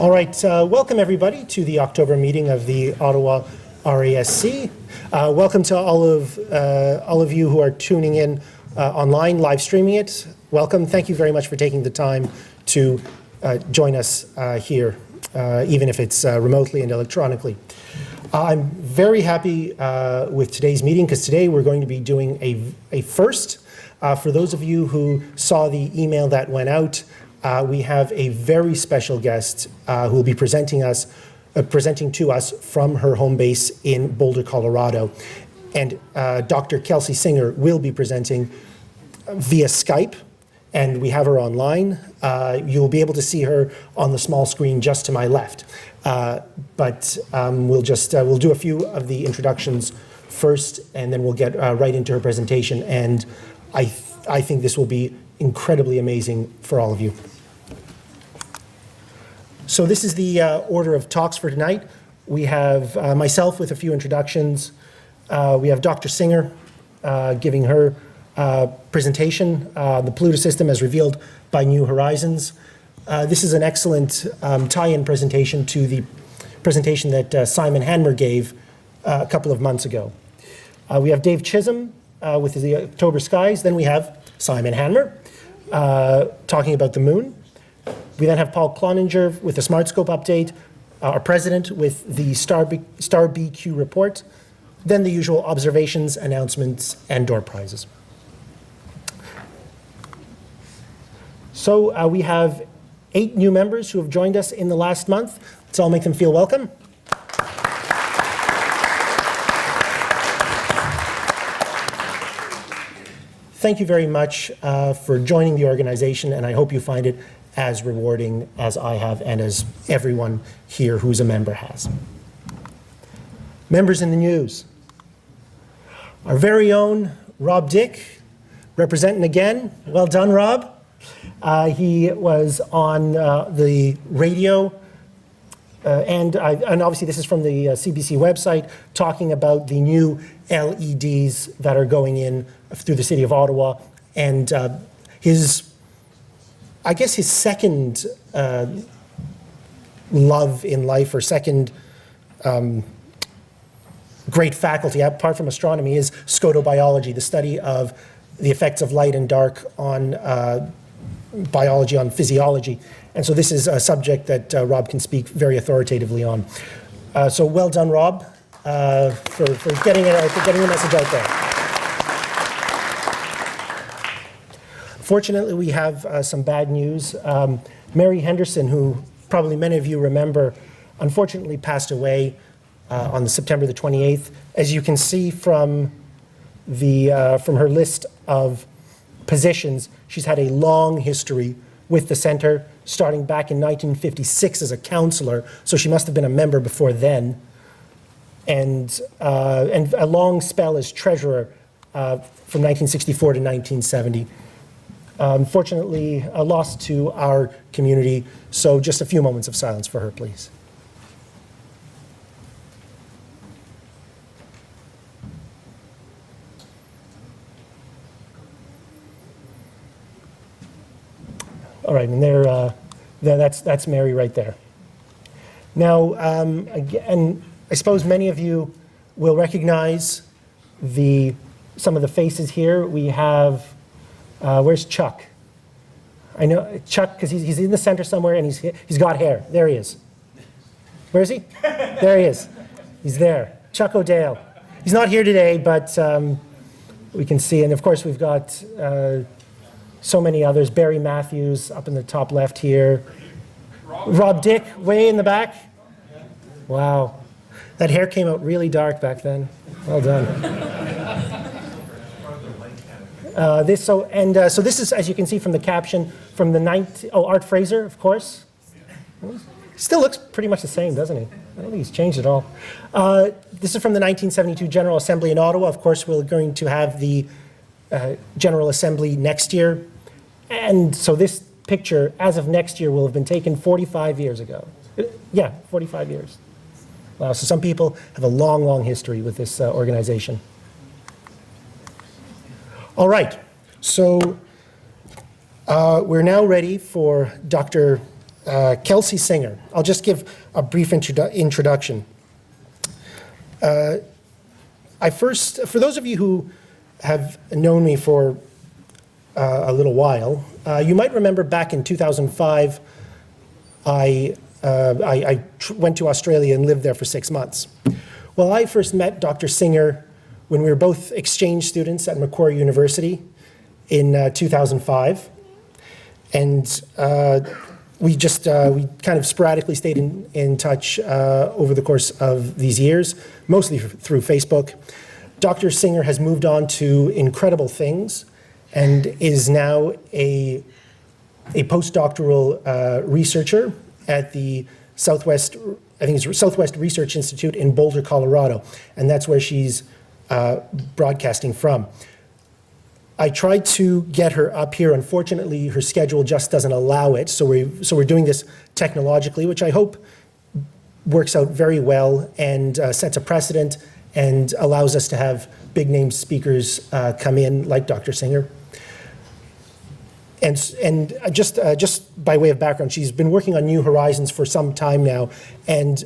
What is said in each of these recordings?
All right, welcome everybody to the October meeting of the Ottawa RASC. Welcome to all of you who are tuning in online, live streaming it. Welcome. Thank you very much for taking the time to join us here, even if it's remotely and electronically. I'm very happy with today's meeting because today we're going to be doing a first. For those of you who saw the email that went out, we have a very special guest who will be presenting to us from her home base in Boulder, Colorado. And Dr. Kelsi Singer will be presenting via Skype, and we have her online. You'll be able to see her on the small screen just to my left. But we'll do a few of the introductions first, and then we'll get right into her presentation. And I think this will be incredibly amazing for all of you. So this is the order of talks for tonight. We have myself with a few introductions. We have Dr. Singer giving her presentation, the Pluto system as revealed by New Horizons. This is an excellent tie-in presentation to the presentation that Simon Hanmer gave a couple of months ago. We have Dave Chisholm with the October skies. Then we have Simon Hanmer talking about the moon. We then have Paul Klauninger with the SmartScope update, our president with the Star BQ report, then the usual observations, announcements, and door prizes. So we have 8 new members who have joined us in the last month. Let's all make them feel welcome. Thank you very much for joining the organization, and I hope you find it as rewarding as I have and as everyone here who's a member has. Members in the news. Our very own Rob Dick, representing again. Well done, Rob. He was on the radio, and obviously this is from the CBC website, talking about the new LEDs that are going in through the city of Ottawa, and his second love in life, or second great faculty, apart from astronomy, is scotobiology, the study of the effects of light and dark on biology, on physiology. And so this is a subject that Rob can speak very authoritatively on. So well done, Rob, for getting the message out there. Fortunately, we have some bad news. Mary Henderson, who probably many of you remember, unfortunately passed away on September the 28th. As you can see from her list of positions, she's had a long history with the center, starting back in 1956 as a counselor, so she must have been a member before then, and a long spell as treasurer from 1964 to 1970. Unfortunately, a loss to our community, so just a few moments of silence for her, please. All right, and that's Mary right there. Now, again, I suppose many of you will recognize some of the faces here. We have. Where's Chuck? I know Chuck, because he's in the center somewhere, and he's got hair. There he is. Where is he? There he is. He's there. Chuck O'Dale. He's not here today, but we can see. And of course, we've got so many others. Barry Matthews up in the top left here. Rob Dick, way in the back. Wow. That hair came out really dark back then. Well done. So this is, as you can see from the caption, from the Art Fraser, of course. Still looks pretty much the same, doesn't he? I don't think he's changed at all. This is from the 1972 General Assembly in Ottawa. Of course, we're going to have the General Assembly next year. And so this picture, as of next year, will have been taken 45 years ago. Yeah, 45 years. Wow, so some people have a long, long history with this organization. All right, so we're now ready for Dr. Kelsi Singer. I'll just give a brief introduction. For those of you who have known me for a little while, you might remember back in 2005, I went to Australia and lived there for 6 months. Well, I first met Dr. Singer when we were both exchange students at Macquarie University in 2005. And we kind of sporadically stayed in touch over the course of these years, mostly through Facebook. Dr. Singer has moved on to incredible things and is now a postdoctoral researcher at the Southwest Research Institute in Boulder, Colorado, and that's where she's broadcasting from. I tried to get her up here. Unfortunately, her schedule just doesn't allow it, so we're doing this technologically, which I hope works out very well and sets a precedent and allows us to have big-name speakers come in, like Dr. Singer. And just by way of background, she's been working on New Horizons for some time now, and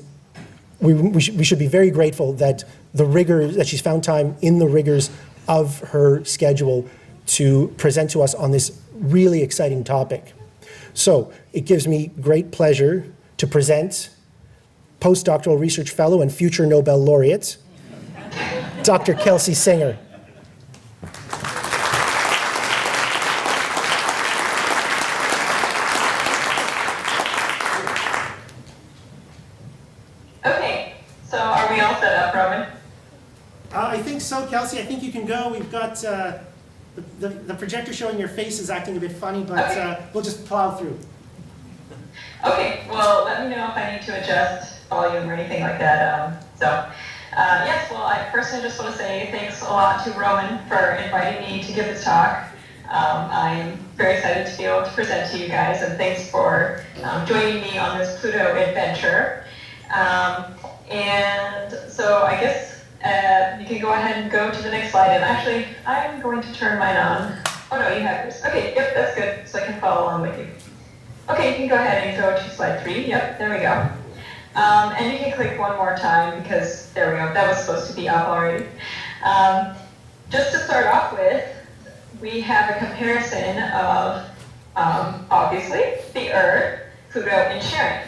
we should be very grateful that that she's found time in the rigors of her schedule to present to us on this really exciting topic. So it gives me great pleasure to present postdoctoral research fellow and future Nobel laureate, Dr. Kelsi Singer. Okay, so are we all set up, Roman? I think so, Kelsi. I think you can go. We've got the projector showing your face is acting a bit funny, but okay. We'll just plow through. Okay, well, let me know if I need to adjust volume or anything like that. Yes, well, I personally just want to say thanks a lot to Roman for inviting me to give this talk. I'm very excited to be able to present to you guys, and thanks for joining me on this Pluto adventure. And so I guess you can go ahead and go to the next slide. And actually, I'm going to turn mine on. Oh no, you have yours. Okay, yep, that's good, so I can follow along with you. Okay, you can go ahead and go to slide 3. Yep, there we go. And you can click one more time because there we go. That was supposed to be up already. Just to start off with, we have a comparison of, obviously, the Earth, Pluto, and Sharon.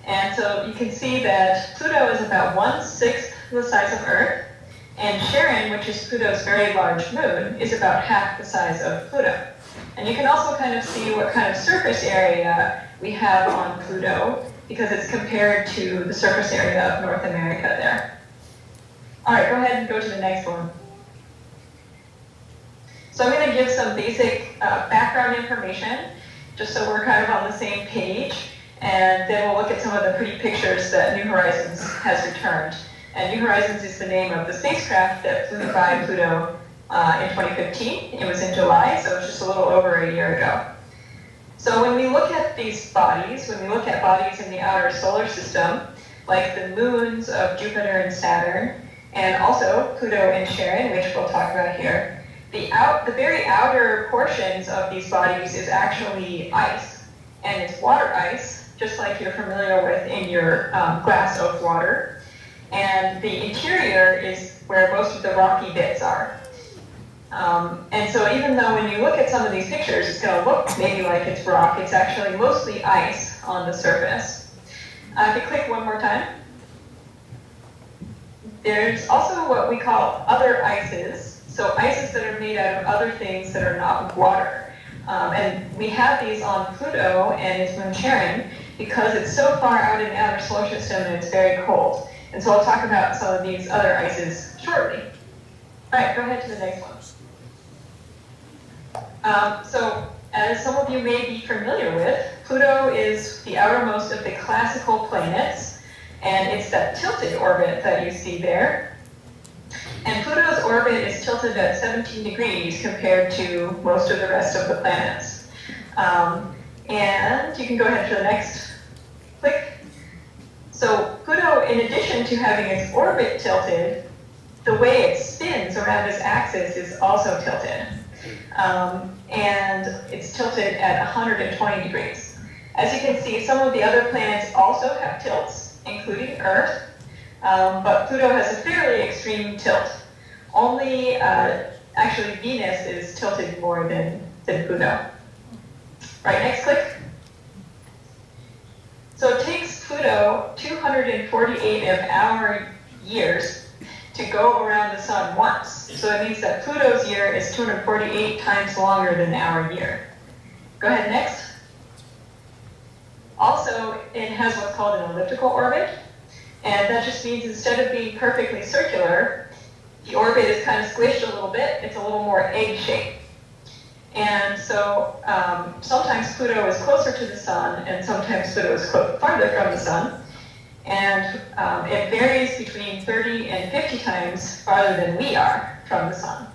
And so you can see that Pluto is about 1/6 the size of Earth, and Sharon, which is Pluto's very large moon, is about half the size of Pluto. And you can also kind of see what kind of surface area we have on Pluto, because it's compared to the surface area of North America there. All right, go ahead and go to the next one. So I'm going to give some basic background information, just so we're kind of on the same page, and then we'll look at some of the pretty pictures that New Horizons has returned. And New Horizons is the name of the spacecraft that flew by Pluto in 2015. It was in July, so it was just a little over a year ago. So when we look at these bodies, when we look at bodies in the outer solar system, like the moons of Jupiter and Saturn, and also Pluto and Sharon, which we'll talk about here, the very outer portions of these bodies is actually ice, and it's water ice, just like you're familiar with in your glass of water. And the interior is where most of the rocky bits are. And so even though when you look at some of these pictures, it's going to look maybe like it's rock, it's actually mostly ice on the surface. If you click one more time, there's also what we call other ices. So ices that are made out of other things that are not water. And we have these on Pluto and its moon Sharon because it's so far out in the outer solar system and it's very cold. And so I'll talk about some of these other ices shortly. All right, go ahead to the next one. So as some of you may be familiar with, Pluto is the outermost of the classical planets, and it's that tilted orbit that you see there. And Pluto's orbit is tilted at 17 degrees compared to most of the rest of the planets. And you can go ahead to the next click. So Pluto, in addition to having its orbit tilted, the way it spins around its axis is also tilted. And it's tilted at 120 degrees. As you can see, some of the other planets also have tilts, including Earth, but Pluto has a fairly extreme tilt. Only, actually, Venus is tilted more than Pluto. Right, next click. So it takes Pluto 248 of our years to go around the sun once. So it means that Pluto's year is 248 times longer than our year. Go ahead, next. Also, it has what's called an elliptical orbit, and that just means instead of being perfectly circular, the orbit is kind of squished a little bit. It's a little more egg-shaped. And so sometimes Pluto is closer to the sun, and sometimes Pluto is farther from the sun. And it varies between 30 and 50 times farther than we are from the sun.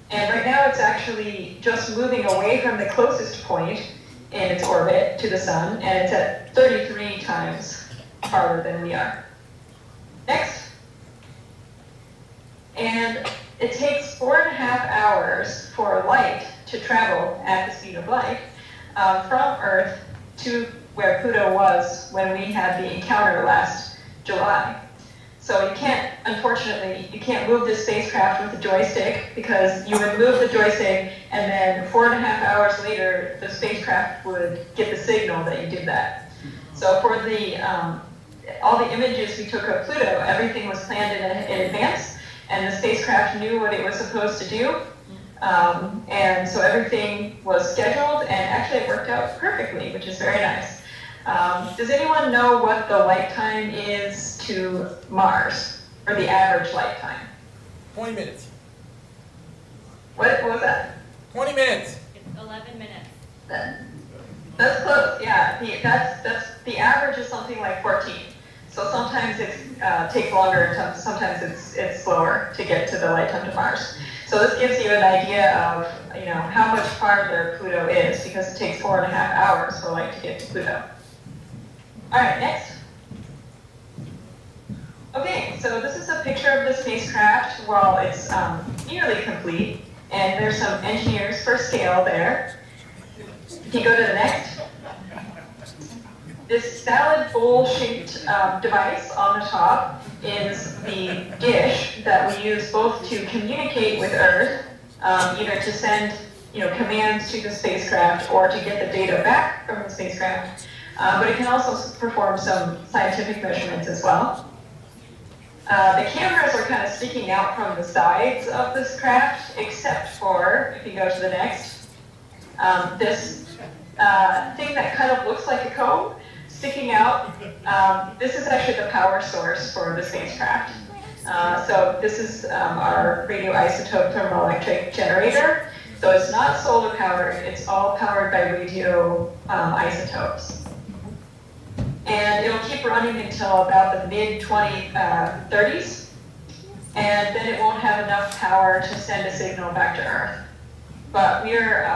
And right now it's actually just moving away from the closest point in its orbit to the sun, and it's at 33 times farther than we are. Next. And it takes 4.5 hours for light to travel at the speed of light from Earth to where Pluto was when we had the encounter last July. So you can't, unfortunately, you can't move this spacecraft with a joystick, because you would move the joystick and then 4.5 hours later, the spacecraft would get the signal that you did that. So for the, all the images we took of Pluto, everything was planned in advance, and the spacecraft knew what it was supposed to do. And so everything was scheduled, and actually it worked out perfectly, which is very nice. Does anyone know what the light time is to Mars, or the average light time? 20 minutes. What was that? 20 minutes. It's 11 minutes. That's close, yeah. The average is something like 14. So sometimes it takes longer, and sometimes it's slower to get to the light time to Mars. So this gives you an idea of how much farther Pluto is, because it takes 4.5 hours for light to get to Pluto. All right, next. Okay, so this is a picture of the spacecraft while it's nearly complete, and there's some engineers for scale there. If you go to the next. This salad bowl-shaped device on the top is the dish that we use both to communicate with Earth, either to send commands to the spacecraft or to get the data back from the spacecraft, but it can also perform some scientific measurements as well. The cameras are kind of sticking out from the sides of this craft, except for, if you go to the next, this thing that kind of looks like a comb sticking out. This is actually the power source for the spacecraft. So this is our radioisotope thermoelectric generator. So it's not solar powered, it's all powered by radio isotopes. And it'll keep running until about the mid-2030s, and then it won't have enough power to send a signal back to Earth. But we're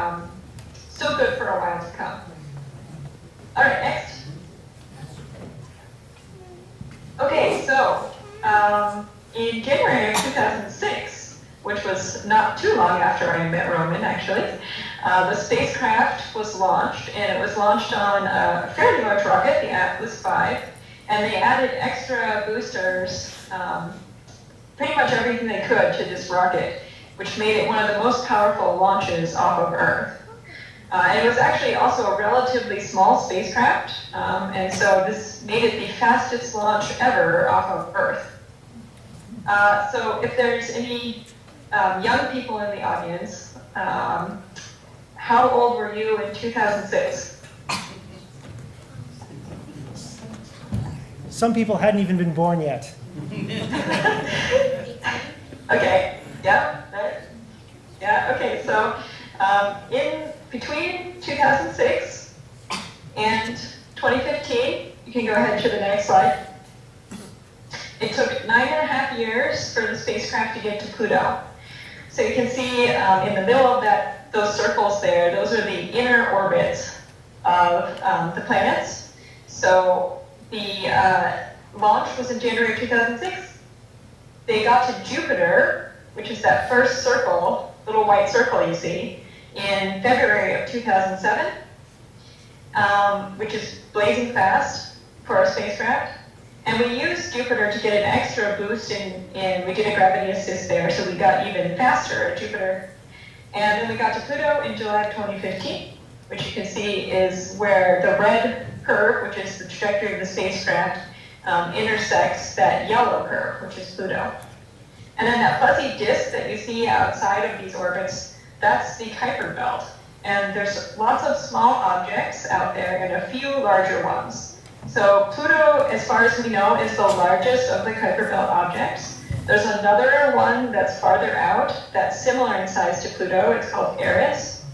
still good for a while to come. All right, next. Okay, so in January of 2006, which was not too long after I met Roman, actually, the spacecraft was launched, and it was launched on a fairly large rocket, the Atlas V, and they added extra boosters, pretty much everything they could to this rocket, which made it one of the most powerful launches off of Earth. And it was actually also a relatively small spacecraft, and so this made it the fastest launch ever off of Earth. So if there's any young people in the audience, how old were you in 2006? Some people hadn't even been born yet. Okay, yeah, okay, so in between 2006 and 2015, you can go ahead to the next slide. It took 9.5 years for the spacecraft to get to Pluto. So you can see in the middle of those circles there, those are the inner orbits of the planets. So the launch was in January of 2006. They got to Jupiter, which is that first circle, little white circle you see, in February of 2007. which is blazing fast for our spacecraft. And we used Jupiter to get an extra boost we did a gravity assist there, so we got even faster at Jupiter. And then we got to Pluto in July of 2015, which you can see is where the red curve, which is the trajectory of the spacecraft, intersects that yellow curve, which is Pluto. And then that fuzzy disk that you see outside of these orbits, that's the Kuiper Belt. And there's lots of small objects out there and a few larger ones. So Pluto, as far as we know, is the largest of the Kuiper Belt objects. There's another one that's farther out that's similar in size to Pluto. It's called Eris.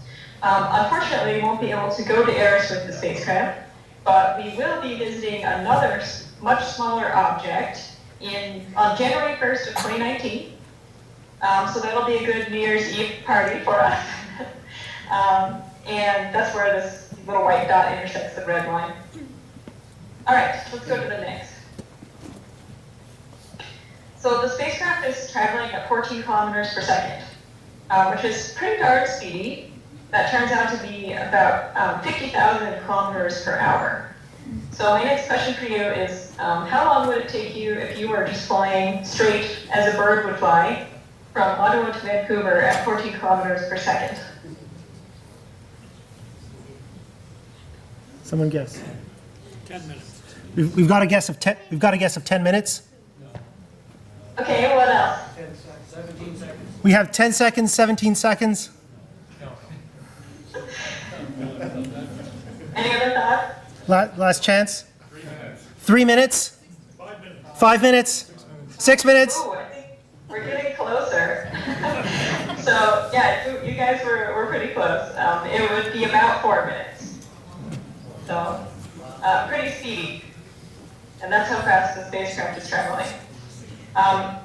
Unfortunately, we won't be able to go to Eris with the spacecraft, but we will be visiting another much smaller object on January 1st of 2019. So that'll be a good New Year's Eve party for us. And that's where this little white dot intersects the red line. All right, let's go to the next. So the spacecraft is traveling at 14 kilometers per second, which is pretty darn speedy. That turns out to be about 50,000 kilometers per hour. So my next question for you is, how long would it take you if you were just flying straight as a bird would fly from Ottawa to Vancouver at 14 kilometers per second? Someone guess. 10 minutes. We've got a guess of 10. We've got a guess of 10 minutes. Okay, what else? 17 seconds. We have 10 seconds, 17 seconds. Any other thoughts? Last chance. 3 minutes. 5 minutes. 5 minutes. 6 minutes. Ooh, I think we're getting closer. So yeah, you guys were pretty close. It would be about 4 minutes. So pretty speedy. And that's how fast the spacecraft is traveling.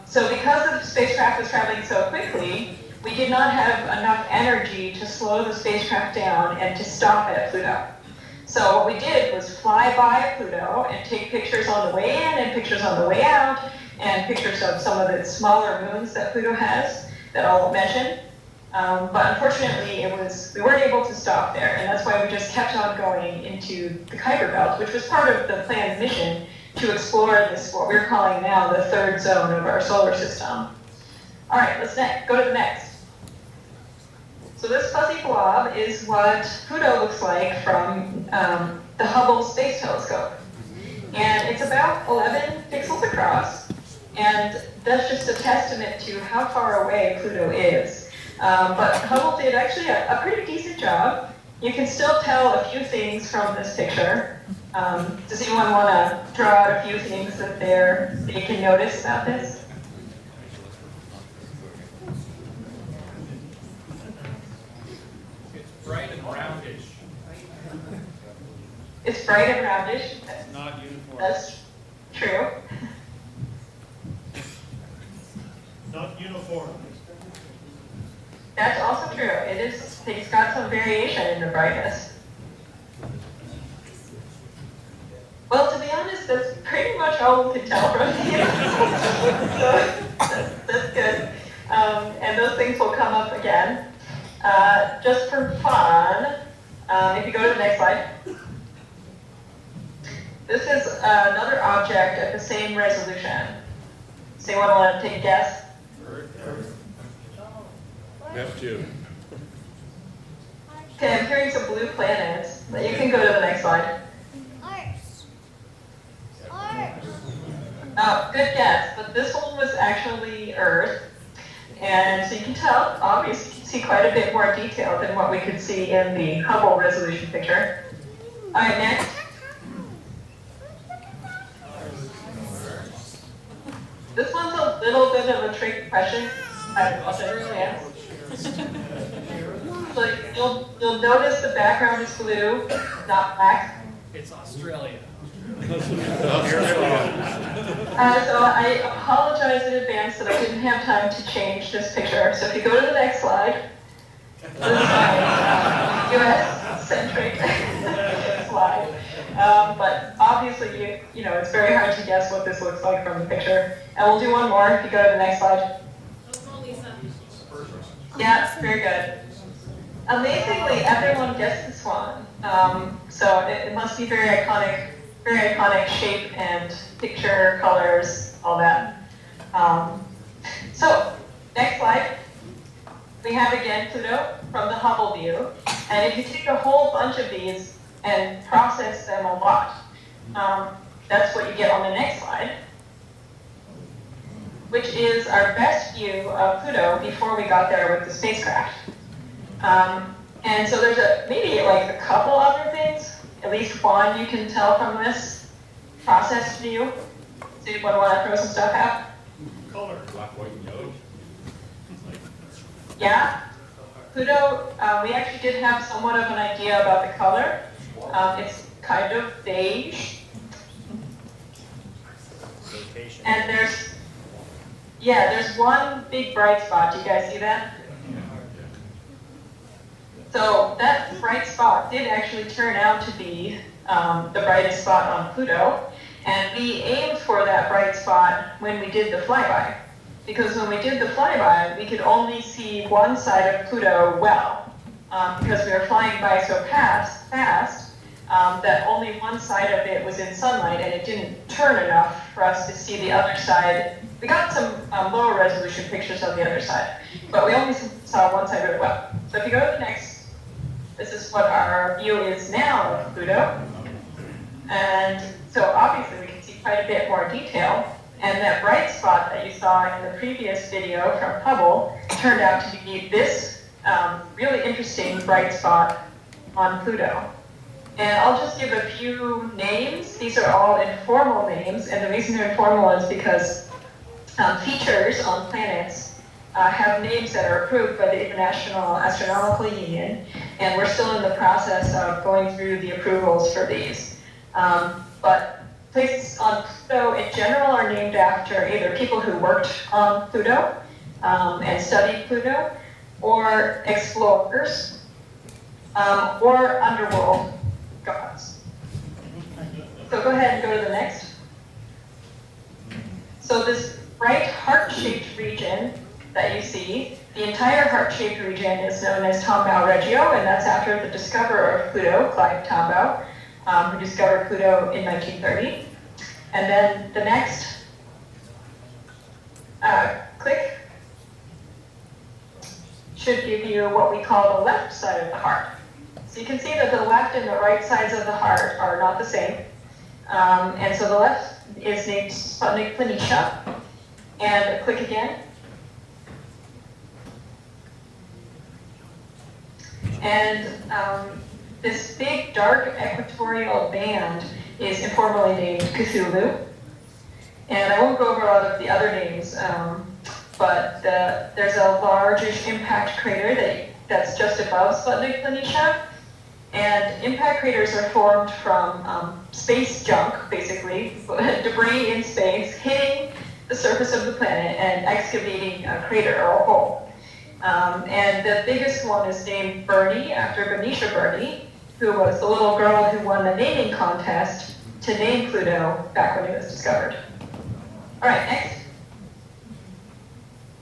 So because the spacecraft was traveling so quickly, we did not have enough energy to slow the spacecraft down and to stop at Pluto. So what we did was fly by Pluto and take pictures on the way in and pictures on the way out and pictures of some of the smaller moons that Pluto has that I'll mention. But unfortunately, we weren't able to stop there, and that's why we just kept on going into the Kuiper Belt, which was part of the planned mission to explore this, what we're calling now the third zone of our solar system. All right, let's go to the next. So this fuzzy blob is what Pluto looks like from the Hubble Space Telescope. And it's about 11 pixels across, and that's just a testament to how far away Pluto is. But Hubble did actually a pretty decent job. You can still tell a few things from this picture. Does anyone want to draw out a few things that they can notice about this? It's bright and roundish. It's bright and roundish. Not uniform. That's true. Not uniform. That's also true. It's got some variation in the brightness. Well, to be honest, that's pretty much all we can tell from here. So that's good. And those things will come up again. Just for fun, if you go to the next slide. This is another object at the same resolution. Does anyone want to take a guess? Neptune. Okay, I'm hearing some blue planets, but you can go to the next slide. Oh, good guess, but this one was actually Earth. And so you can tell, obviously, you can see quite a bit more detail than what we could see in the Hubble resolution picture. All right, next. This one's a little bit of a tricky question. I understand. So you'll notice the background is blue, not black. It's Australia. So I apologize in advance that I didn't have time to change this picture. So if you go to the next slide, this is my US-centric slide. But obviously, you know, it's very hard to guess what this looks like from the picture. And we'll do one more if you go to the next slide. Yeah, very good. Amazingly, everyone guessed this one. So it must be very iconic shape and picture, colors, all that. So next slide, we have again Pluto from the Hubble view. And if you take a whole bunch of these and process them a lot, that's what you get on the next slide, which is our best view of Pluto before we got there with the spacecraft. And so there's maybe like a couple other things, at least one you can tell from this processed view. So you want to throw some stuff out? Color. Black, white, and yellow. Yeah. Pluto, we actually did have somewhat of an idea about the color. It's kind of beige. And there's one big bright spot. Do you guys see that? So that bright spot did actually turn out to be the brightest spot on Pluto. And we aimed for that bright spot when we did the flyby. Because when we did the flyby, we could only see one side of Pluto well. Because we were flying by so fast that only one side of it was in sunlight, and it didn't turn enough for us to see the other side. We got some lower resolution pictures of the other side, but we only saw one side really well. So if you go to the next, this is what our view is now of Pluto. And so obviously we can see quite a bit more detail. And that bright spot that you saw in the previous video from Hubble turned out to be this really interesting bright spot on Pluto. And I'll just give a few names. These are all informal names, and the reason they're informal is because features on planets have names that are approved by the International Astronomical Union, and we're still in the process of going through the approvals for these. But places on Pluto in general are named after either people who worked on Pluto and studied Pluto, or explorers, or underworld gods. So go ahead and go to the next. So this bright heart-shaped region that you see, the entire heart-shaped region is known as Tombaugh Regio, and that's after the discoverer of Pluto, Clive Tombaugh, who discovered Pluto in 1930. And then the next, click, should give you what we call the left side of the heart. So you can see that the left and the right sides of the heart are not the same. And so the left is named Sputnik Planitia. And click again. And this big dark equatorial band is informally named Cthulhu. And I won't go over a lot of the other names, but there's a largish impact crater that's just above Sputnik Planitia. And impact craters are formed from space junk, basically, debris in space, hitting the surface of the planet and excavating a crater or a hole. And the biggest one is named Burney, after Benicia Burney, who was the little girl who won the naming contest to name Pluto back when it was discovered. All right, next.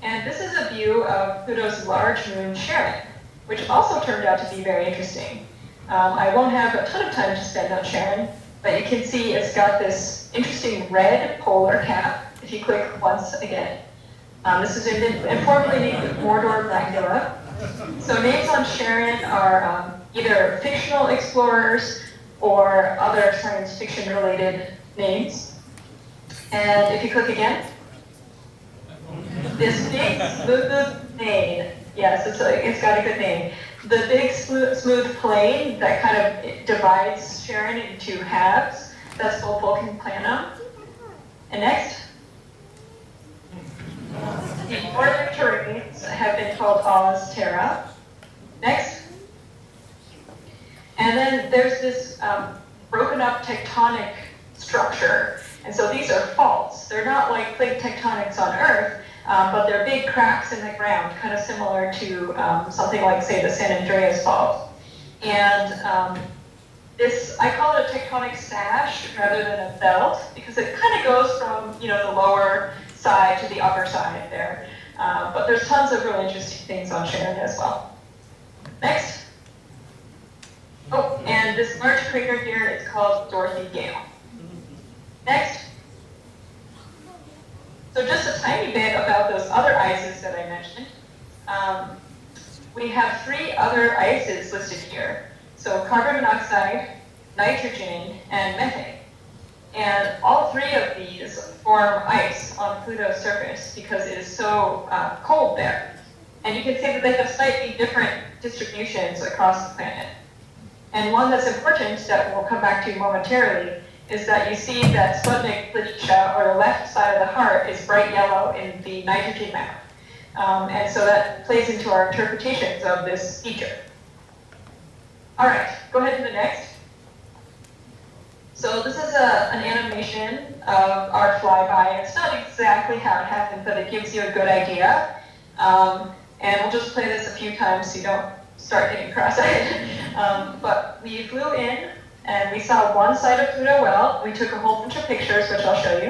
And this is a view of Pluto's large moon, Sharon, which also turned out to be very interesting. I won't have a ton of time to spend on Sharon, but you can see it's got this interesting red polar cap, if you click once again. This is informally named Mordor Blackula. So names on Sharon are either fictional explorers or other science fiction related names. And if you click again, this big smooth name, yes, it's got a good name. The big smooth plain that kind of divides Sharon into halves, that's called Vulcan Planum. And next, the northern terrains have been called Oz Terra. Next. And then there's this broken up tectonic structure. And so these are faults. They're not like plate tectonics on Earth, but they're big cracks in the ground, kind of similar to something like, say, the San Andreas Fault. And this, I call it a tectonic sash rather than a belt, because it kind of goes from, the lower side to the upper side there. But there's tons of really interesting things on Sharon as well. Next. Oh, and And this large crater here is called Dorothy Gale. Next. So just a tiny bit about those other ices that I mentioned. We have 3 other ices listed here. So carbon monoxide, nitrogen, and methane. And all 3 of these form ice on Pluto's surface because it is so cold there. And you can see that they have slightly different distributions across the planet. And one that's important that we'll come back to momentarily is that you see that Sputnik Planitia, or the left side of the heart, is bright yellow in the nitrogen map. And so that plays into our interpretations of this feature. All right, go ahead to the next. So this is an animation of our flyby. It's not exactly how it happened, but it gives you a good idea. And we'll just play this a few times so you don't start getting cross-eyed. But we flew in, and we saw one side of Pluto well. We took a whole bunch of pictures, which I'll show you.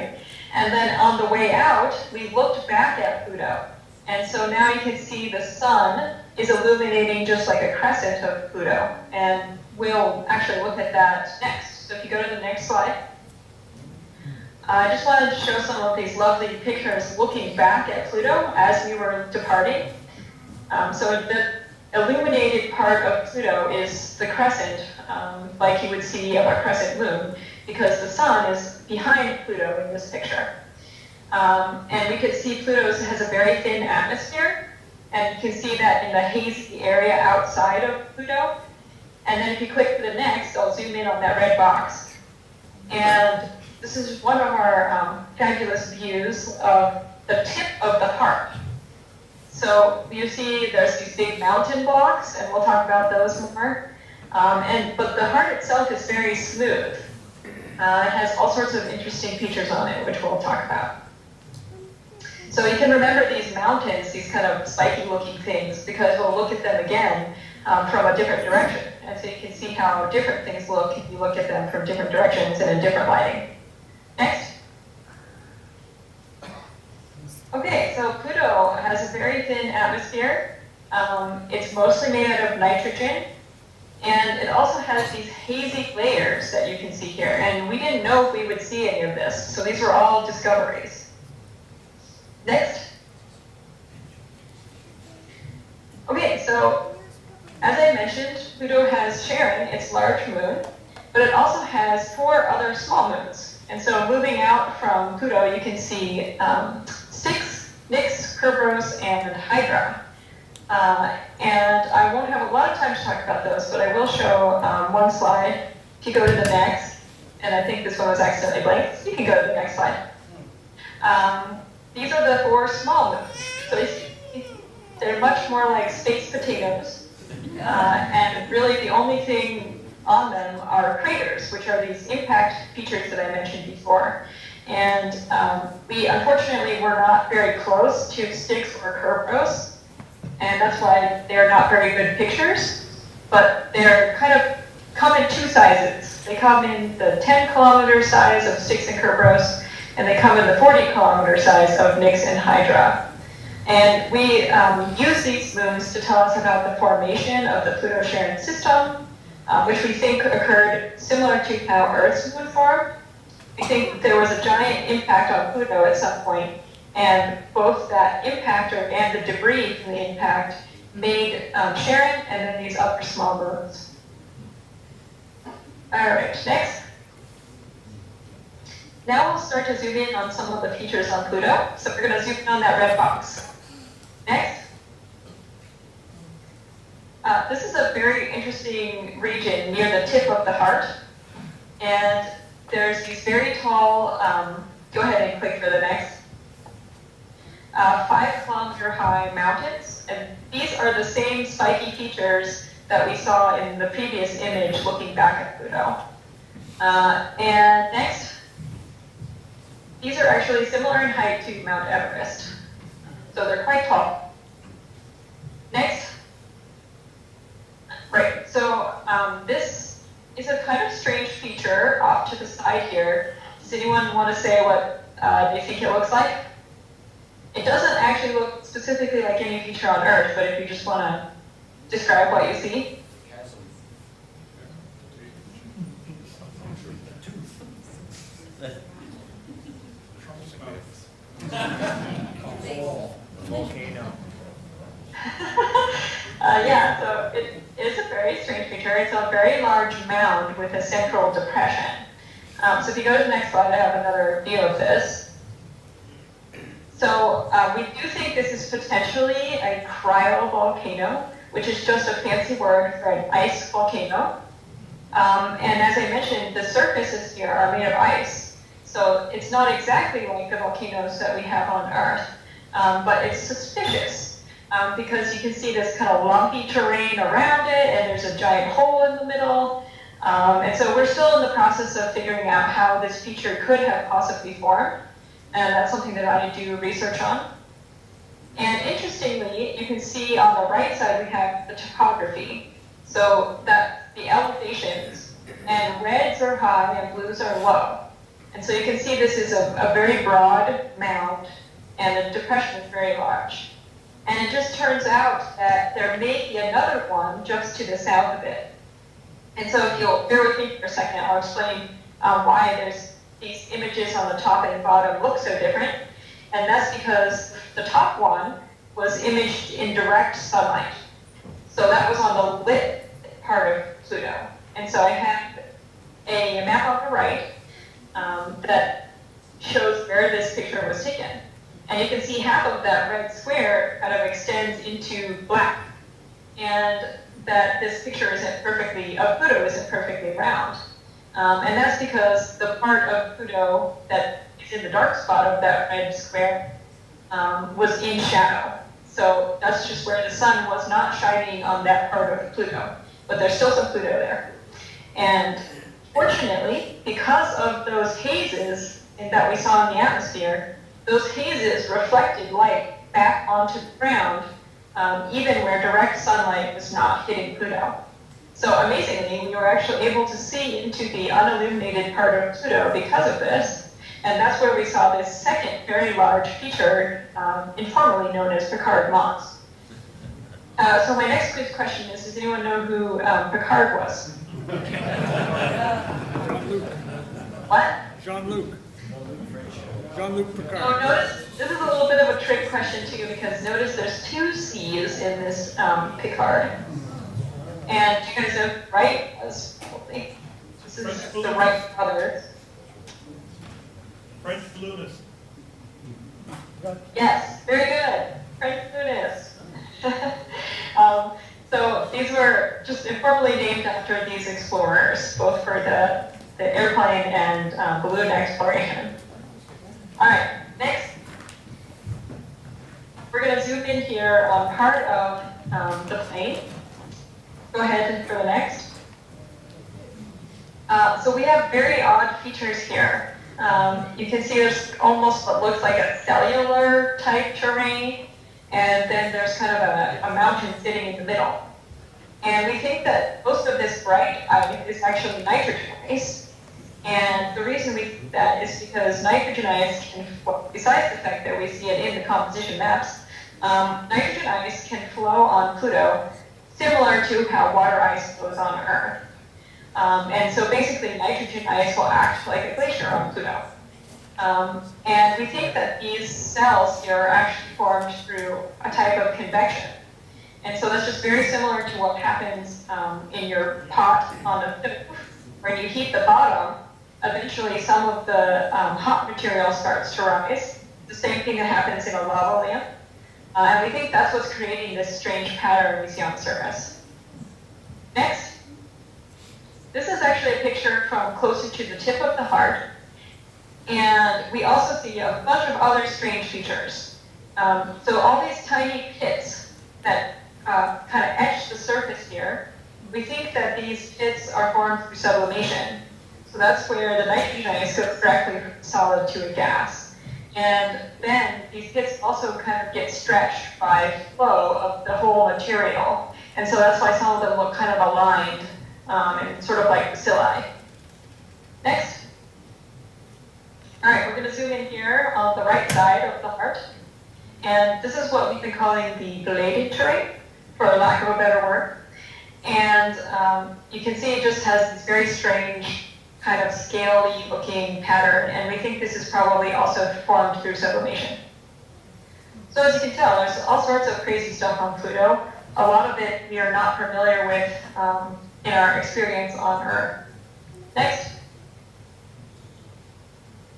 And then on the way out, we looked back at Pluto. And so now you can see the sun is illuminating just like a crescent of Pluto. And we'll actually look at that next. So if you go to the next slide. I just wanted to show some of these lovely pictures looking back at Pluto as we were departing. So the illuminated part of Pluto is the crescent, like you would see of a crescent moon, because the sun is behind Pluto in this picture. And we could see Pluto has a very thin atmosphere, and you can see that in the hazy area outside of Pluto. And then if you click to the next, I'll zoom in on that red box. And this is one of our fabulous views of the tip of the heart. So you see there's these big mountain blocks, and we'll talk about those more. But the heart itself is very smooth. It has all sorts of interesting features on it, which we'll talk about. So you can remember these mountains, these kind of spiky looking things, because we'll look at them again from a different direction. And so you can see how different things look if you look at them from different directions and in different lighting. Next. Okay, so Pluto has a very thin atmosphere. It's mostly made out of nitrogen. And it also has these hazy layers that you can see here. And we didn't know if we would see any of this. So these were all discoveries. Next. Okay, so as I mentioned, Pluto has Sharon, its large moon, but it also has 4 other small moons. And so moving out from Pluto, you can see Styx, Nix, Kerberos, and Hydra. And I won't have a lot of time to talk about those, but I will show one slide. If you go to the next, and I think this one was accidentally blank, so you can go to the next slide. These are the 4 small moons. So they're much more like space potatoes. And really the only thing on them are craters, which are these impact features that I mentioned before. And we unfortunately were not very close to Styx or Kerberos, and that's why they're not very good pictures, but they're kind of come in 2 sizes. They come in the 10-kilometer size of Styx and Kerberos, and they come in the 40-kilometer size of Nix and Hydra. And we use these moons to tell us about the formation of the Pluto-Sharon system, which we think occurred similar to how Earth's moon formed. We think that there was a giant impact on Pluto at some point, and both that impact and the debris from the impact made Sharon and then these other small moons. All right, next. Now we'll start to zoom in on some of the features on Pluto. So we're going to zoom in on that red box. Next. This is a very interesting region near the tip of the heart. And there's these very tall, go ahead and click for the next, 5-kilometer high mountains. And these are the same spiky features that we saw in the previous image looking back at Pluto. And next, these are actually similar in height to Mount Everest. So they're quite tall. Next. Right, so this is a kind of strange feature off to the side here. Does anyone want to say what they think it looks like? It doesn't actually look specifically like any feature on Earth, but if you just want to describe what you see. Volcano. Yeah, so it is a very strange feature. It's a very large mound with a central depression. So if you go to the next slide, I have another view of this. So we do think this is potentially a cryovolcano, which is just a fancy word for an ice volcano. And as I mentioned, the surfaces here are made of ice. So it's not exactly like the volcanoes that we have on Earth, but it's suspicious because you can see this kind of lumpy terrain around it, and there's a giant hole in the middle. And so we're still in the process of figuring out how this feature could have possibly formed. And that's something that I do research on. And interestingly, you can see on the right side we have the topography. So that the elevations, and reds are high and blues are low. And so you can see this is a very broad mound, and the depression is very large. And it just turns out that there may be another one just to the south of it. And so if you'll bear with me for a second, I'll explain why there's these images on the top and bottom look so different. And that's because the top one was imaged in direct sunlight. So that was on the lit part of Pluto. And so I have a map on the right that shows where this picture was taken. And you can see half of that red square kind of extends into black. And that this picture isn't perfectly, of Pluto isn't perfectly round. And that's because the part of Pluto that is in the dark spot of that red square was in shadow. So that's just where the sun was not shining on that part of Pluto. But there's still some Pluto there. And fortunately, because of those hazes that we saw in the atmosphere, those hazes reflected light back onto the ground, even where direct sunlight was not hitting Pluto. So amazingly, we were actually able to see into the unilluminated part of Pluto because of this. And that's where we saw this second very large feature, informally known as Picard Moss. So my next quiz question is, does anyone know who Picard was? What? Jean-Luc. Jean-Luc Picard. Oh, notice, this is a little bit of a trick question too, because notice there's two C's in this Picard. And you guys know right was probably, this is the right brother. French balloonist. Yes, very good. French balloonist. So these were just informally named after these explorers, both for the airplane and balloon exploration. All right, next. We're going to zoom in here on part of the plane. Go ahead for the next. So we have very odd features here. You can see there's almost what looks like a cellular type terrain, and then there's kind of a mountain sitting in the middle. And we think that most of this bright is actually nitrogen ice. And the reason we think that is because nitrogen ice can, well, besides the fact that we see it in the composition maps, nitrogen ice can flow on Pluto similar to how water ice flows on Earth. And so basically nitrogen ice will act like a glacier on Pluto. And we think that these cells here are actually formed through a type of convection. And so that's just very similar to what happens in your pot on the stove. When you heat the bottom, eventually some of the hot material starts to rise. The same thing that happens in a lava lamp. And we think that's what's creating this strange pattern we see on the surface. Next. This is actually a picture from closer to the tip of the heart. And we also see a bunch of other strange features. So all these tiny pits that kind of etch the surface here, we think that these pits are formed through sublimation. So that's where the nitrogen ice goes directly from solid to a gas. And then these pits also kind of get stretched by flow of the whole material. And so that's why some of them look kind of aligned and sort of like bacilli. Next. All right, we're going to zoom in here on the right side of the heart. And this is what we've been calling the belated terrain, for lack of a better word. And you can see it just has these very strange kind of scaly looking pattern, and we think this is probably also formed through sublimation. So as you can tell, there's all sorts of crazy stuff on Pluto. A lot of it we are not familiar with in our experience on Earth. Next.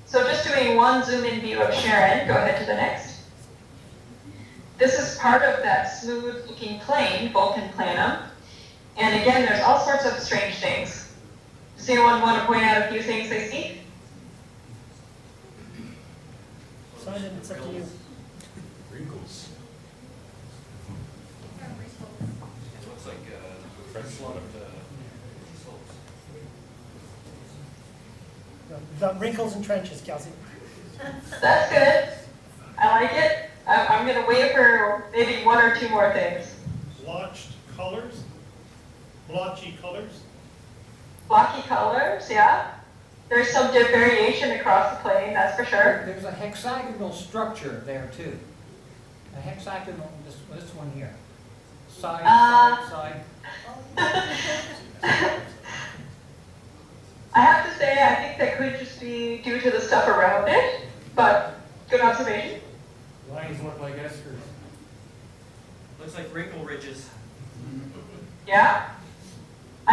So just doing one zoom-in view of Sharon, go ahead to the next. This is part of that smooth-looking plane, Vulcan Planum. And again, there's all sorts of strange things. Does anyone want to point out a few things they see? Simon, it's up to you. Wrinkles. It looks like a fresh lot of slopes. We've got wrinkles and trenches, Kelsi. That's good. I like it. I'm going to wait for maybe one or two more things. Blotched colors, blotchy colors. Blocky colors, yeah. There's some variation across the plane, that's for sure. There's a hexagonal structure there too. A hexagonal, this one here. Side, side. I have to say, I think that could just be due to the stuff around it, but good observation. Lines look like eskers. Looks like wrinkle ridges. Yeah.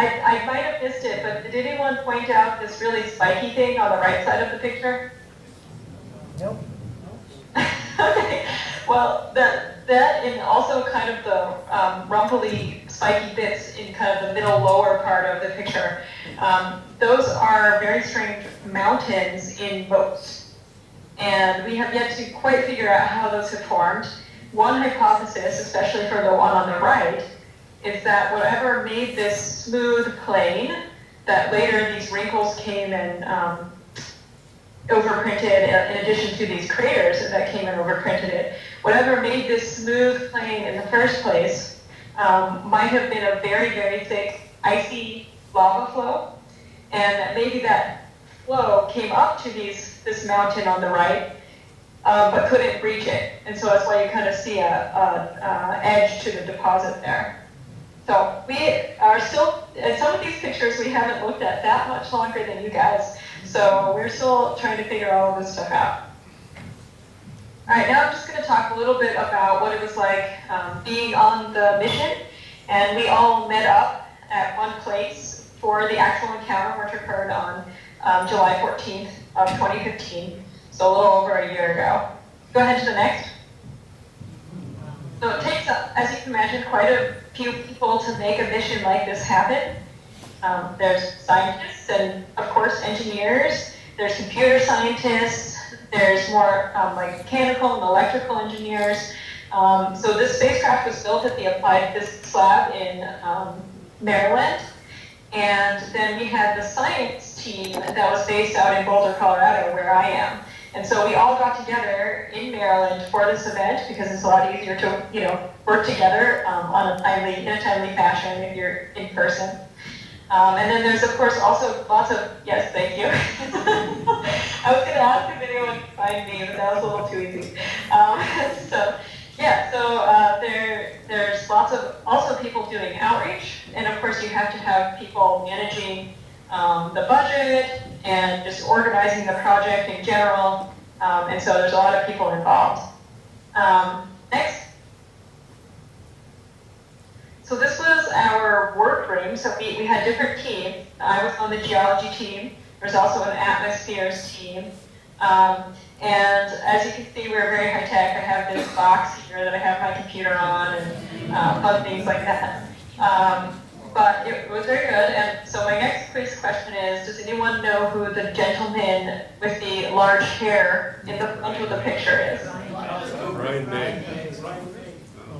I might have missed it, but did anyone point out this really spiky thing on the right side of the picture? Nope. Okay. Well, that and also kind of the rumply, spiky bits in kind of the middle lower part of the picture. Those are very strange mountains in boats. And we have yet to quite figure out how those have formed. One hypothesis, especially for the one on the right, is that whatever made this smooth plane, that later these wrinkles came and overprinted, in addition to these craters that came and overprinted it, whatever made this smooth plane in the first place might have been a very, very thick, icy lava flow, and that maybe that flow came up to this mountain on the right, but couldn't reach it, and so that's why you kind of see a edge to the deposit there. So we are still, in some of these pictures we haven't looked at that much longer than you guys, so we're still trying to figure all of this stuff out. All right, now I'm just going to talk a little bit about what it was like being on the mission, and we all met up at one place for the actual encounter, which occurred on July 14th of 2015, so a little over a year ago. Go ahead to the next. So it takes, as you can imagine, quite a few people to make a mission like this happen. There's scientists and, of course, engineers. There's computer scientists. There's more like mechanical and electrical engineers. So this spacecraft was built at the Applied Physics Lab in Maryland. And then we had the science team that was based out in Boulder, Colorado, where I am. And so we all got together in Maryland for this event because it's a lot easier to, work together in a timely fashion if you're in person. And then there's, of course, also lots of, yes, thank you. I was going to ask if anyone could find me, but that was a little too easy. There's lots of also people doing outreach, and of course you have to have people managing the budget and just organizing the project in general, and so there's a lot of people involved. Next. So this was our workroom. So we had different teams. I was on the geology team. There's also an atmospheres team. And as you can see, we're very high tech. I have this box here that I have my computer on and fun things like that. But it was very good. And so my next quiz question is, does anyone know who the gentleman with the large hair in the front of the picture is? Brian May.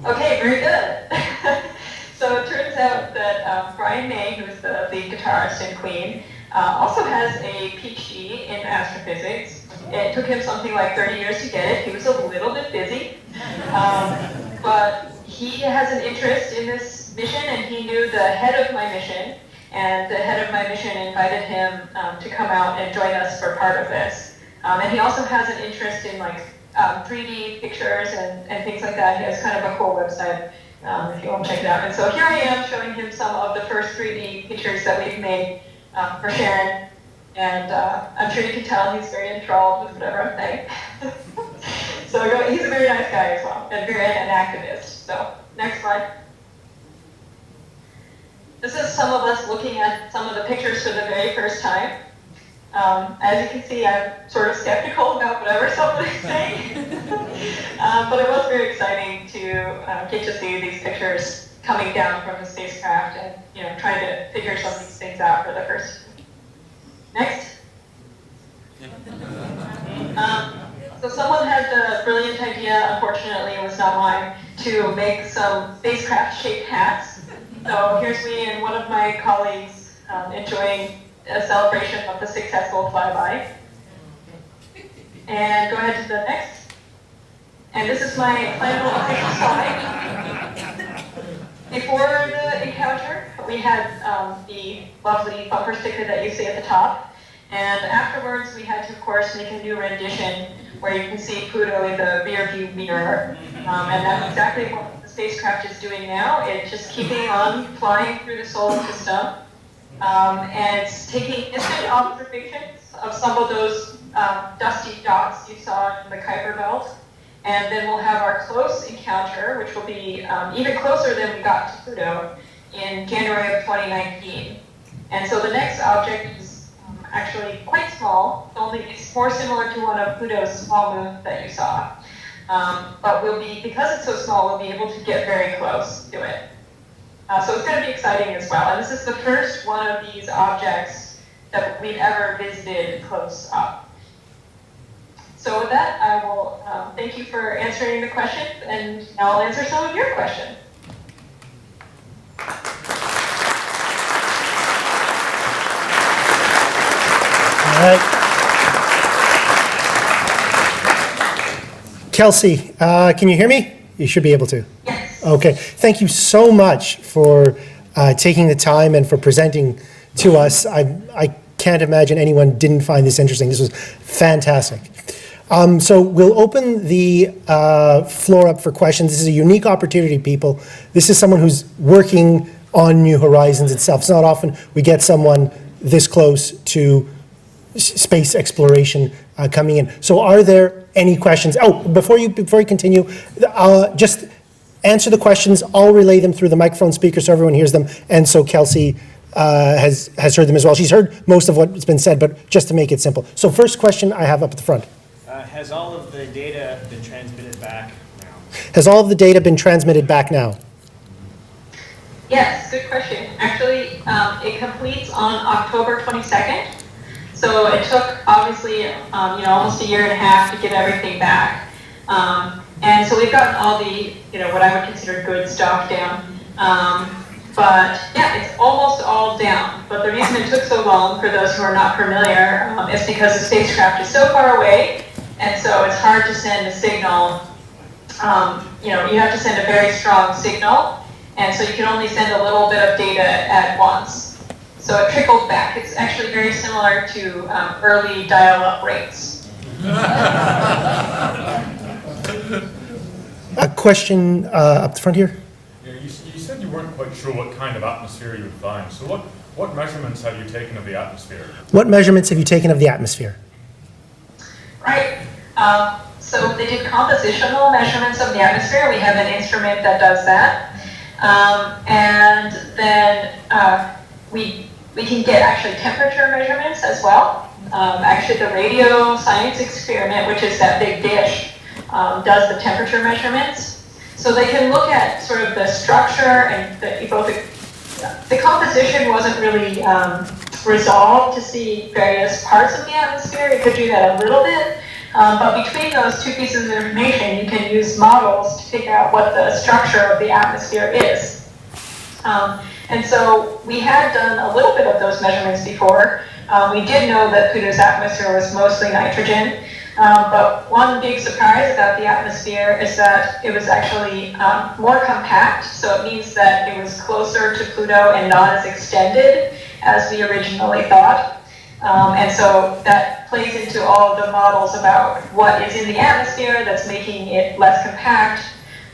Okay, very good. So it turns out that Brian May, who's the lead guitarist in Queen, also has a PhD in astrophysics. It took him something like 30 years to get it. He was a little bit busy. But he has an interest in this mission, and he knew the head of my mission, and the head of my mission invited him to come out and join us for part of this. And he also has an interest in 3D pictures and things like that. He has kind of a cool website if you want to check it out. And so here I am showing him some of the first 3D pictures that we've made for Sharon And I'm sure you can tell he's very enthralled with whatever I'm saying. So he's a very nice guy as well, and an activist. So next slide. This is some of us looking at some of the pictures for the very first time. As you can see, I'm sort of skeptical about whatever somebody's saying. But it was very exciting to get to see these pictures coming down from the spacecraft and trying to figure some of these things out for the first time. Next. So someone had the brilliant idea, unfortunately it was not mine, to make some spacecraft-shaped hats. So here's me and one of my colleagues enjoying a celebration of the successful flyby. And go ahead to the next. And this is my final official slide. Before the encounter, we had the lovely bumper sticker that you see at the top. And afterwards, we had to, of course, make a new rendition where you can see Pluto in the rear view mirror. And that's exactly what the spacecraft is doing now. It's just keeping on flying through the solar system. And it's taking instant observations of some of those dusty dots you saw in the Kuiper Belt. And then we'll have our close encounter, which will be even closer than we got to Pluto in January of 2019. And so the next object is actually quite small. It's more similar to one of Pluto's small moons that you saw. But because it's so small, we'll be able to get very close to it. So it's going to be exciting as well. And this is the first one of these objects that we've ever visited close up. So with that, I will thank you for answering the questions, and now I'll answer some of your questions. All right. Kelsi, can you hear me? You should be able to. Yes. Okay. Thank you so much for taking the time and for presenting to us. I can't imagine anyone didn't find this interesting. This was fantastic. So we'll open the floor up for questions. This is a unique opportunity, people. This is someone who's working on New Horizons itself. It's not often we get someone this close to space exploration coming in. So are there any questions? Oh, before you continue, just answer the questions. I'll relay them through the microphone speaker so everyone hears them. And so Kelsi has heard them as well. She's heard most of what's been said, but just to make it simple. So first question I have up at the front. Has all of the data been transmitted back now? Has all of the data been transmitted back now? Yes, good question. Actually, it completes on October 22nd. So it took, obviously, almost a year and a half to get everything back. And so we've gotten all the, what I would consider good stuff down. But yeah, it's almost all down. But the reason it took so long, for those who are not familiar, is because the spacecraft is so far away. And so it's hard to send a signal. You have to send a very strong signal. And so you can only send a little bit of data at once. So it trickles back. It's actually very similar to early dial-up rates. A question up the front here. Yeah, you said you weren't quite sure what kind of atmosphere you would find. So what measurements have you taken of the atmosphere? What measurements have you taken of the atmosphere? Right. So they did compositional measurements of the atmosphere. We have an instrument that does that. And then we can get actually temperature measurements as well. Actually, the radio science experiment, which is that big dish, does the temperature measurements. So they can look at sort of the structure and the composition wasn't really resolved to see various parts of the atmosphere. It could do that a little bit. But between those two pieces of information, you can use models to figure out what the structure of the atmosphere is. And so we had done a little bit of those measurements before. We did know that Pluto's atmosphere was mostly nitrogen. But one big surprise about the atmosphere is that it was actually more compact. So it means that it was closer to Pluto and not as extended as we originally thought. And so that plays into all of the models about what is in the atmosphere that's making it less compact.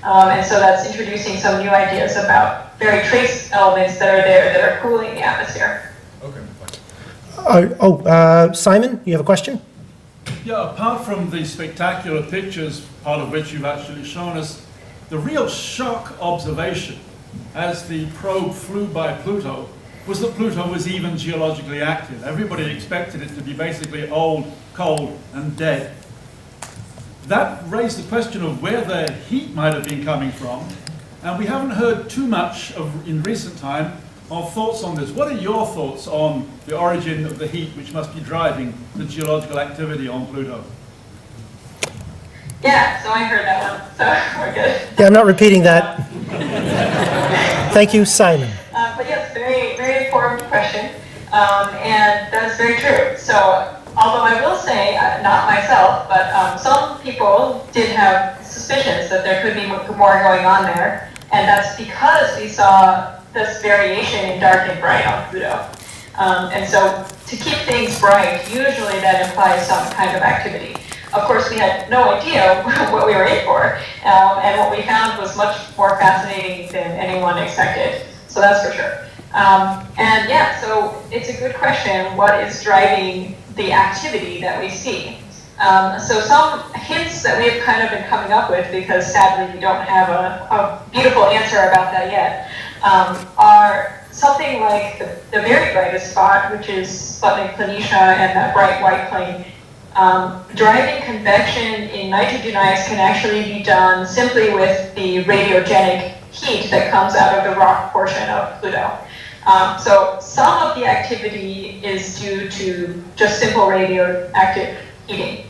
And so that's introducing some new ideas about very trace elements that are there that are cooling the atmosphere. Okay. Simon, you have a question? Yeah, apart from the spectacular pictures, part of which you've actually shown us, the real shock observation as the probe flew by Pluto was that Pluto was even geologically active. Everybody expected it to be basically old, cold, and dead. That raised the question of where the heat might have been coming from, and we haven't heard too much in recent time of thoughts on this. What are your thoughts on the origin of the heat which must be driving the geological activity on Pluto? Yeah, so I heard that one, so we're good. Yeah, I'm not repeating that. Thank you, Simon. But yes, very, very important question, and that's very true. So, although I will say, not myself, but some people did have suspicions that there could be more going on there, and that's because we saw this variation in dark and bright on Pluto. And so, to keep things bright, usually that implies some kind of activity. Of course, we had no idea what we were in for, and what we found was much more fascinating than anyone expected. So that's for sure. And yeah, so it's a good question. What is driving the activity that we see? So some hints that we've kind of been coming up with, because sadly we don't have a beautiful answer about that yet, are something like the very brightest spot, which is Sputnik Planitia and that bright white plane. Driving convection in nitrogen ice can actually be done simply with the radiogenic heat that comes out of the rock portion of Pluto. So some of the activity is due to just simple radioactive heating.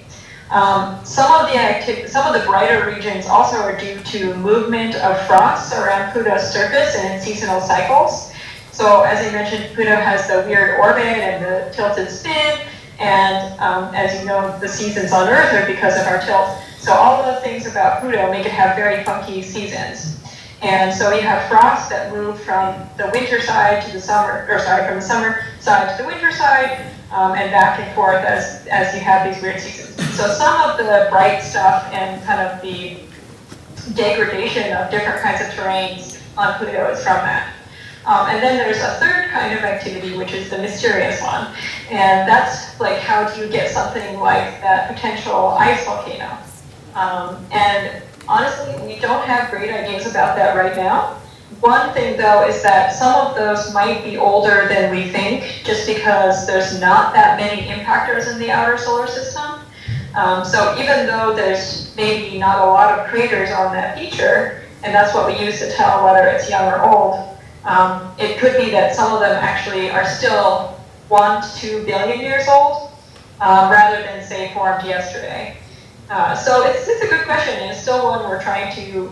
Some of the brighter regions also are due to movement of frosts around Pluto's surface and in seasonal cycles. So as I mentioned, Pluto has the weird orbit and the tilted spin. And as you know, the seasons on Earth are because of our tilt. So all of the things about Pluto make it have very funky seasons. And so you have frost that move from the winter side to the summer, or sorry, from the summer side to the winter side, and back and forth as you have these weird seasons. So some of the bright stuff and kind of the degradation of different kinds of terrains on Pluto is from that. And then there's a third kind of activity, which is the mysterious one. And that's like, how do you get something like that potential ice volcano? And honestly, we don't have great ideas about that right now. One thing, though, is that some of those might be older than we think, just because there's not that many impactors in the outer solar system. So even though there's maybe not a lot of craters on that feature, and that's what we use to tell whether it's young or old, it could be that some of them actually are still 1 to 2 billion years old, rather than, say, formed yesterday. So it's a good question, and it's still one we're trying to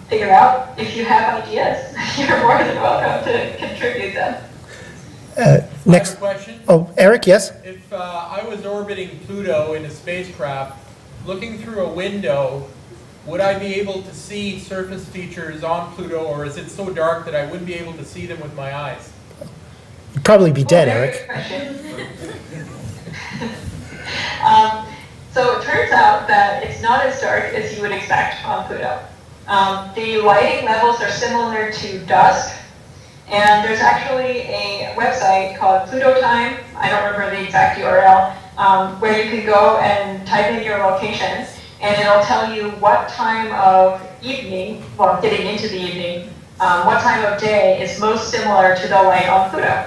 figure out. If you have ideas, you're more than welcome to contribute them. Next question. Oh, Eric, yes? If I was orbiting Pluto in a spacecraft, looking through a window, would I be able to see surface features on Pluto, or is it so dark that I wouldn't be able to see them with my eyes? You'd probably be dead, Very Eric. good question. So it turns out that it's not as dark as you would expect on Pluto. The lighting levels are similar to dusk, and there's actually a website called Pluto Time, I don't remember the exact URL, where you can go and type in your location, and it'll tell you what time of evening, well, getting into the evening, what time of day is most similar to the light on Pluto.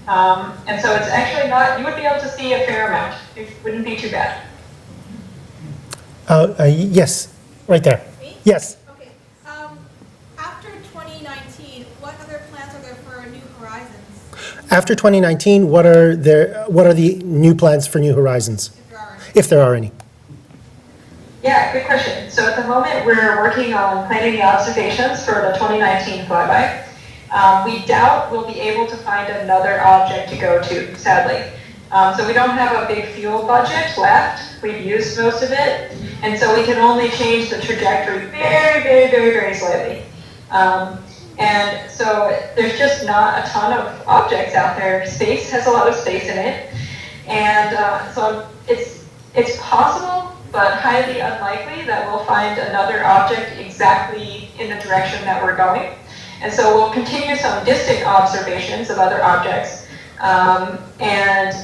And so it's actually not, you would be able to see a fair amount. It wouldn't be too bad. Yes, right there. Me? Yes. Okay. After 2019, what other plans are there for New Horizons? After 2019, what are the new plans for New Horizons, If there are any. if there are any? Yeah, good question. So at the moment, we're working on planning the observations for the 2019 flyby. We doubt we'll be able to find another object to go to, sadly. So we don't have a big fuel budget left. We've used most of it. And so we can only change the trajectory very, very, very, very slightly. And so there's just not a ton of objects out there. Space has a lot of space in it. And so it's possible, but highly unlikely that we'll find another object exactly in the direction that we're going. And so we'll continue some distant observations of other objects. And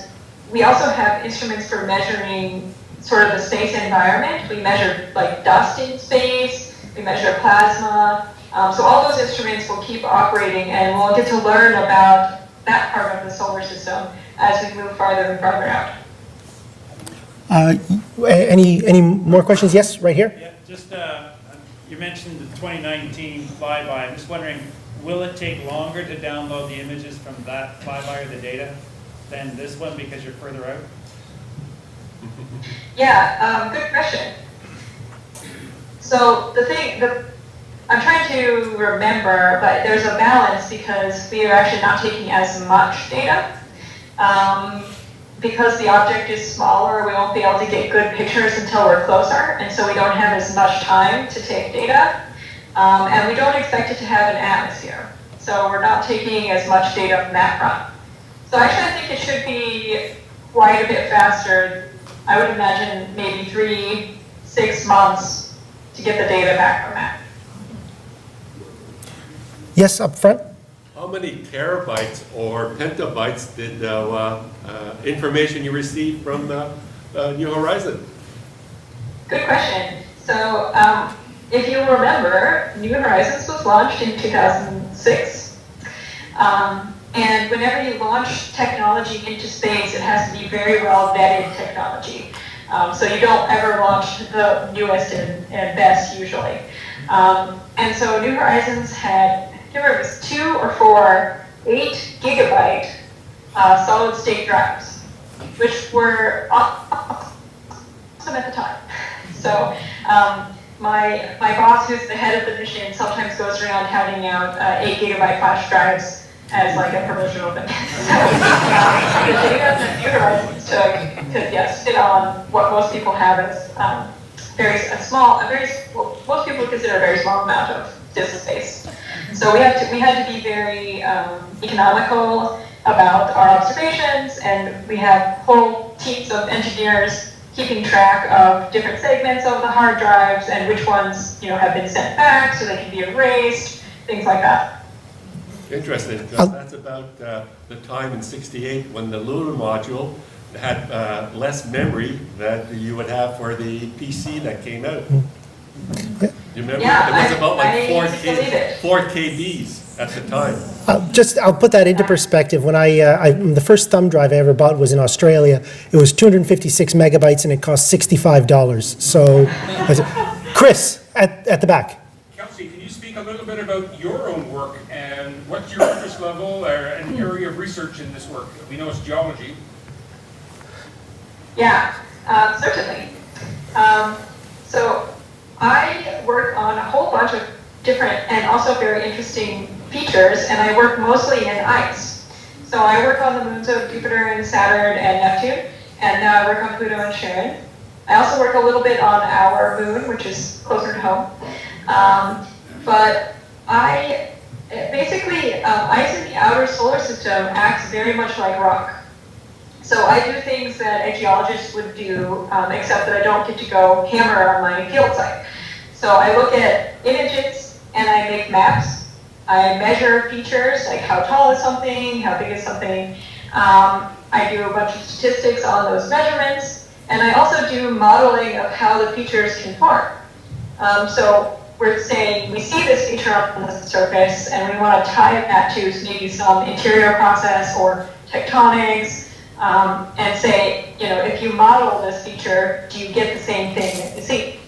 we also have instruments for measuring sort of the space environment. We measure like dust in space, we measure plasma. So all those instruments will keep operating, and we'll get to learn about that part of the solar system as we move farther and farther out. Any more questions? Yes, right here. Yeah, just, you mentioned the 2019 flyby. I'm just wondering, will it take longer to download the images from that flyby or the data than this one because you're further out? Yeah, good question. So I'm trying to remember, but there's a balance because we are actually not taking as much data. Because the object is smaller, we won't be able to get good pictures until we're closer, and so we don't have as much time to take data. And we don't expect it to have an atmosphere. So we're not taking as much data from that front. So actually I think it should be quite a bit faster. I would imagine maybe 3-6 months to get the data back from that. Yes, up front. How many terabytes or petabytes did information you received from New Horizon? Good question. So if you remember, New Horizons was launched in 2006. And whenever you launch technology into space, it has to be very well vetted technology. So you don't ever launch the newest and best usually. And so New Horizons had, I remember it was 2 or 4 8-gigabyte solid state drives, which were awesome at the time. So my boss, who's the head of the mission, sometimes goes around handing out 8-gigabyte flash drives as like a promotional thing. So the data that New Horizons took could, yes, fit on what most people have as most people consider a very small amount of disk space. So we had to be very economical about our observations, and we have whole teams of engineers keeping track of different segments of the hard drives and which ones have been sent back so they can be erased, things like that. Interesting, because that's about the time in '68 when the Lunar Module had less memory that you would have for the PC that came out. You remember? Yeah, it was about like 4 4 KBs at the time. I'll put that into perspective. When the first thumb drive I ever bought was in Australia. It was 256 megabytes and it cost $65. So, Chris, at the back. Kelsi, can you speak a little bit about your own work and what's your interest level and area of research in this work? We know it's geology. Yeah, certainly. So I work on a whole bunch of different and also very interesting features, and I work mostly in ice. So I work on the moons of Jupiter and Saturn and Neptune, and now I work on Pluto and Sharon. I also work a little bit on our moon, which is closer to home. But basically, ice in the outer solar system acts very much like rock. So I do things that a geologist would do, except that I don't get to go hammer on my field site. So I look at images and I make maps. I measure features, like how tall is something, how big is something. I do a bunch of statistics on those measurements, and I also do modeling of how the features can form. So we're saying we see this feature on the surface, and we want to tie that to maybe some interior process or tectonics. And say, if you model this feature, do you get the same thing that you see?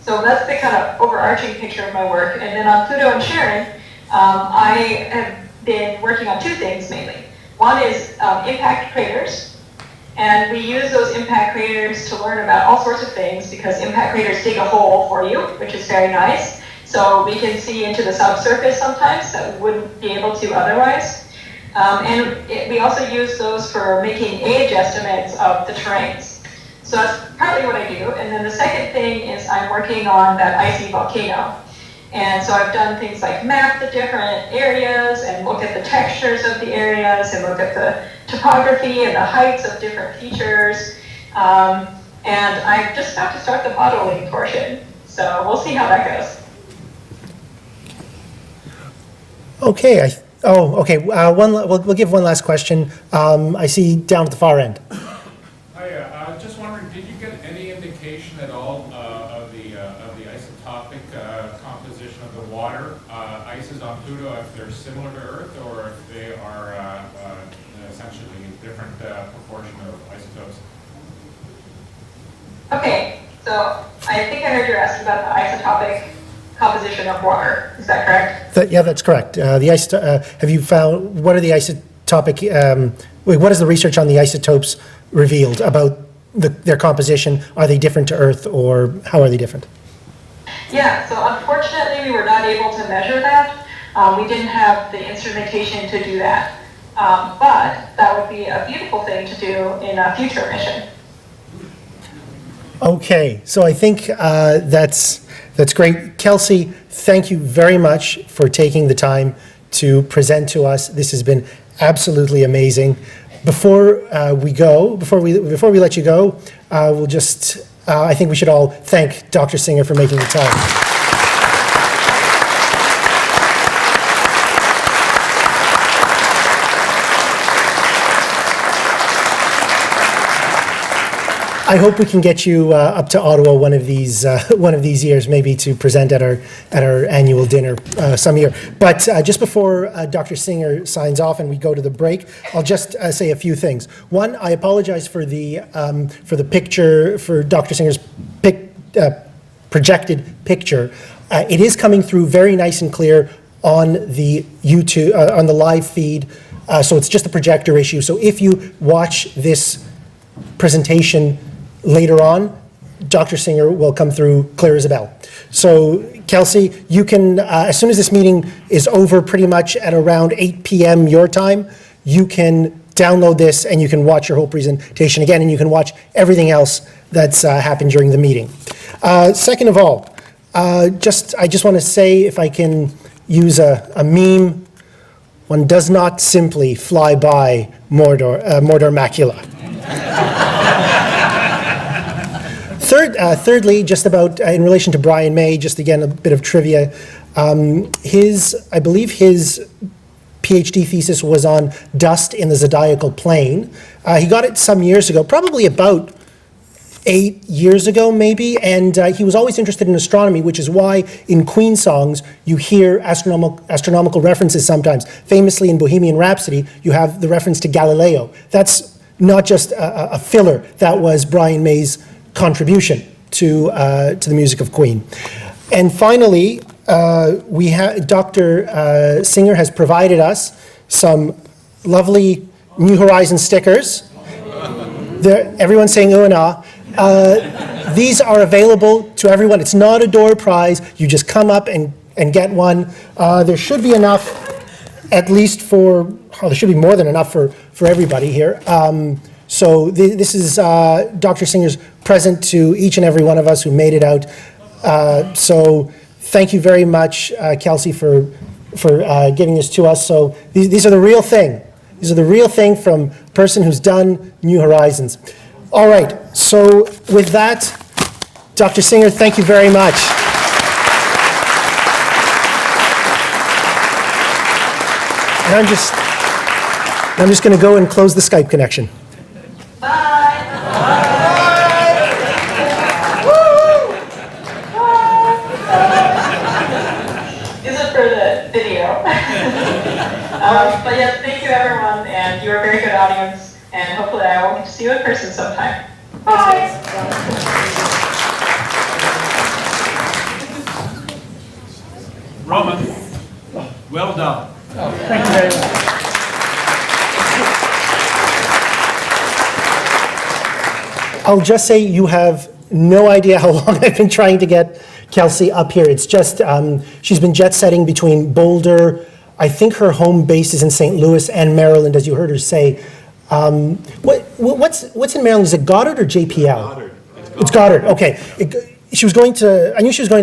So that's the kind of overarching picture of my work. And then on Pluto and Sharon, I have been working on 2 things mainly. One is impact craters. And we use those impact craters to learn about all sorts of things because impact craters dig a hole for you, which is very nice. So we can see into the subsurface sometimes that we wouldn't be able to otherwise. We also use those for making age estimates of the terrains. So that's partly what I do. And then the second thing is I'm working on that icy volcano. And so I've done things like map the different areas and look at the textures of the areas and look at the topography and the heights of different features. And I'm just about to start the modeling portion. So we'll see how that goes. Okay, Oh, okay. We'll give one last question. I see down at the far end. I was just wondering, did you get any indication at all of the isotopic composition of the water ices on Pluto, if they're similar to Earth or if they are essentially a different proportion of isotopes? Okay, so I think I heard you asking about the isotopic composition of water. Is that correct? Yeah, that's correct. Have you found, what are the isotopic, what is the research on the isotopes revealed about their composition? Are they different to Earth, or how are they different? Yeah, so unfortunately we were not able to measure that. We didn't have the instrumentation to do that. But that would be a beautiful thing to do in a future mission. Okay, so I think that's great. Kelsi, thank you very much for taking the time to present to us. This has been absolutely amazing. Before we let you go, we'll just, I think we should all thank Dr. Singer for making the time. I hope we can get you up to Ottawa one of these years, maybe to present at our annual dinner some year. But just before Dr. Singer signs off and we go to the break, I'll just say a few things. One, I apologize for the picture, for Dr. Singer's projected picture. It is coming through very nice and clear on the YouTube, on the live feed. So it's just a projector issue. So if you watch this presentation later on, Dr. Singer will come through clear as a bell. So, Kelsi, you can, as soon as this meeting is over, pretty much at around 8 p.m. your time, you can download this and you can watch your whole presentation again, and you can watch everything else that's happened during the meeting. Second of all, I just want to say, if I can use a meme, one does not simply fly by Mordor Macula. Thirdly, just about in relation to Brian May, just again a bit of trivia. I believe his PhD thesis was on dust in the zodiacal plane. He got it some years ago, probably about 8 years ago maybe, and he was always interested in astronomy, which is why in Queen songs you hear astronomical references sometimes. Famously in Bohemian Rhapsody, you have the reference to Galileo. That's not just a filler, that was Brian May's contribution to the music of Queen. And finally, Dr. Singer has provided us some lovely New Horizons stickers. Everyone's saying ooh and ah. These are available to everyone. It's not a door prize. You just come up and get one. There should be enough, at least there should be more than enough for everybody here. So this is Dr. Singer's present to each and every one of us who made it out. So thank you very much, Kelsi, for giving this to us. So these are the real thing. These are the real thing from a person who's done New Horizons. All right, so with that, Dr. Singer, thank you very much. And I'm just going to go and close the Skype connection. But yes, thank you everyone, and you're a very good audience, and hopefully I will get to see you in person sometime. Bye! Roman, well done. Oh, thank you very much. I'll just say you have no idea how long I've been trying to get Kelsi up here. It's just, she's been jet setting between Boulder. I think her home base is in St. Louis and Maryland, as you heard her say. What's in Maryland? Is it Goddard or JPL? Goddard. It's Goddard, okay. I knew she was going to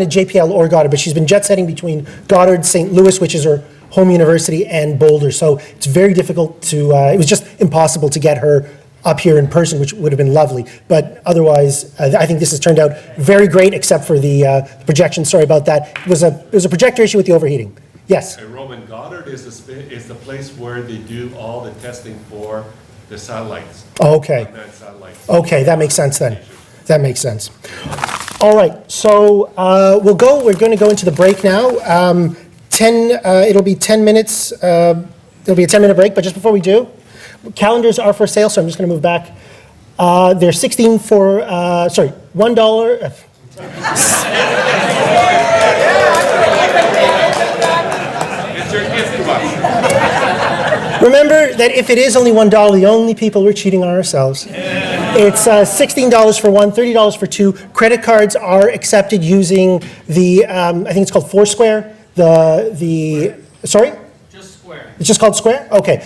JPL or Goddard, but she's been jet setting between Goddard, St. Louis, which is her home university, and Boulder. So it's very difficult to, it was just impossible to get her up here in person, which would have been lovely. But otherwise, I think this has turned out very great, except for the projection. Sorry about that. It was a projector issue with the overheating. Yes. And Roman Goddard is the place where they do all the testing for the satellites. Okay. Unmanned satellites. Okay, that makes sense then. That makes sense. All right, so we're going to go into the break now. It'll be 10 minutes. There'll be a 10-minute break, but just before we do, calendars are for sale, so I'm just going to move back. They're $16 for, $1. It's your gift to us. Remember that if it is only $1, the only people we're cheating are ourselves. It's $16 for one, $30 for two. Credit cards are accepted using the, I think it's called Foursquare. Sorry? Just Square. It's just called Square? Okay.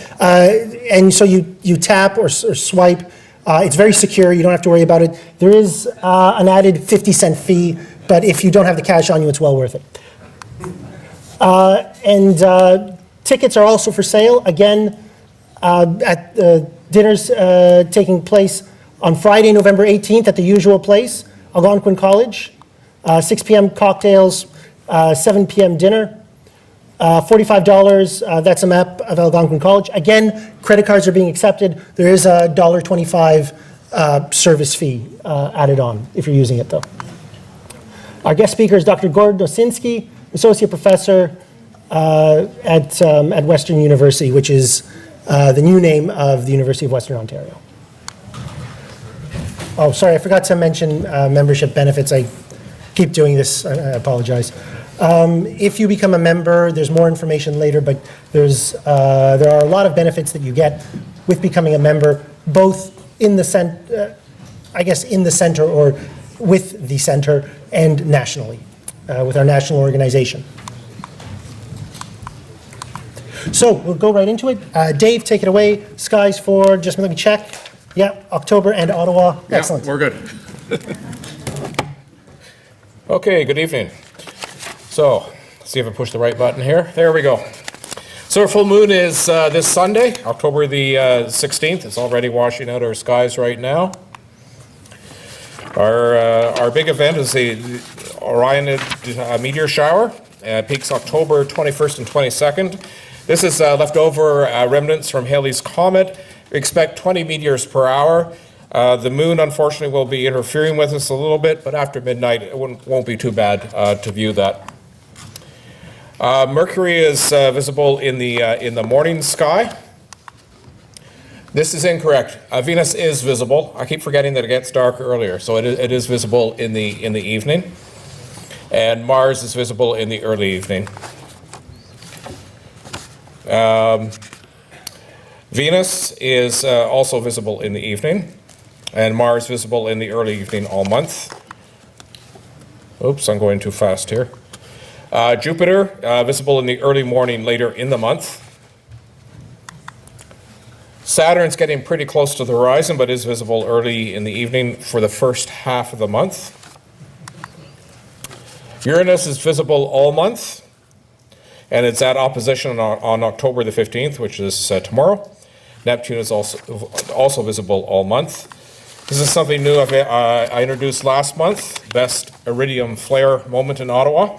And so you tap or swipe. It's very secure. You don't have to worry about it. There is an added 50-cent fee, but if you don't have the cash on you, it's well worth it. And tickets are also for sale. Again, at dinners taking place on Friday, November 18th at the usual place, Algonquin College. 6 p.m. cocktails, 7 p.m. dinner. $45, that's a map of Algonquin College. Again, credit cards are being accepted. There is a $1.25 service fee added on if you're using it though. Our guest speaker is Dr. Gord Dosinski, Associate Professor at Western University, which is the new name of the University of Western Ontario. Oh, sorry, I forgot to mention membership benefits. I keep doing this, I apologize. If you become a member, there's more information later, but there are a lot of benefits that you get with becoming a member, both in the in the center or with the center and nationally, with our national organization. So we'll go right into it. Dave, take it away. Skies for, just let me check. Yeah, October and Ottawa. Excellent. We're good. Okay, good evening. So, let's see if I push the right button here. There we go. So our full moon is this Sunday, October the 16th. It's already washing out our skies right now. Our big event is the Orion meteor shower. Peaks October 21st and 22nd. This is leftover remnants from Halley's Comet. We expect 20 meteors per hour. The moon, unfortunately, will be interfering with us a little bit, but after midnight, it won't be too bad to view that. Mercury is visible in the morning sky. This is incorrect. Venus is visible. I keep forgetting that it gets dark earlier, so it is visible in the evening. And Mars is visible in the early evening. Venus is also visible in the evening, and Mars visible in the early evening all month. Oops, I'm going too fast here. Jupiter visible in the early morning later in the month. Saturn's getting pretty close to the horizon, but is visible early in the evening for the first half of the month. Uranus is visible all month, and it's at opposition on October the 15th, which is tomorrow. Neptune is also visible all month. This is something new I introduced last month, best iridium flare moment in Ottawa.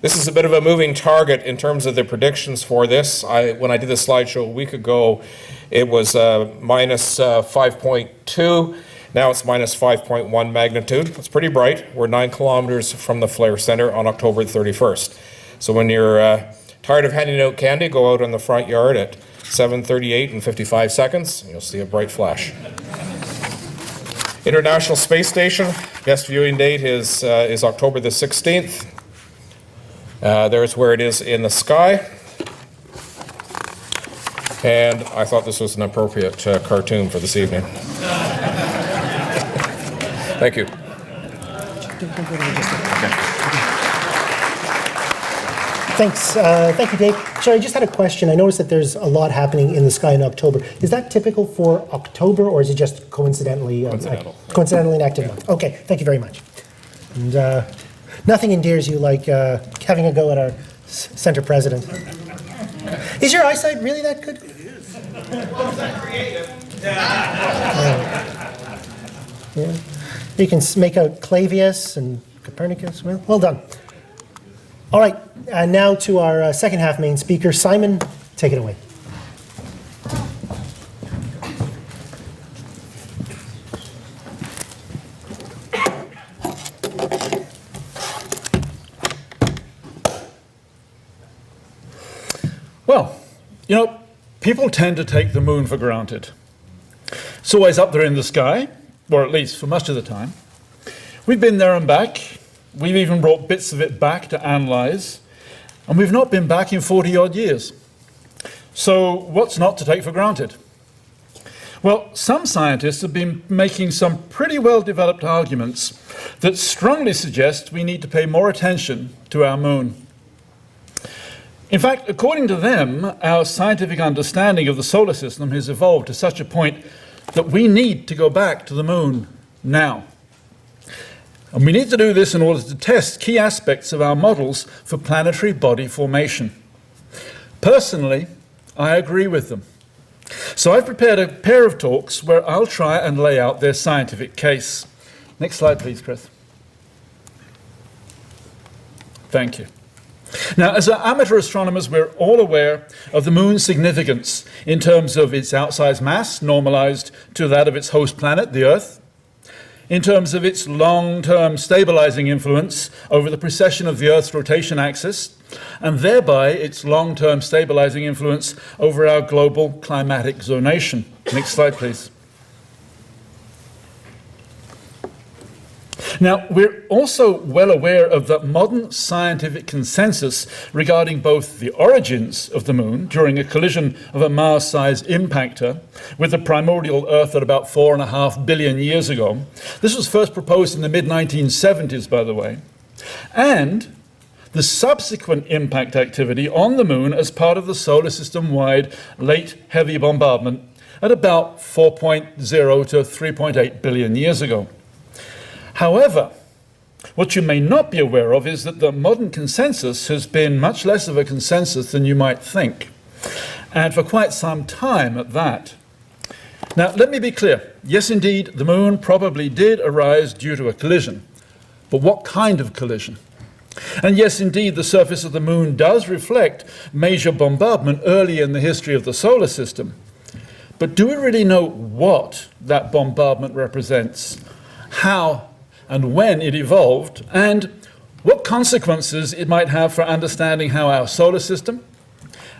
This is a bit of a moving target in terms of the predictions for this. When I did this slideshow a week ago, it was minus 5.2. Now it's minus 5.1 magnitude. It's pretty bright. We're 9 kilometers from the flare center on October 31st. So when you're tired of handing out candy, go out on the front yard at 7:38 and 55 seconds. You'll see a bright flash. International Space Station, best viewing date is October the 16th. There's where it is in the sky. And I thought this was an appropriate cartoon for this evening. Thank you. Thanks. Thank you, Dave. Sorry, I just had a question. I noticed that there's a lot happening in the sky in October. Is that typical for October, or is it just coincidentally an active month? Okay, thank you very much. And nothing endears you like having a go at our center president. Is your eyesight really that good? It is. Well, it's not creative. Yeah. You can make out Clavius and Copernicus. Well done. All right, now to our second half main speaker, Simon, take it away. Well, you know, people tend to take the moon for granted. It's always up there in the sky, or at least for much of the time. We've been there and back. We've even brought bits of it back to analyze, and we've not been back in 40-odd years. So what's not to take for granted? Well, some scientists have been making some pretty well-developed arguments that strongly suggest we need to pay more attention to our moon. In fact, according to them, our scientific understanding of the solar system has evolved to such a point that we need to go back to the moon now. And we need to do this in order to test key aspects of our models for planetary body formation. Personally, I agree with them. So I've prepared a pair of talks where I'll try and lay out their scientific case. Next slide, please, Chris. Thank you. Now, as amateur astronomers, we're all aware of the moon's significance in terms of its outsized mass, normalized to that of its host planet, the Earth, in terms of its long-term stabilizing influence over the precession of the Earth's rotation axis, and thereby its long-term stabilizing influence over our global climatic zonation. Next slide, please. Now, we're also well aware of the modern scientific consensus regarding both the origins of the moon during a collision of a Mars-sized impactor with the primordial Earth at about 4.5 billion years ago. This was first proposed in the mid-1970s, by the way, and the subsequent impact activity on the moon as part of the solar system-wide late heavy bombardment at about 4.0 to 3.8 billion years ago. However, what you may not be aware of is that the modern consensus has been much less of a consensus than you might think, and for quite some time at that. Now, let me be clear. Yes, indeed, the moon probably did arise due to a collision. But what kind of collision? And yes, indeed, the surface of the moon does reflect major bombardment early in the history of the solar system. But do we really know what that bombardment represents? How and when it evolved, and what consequences it might have for understanding how our solar system,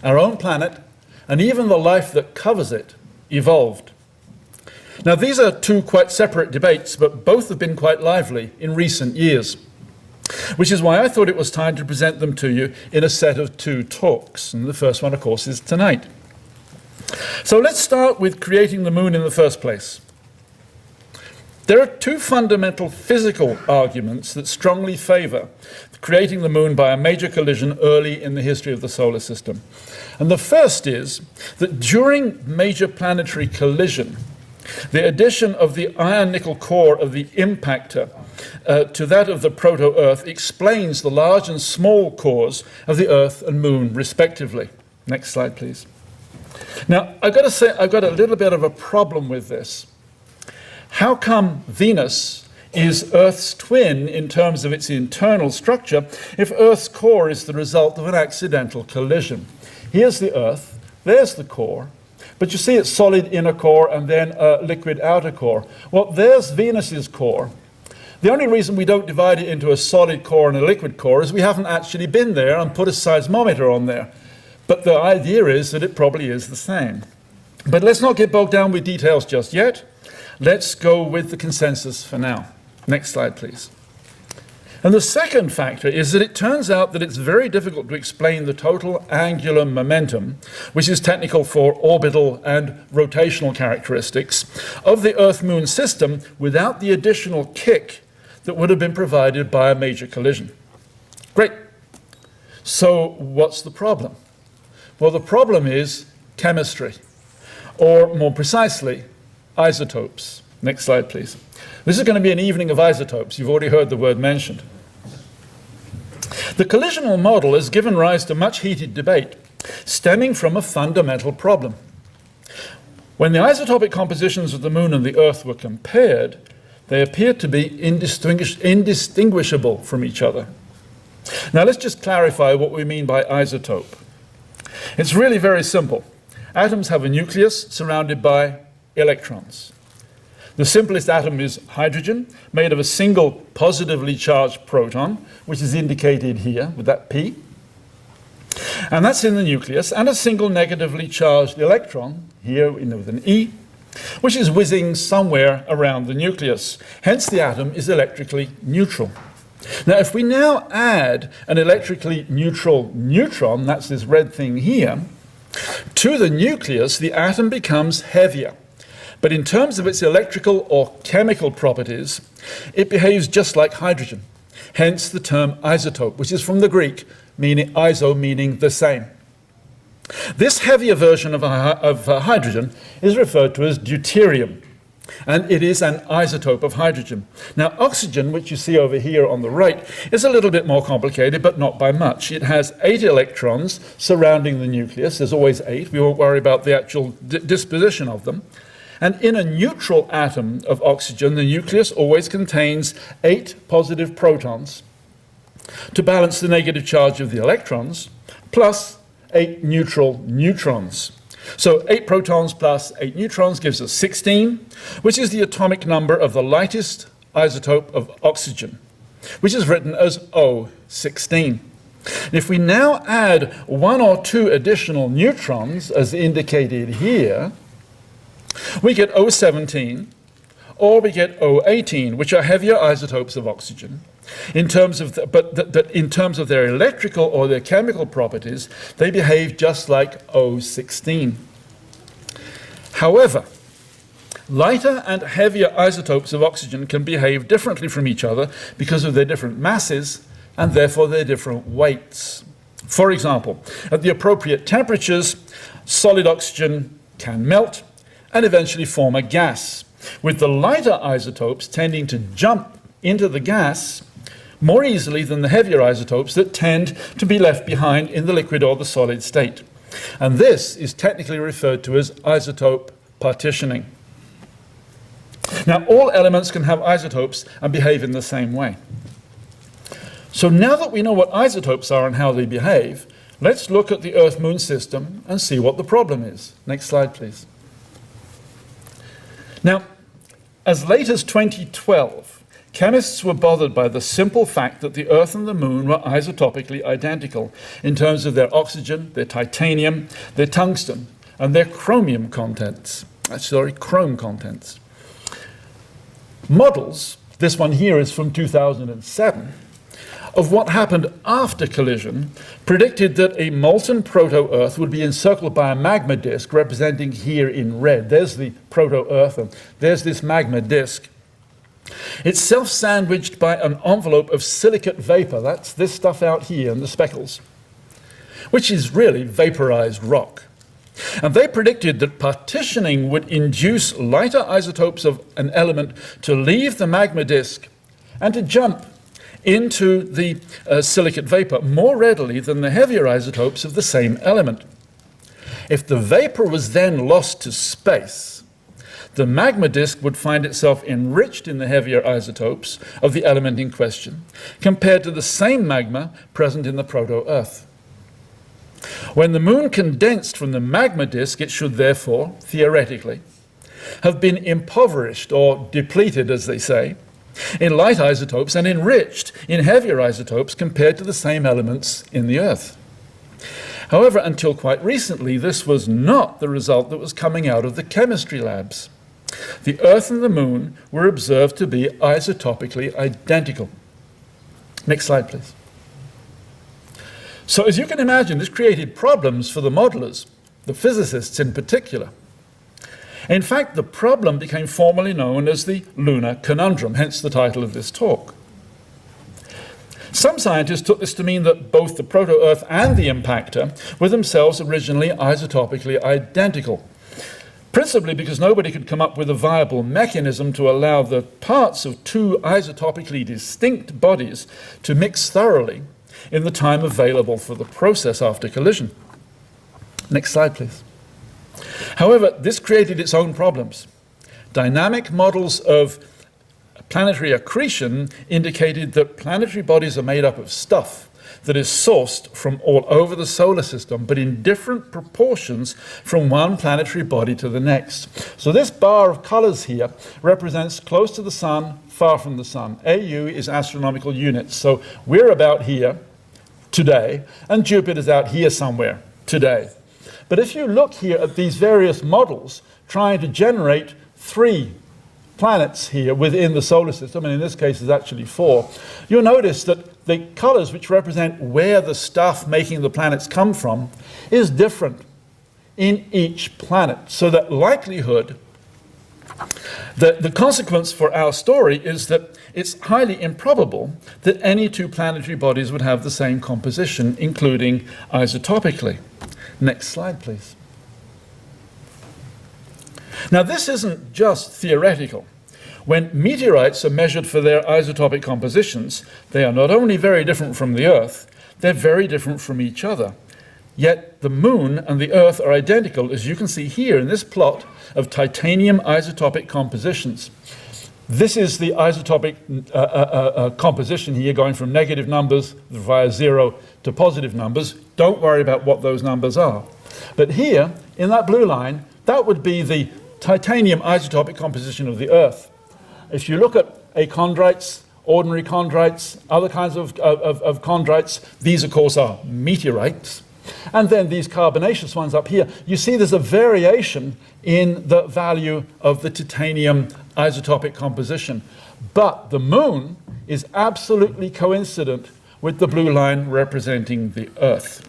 our own planet, and even the life that covers it evolved. Now, these are two quite separate debates, but both have been quite lively in recent years, which is why I thought it was time to present them to you in a set of two talks. And the first one, of course, is tonight. So let's start with creating the moon in the first place. There are two fundamental physical arguments that strongly favor creating the moon by a major collision early in the history of the solar system. And the first is that during major planetary collision, the addition of the iron-nickel core of the impactor to that of the proto-Earth explains the large and small cores of the Earth and Moon, respectively. Next slide, please. Now, I've got to say, I've got a little bit of a problem with this. How come Venus is Earth's twin in terms of its internal structure if Earth's core is the result of an accidental collision? Here's the Earth, there's the core, but you see its solid inner core and then a liquid outer core. Well, there's Venus's core. The only reason we don't divide it into a solid core and a liquid core is we haven't actually been there and put a seismometer on there. But the idea is that it probably is the same. But let's not get bogged down with details just yet. Let's go with the consensus for now. Next slide, please. And the second factor is that it turns out that it's very difficult to explain the total angular momentum, which is technical for orbital and rotational characteristics, of the Earth-Moon system without the additional kick that would have been provided by a major collision. Great. So what's the problem? Well, the problem is chemistry, or more precisely, isotopes. Next slide, please. This is going to be an evening of isotopes. You've already heard the word mentioned. The collisional model has given rise to much heated debate, stemming from a fundamental problem. When the isotopic compositions of the Moon and the Earth were compared, they appeared to be indistinguishable from each other. Now let's just clarify what we mean by isotope. It's really very simple. Atoms have a nucleus surrounded by electrons. The simplest atom is hydrogen, made of a single positively charged proton, which is indicated here with that P. And that's in the nucleus, and a single negatively charged electron, here with an E, which is whizzing somewhere around the nucleus. Hence, the atom is electrically neutral. Now, if we now add an electrically neutral neutron, that's this red thing here, to the nucleus, the atom becomes heavier. But in terms of its electrical or chemical properties, it behaves just like hydrogen. Hence the term isotope, which is from the Greek, meaning iso, meaning the same. This heavier version of hydrogen is referred to as deuterium, and it is an isotope of hydrogen. Now, oxygen, which you see over here on the right, is a little bit more complicated, but not by much. It has 8 electrons surrounding the nucleus. There's always 8. We won't worry about the actual disposition of them. And in a neutral atom of oxygen, the nucleus always contains 8 positive protons to balance the negative charge of the electrons, plus 8 neutral neutrons. So 8 protons plus 8 neutrons gives us 16, which is the atomic number of the lightest isotope of oxygen, which is written as O16. If we now add 1 or 2 additional neutrons, as indicated here, we get O17, or we get O18, which are heavier isotopes of oxygen. In terms of in terms of their electrical or their chemical properties, they behave just like O16. However, lighter and heavier isotopes of oxygen can behave differently from each other because of their different masses and therefore their different weights. For example, at the appropriate temperatures, solid oxygen can melt and eventually form a gas, with the lighter isotopes tending to jump into the gas more easily than the heavier isotopes that tend to be left behind in the liquid or the solid state. And this is technically referred to as isotope partitioning. Now, all elements can have isotopes and behave in the same way. So now that we know what isotopes are and how they behave, let's look at the Earth-Moon system and see what the problem is. Next slide, please. Now, as late as 2012, chemists were bothered by the simple fact that the Earth and the Moon were isotopically identical in terms of their oxygen, their titanium, their tungsten, and their chromium contents. Chrome contents. Models, this one here is from 2007, of what happened after collision predicted that a molten proto-Earth would be encircled by a magma disk representing here in red. There's the proto-Earth, and there's this magma disk. It's self-sandwiched by an envelope of silicate vapor. That's this stuff out here in the speckles, which is really vaporized rock. And they predicted that partitioning would induce lighter isotopes of an element to leave the magma disk and to jump into the silicate vapor more readily than the heavier isotopes of the same element. If the vapor was then lost to space, the magma disk would find itself enriched in the heavier isotopes of the element in question, compared to the same magma present in the proto-Earth. When the Moon condensed from the magma disk, it should therefore, theoretically, have been impoverished or depleted, as they say, in light isotopes and enriched in heavier isotopes compared to the same elements in the Earth. However, until quite recently, this was not the result that was coming out of the chemistry labs. The Earth and the Moon were observed to be isotopically identical. Next slide, please. So as you can imagine, this created problems for the modelers, the physicists in particular. In fact, the problem became formally known as the Lunar Conundrum, hence the title of this talk. Some scientists took this to mean that both the proto-Earth and the impactor were themselves originally isotopically identical, principally because nobody could come up with a viable mechanism to allow the parts of two isotopically distinct bodies to mix thoroughly in the time available for the process after collision. Next slide, please. However, this created its own problems. Dynamic models of planetary accretion indicated that planetary bodies are made up of stuff that is sourced from all over the solar system, but in different proportions from one planetary body to the next. So this bar of colors here represents close to the sun, far from the sun. AU is astronomical units. So we're about here today, and Jupiter's out here somewhere today. But if you look here at these various models trying to generate 3 planets here within the solar system, and in this case there's actually 4, you'll notice that the colors which represent where the stuff making the planets come from is different in each planet. So that likelihood, the consequence for our story is that it's highly improbable that any 2 planetary bodies would have the same composition, including isotopically. Next slide, please. Now, this isn't just theoretical. When meteorites are measured for their isotopic compositions, they are not only very different from the Earth, they're very different from each other. Yet the Moon and the Earth are identical, as you can see here in this plot of titanium isotopic compositions. This is the isotopic composition here, going from negative numbers via 0 to positive numbers. Don't worry about what those numbers are. But here, in that blue line, that would be the titanium isotopic composition of the Earth. If you look at achondrites, ordinary chondrites, other kinds of chondrites, these of course are meteorites. And then these carbonaceous ones up here, you see there's a variation in the value of the titanium isotopic composition. But the Moon is absolutely coincident with the blue line representing the Earth.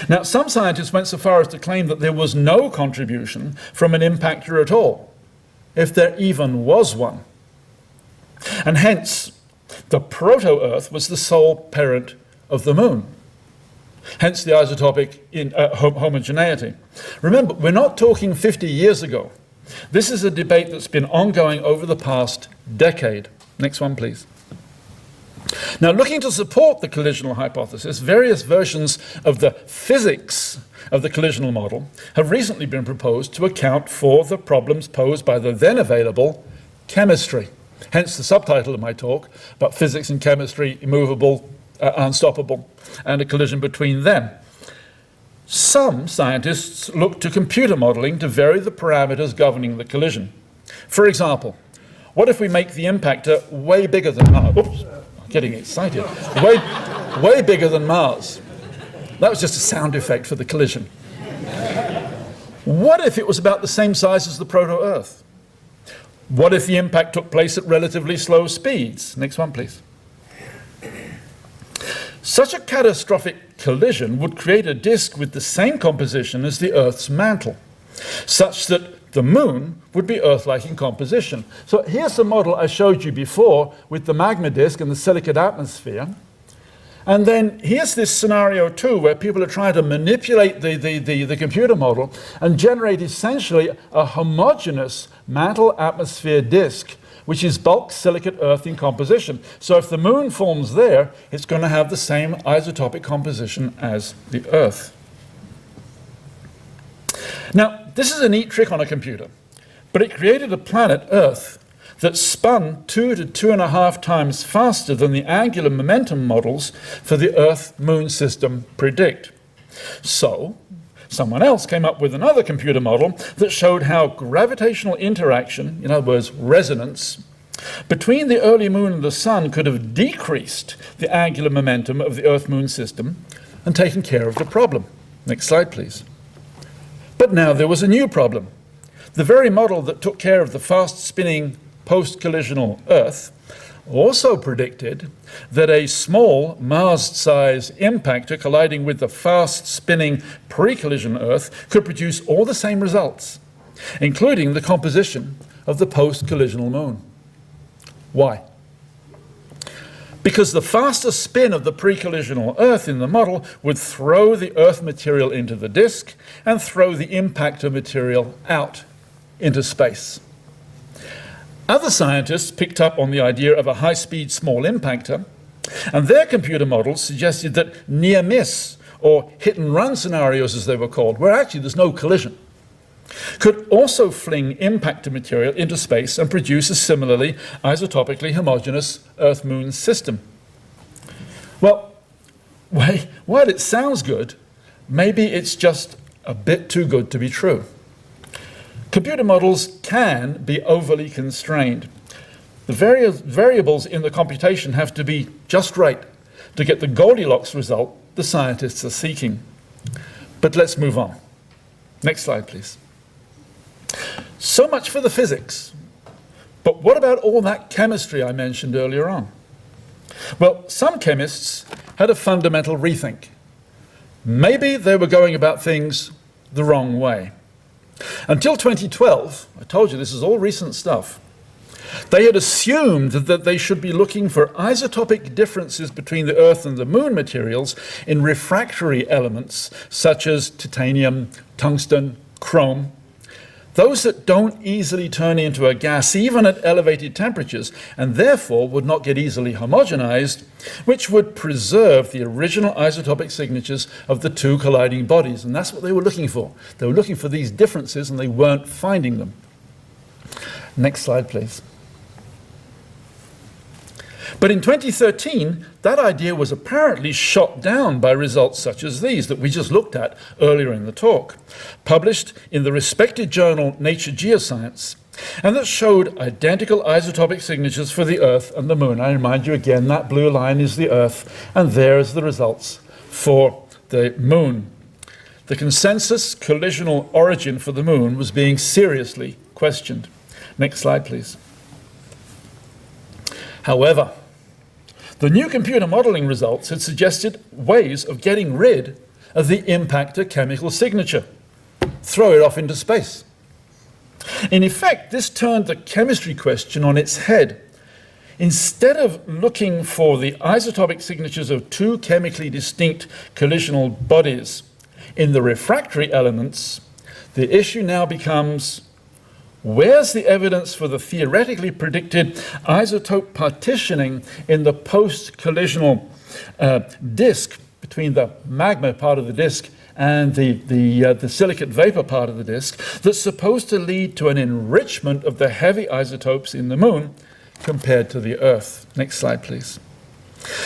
Now, some scientists went so far as to claim that there was no contribution from an impactor at all, if there even was one. And hence, the proto-Earth was the sole parent of the Moon. Hence the isotopic homogeneity. Remember, we're not talking 50 years ago. This is a debate that's been ongoing over the past decade. Next one, please. Now, looking to support the collisional hypothesis, various versions of the physics of the collisional model have recently been proposed to account for the problems posed by the then available chemistry. Hence the subtitle of my talk, about physics and chemistry, immovable, unstoppable, and a collision between them. Some scientists look to computer modeling to vary the parameters governing the collision. For example, what if we make the impactor way bigger than Mars? Oops, I'm getting excited. Way bigger than Mars. That was just a sound effect for the collision. What if it was about the same size as the proto-Earth? What if the impact took place at relatively slow speeds? Next one, please. Such a catastrophic collision would create a disk with the same composition as the Earth's mantle, such that the Moon would be Earth-like in composition. So here's the model I showed you before with the magma disk and the silicate atmosphere. And then here's this scenario 2, where people are trying to manipulate the computer model and generate essentially a homogeneous mantle-atmosphere disk, which is bulk silicate Earth in composition. So if the Moon forms there, it's going to have the same isotopic composition as the Earth. Now, this is a neat trick on a computer, but it created a planet, Earth, that spun 2 to 2.5 times faster than the angular momentum models for the Earth-Moon system predict. So, someone else came up with another computer model that showed how gravitational interaction, in other words, resonance, between the early Moon and the Sun could have decreased the angular momentum of the Earth-Moon system and taken care of the problem. Next slide, please. But now there was a new problem. The very model that took care of the fast-spinning post-collisional Earth also predicted that a small Mars-size impactor colliding with the fast-spinning pre-collision Earth could produce all the same results, including the composition of the post-collisional Moon. Why? Because the faster spin of the pre-collisional Earth in the model would throw the Earth material into the disk and throw the impactor material out into space. Other scientists picked up on the idea of a high-speed small impactor, and their computer models suggested that near-miss, or hit-and-run scenarios as they were called, where actually there's no collision, could also fling impactor material into space and produce a similarly isotopically homogeneous Earth-Moon system. Well, while it sounds good, maybe it's just a bit too good to be true. Computer models can be overly constrained. The various variables in the computation have to be just right to get the Goldilocks result the scientists are seeking. But let's move on. Next slide, please. So much for the physics. But what about all that chemistry I mentioned earlier on? Well, some chemists had a fundamental rethink. Maybe they were going about things the wrong way. Until 2012, I told you this is all recent stuff, they had assumed that they should be looking for isotopic differences between the Earth and the Moon materials in refractory elements such as titanium, tungsten, chrome, those that don't easily turn into a gas even at elevated temperatures and therefore would not get easily homogenized, which would preserve the original isotopic signatures of the two colliding bodies. And that's what they were looking for. They were looking for these differences and they weren't finding them. Next slide, please. But in 2013, that idea was apparently shot down by results such as these that we just looked at earlier in the talk, published in the respected journal Nature Geoscience, and that showed identical isotopic signatures for the Earth and the Moon. I remind you again, that blue line is the Earth, and there's the results for the Moon. The consensus collisional origin for the Moon was being seriously questioned. Next slide, please. However, the new computer modeling results had suggested ways of getting rid of the impactor chemical signature. Throw it off into space. In effect, this turned the chemistry question on its head. Instead of looking for the isotopic signatures of two chemically distinct collisional bodies in the refractory elements, the issue now becomes, where's the evidence for the theoretically predicted isotope partitioning in the post-collisional disk between the magma part of the disk and the silicate vapor part of the disk that's supposed to lead to an enrichment of the heavy isotopes in the Moon compared to the Earth? Next slide, please.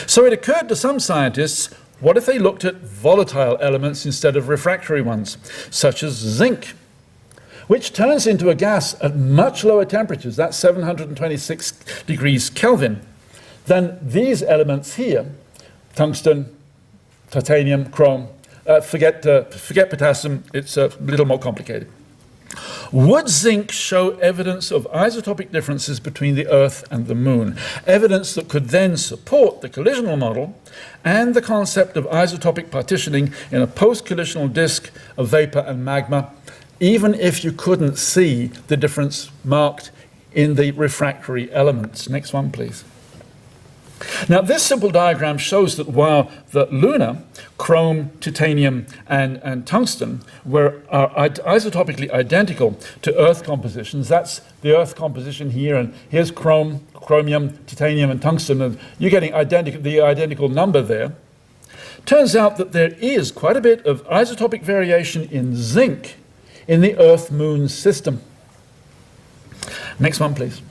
So it occurred to some scientists, what if they looked at volatile elements instead of refractory ones, such as zinc, which turns into a gas at much lower temperatures, that's 726 degrees Kelvin, than these elements here, tungsten, titanium, chrome. Forget potassium, it's a little more complicated. Would zinc show evidence of isotopic differences between the Earth and the Moon? Evidence that could then support the collisional model and the concept of isotopic partitioning in a post-collisional disk of vapor and magma, even if you couldn't see the difference marked in the refractory elements. Next one, please. Now, this simple diagram shows that while the lunar, chrome, titanium, and tungsten are isotopically identical to Earth compositions, that's the Earth composition here, and here's chrome, chromium, titanium, and tungsten, and you're getting the identical number there. Turns out that there is quite a bit of isotopic variation in zinc in the Earth-Moon system. Next one, please.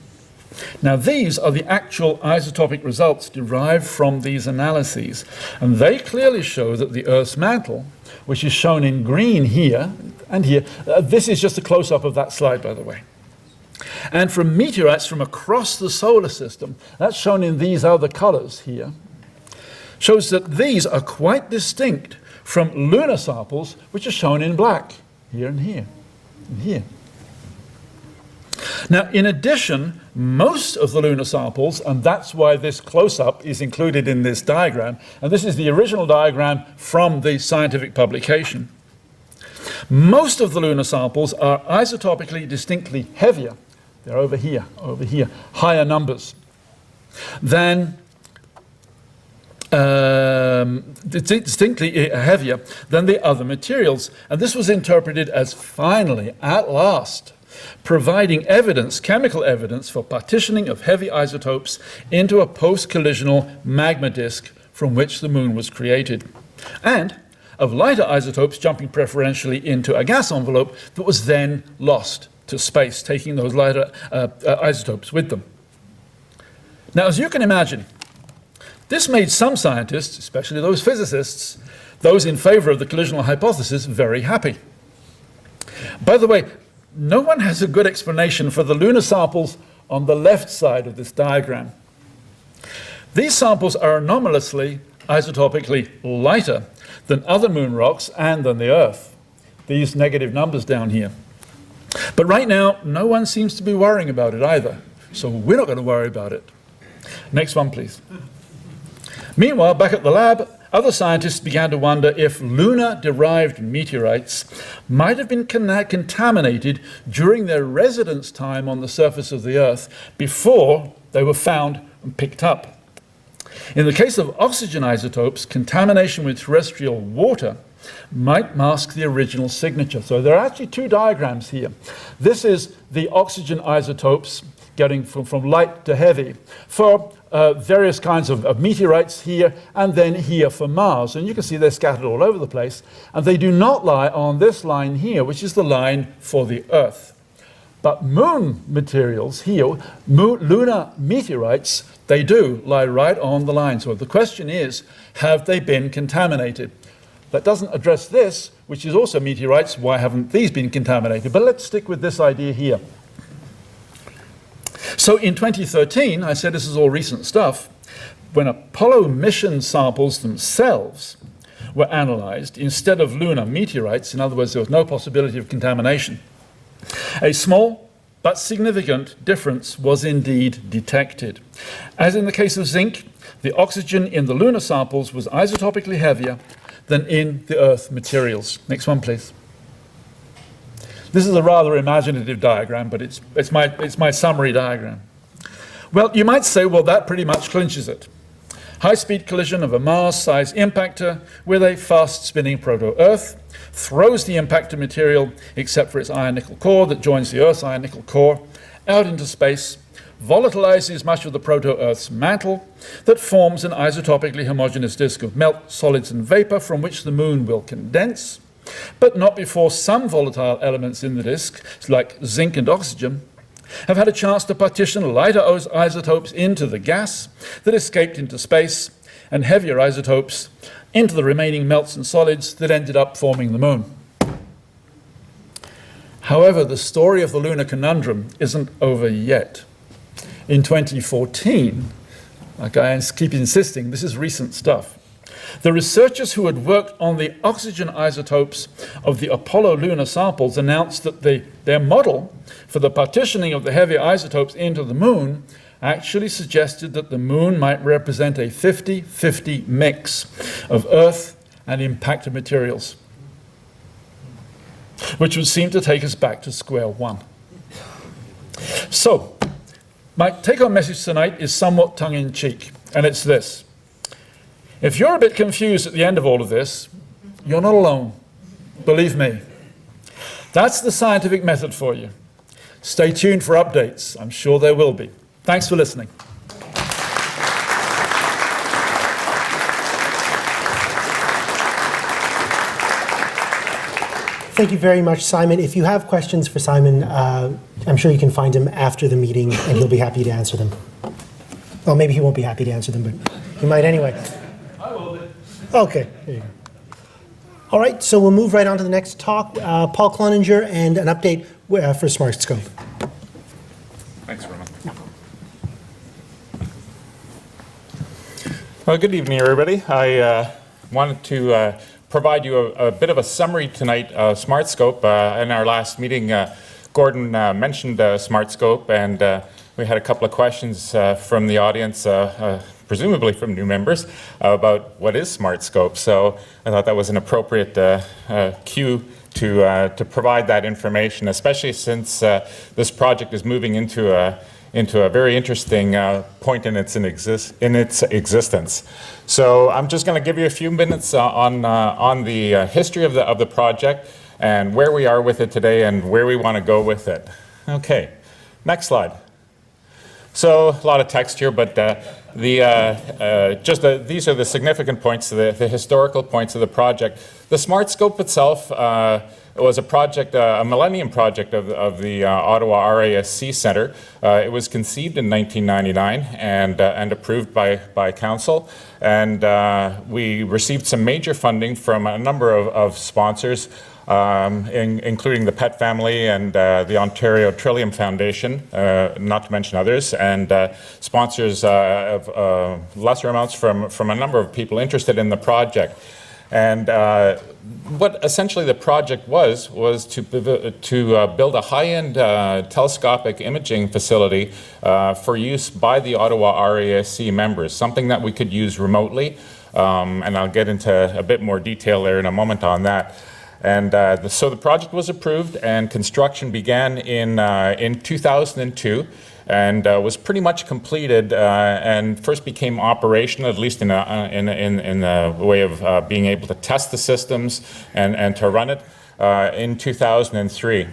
Now, these are the actual isotopic results derived from these analyses, and they clearly show that the Earth's mantle, which is shown in green here and here, this is just a close-up of that slide, by the way, and from meteorites from across the solar system, that's shown in these other colors here, shows that these are quite distinct from lunar samples, which are shown in black, here and here, and here. Now, in addition, most of the lunar samples, and that's why this close-up is included in this diagram, and this is the original diagram from the scientific publication. Most of the lunar samples are isotopically distinctly heavier. They're over here, higher numbers than distinctly heavier than the other materials. And this was interpreted as finally, at last, providing evidence, chemical evidence, for partitioning of heavy isotopes into a post-collisional magma disk from which the Moon was created, and of lighter isotopes jumping preferentially into a gas envelope that was then lost to space, taking those lighter isotopes with them. Now, as you can imagine, This made some scientists, especially those physicists, those in favor of the collisional hypothesis, very happy. By the way, no one has a good explanation for the lunar samples on the left side of this diagram. These samples are anomalously isotopically lighter than other moon rocks and than the Earth. These negative numbers down here. But right now, no one seems to be worrying about it either. So we're not going to worry about it. Next one, please. Meanwhile, back at the lab, other scientists began to wonder if lunar-derived meteorites might have been contaminated during their residence time on the surface of the Earth before they were found and picked up. In the case of oxygen isotopes, contamination with terrestrial water might mask the original signature. So there are actually two diagrams here. This is the oxygen isotopes getting from light to heavy for various kinds of meteorites here and then here for Mars. And you can see they're scattered all over the place. And they do not lie on this line here, which is the line for the Earth. But moon materials here, lunar meteorites, they do lie right on the line. So the question is, have they been contaminated? That doesn't address this, which is also meteorites. Why haven't these been contaminated? But let's stick with this idea here. So in 2013, I said this is all recent stuff, when Apollo mission samples themselves were analyzed instead of lunar meteorites, in other words, there was no possibility of contamination, a small but significant difference was indeed detected. As in the case of zinc, the oxygen in the lunar samples was isotopically heavier than in the Earth materials. Next one, please. This is a rather imaginative diagram, but it's my summary diagram. Well, you might say, well, that pretty much clinches it. High-speed collision of a Mars-sized impactor with a fast-spinning proto-Earth throws the impactor material, except for its iron-nickel core that joins the Earth's iron-nickel core, out into space, volatilizes much of the proto-Earth's mantle that forms an isotopically homogeneous disk of melt, solids, and vapor from which the moon will condense, but not before some volatile elements in the disk, like zinc and oxygen, have had a chance to partition lighter isotopes into the gas that escaped into space and heavier isotopes into the remaining melts and solids that ended up forming the moon. However, the story of the lunar conundrum isn't over yet. In 2014, like I keep insisting, this is recent stuff, the researchers who had worked on the oxygen isotopes of the Apollo lunar samples announced that their model for the partitioning of the heavier isotopes into the moon actually suggested that the moon might represent a 50-50 mix of Earth and impacted materials, which would seem to take us back to square one. So, my take-home message tonight is somewhat tongue-in-cheek, and it's this. If you're a bit confused at the end of all of this, you're not alone. Believe me. That's the scientific method for you. Stay tuned for updates. I'm sure there will be. Thanks for listening. Thank you very much, Simon. If you have questions for Simon, I'm sure you can find him after the meeting, and he'll be happy to answer them. Well, maybe he won't be happy to answer them, but he might anyway. I will be. Okay, there you go. All right, so we'll move right on to the next talk. Paul Klauninger and an update for SmartScope. Thanks, Roman. Well, good evening, everybody. I wanted to provide you a bit of a summary tonight of SmartScope. In our last meeting, Gordon mentioned SmartScope, and we had a couple of questions from the audience, presumably from new members, about what is SmartScope. So I thought that was an appropriate cue to provide that information, especially since this project is moving into a very interesting point in its existence. So I'm just going to give you a few minutes on the history of the project and where we are with it today and where we want to go with it. Okay, next slide. So a lot of text here, but these are the significant points, the historical points of the project. The SmartScope itself It was a project, a millennium project of the Ottawa RASC Centre. It was conceived in 1999 and approved by council. And we received some major funding from a number of sponsors, including the Pet Family and the Ontario Trillium Foundation, not to mention others, and sponsors of lesser amounts from a number of people interested in the project. And what essentially the project was to build a high-end telescopic imaging facility for use by the Ottawa RASC members, something that we could use remotely, and I'll get into a bit more detail there in a moment on that. And so the project was approved, and construction began in 2002. And was pretty much completed and first became operational, at least in the way of being able to test the systems and to run it in 2003.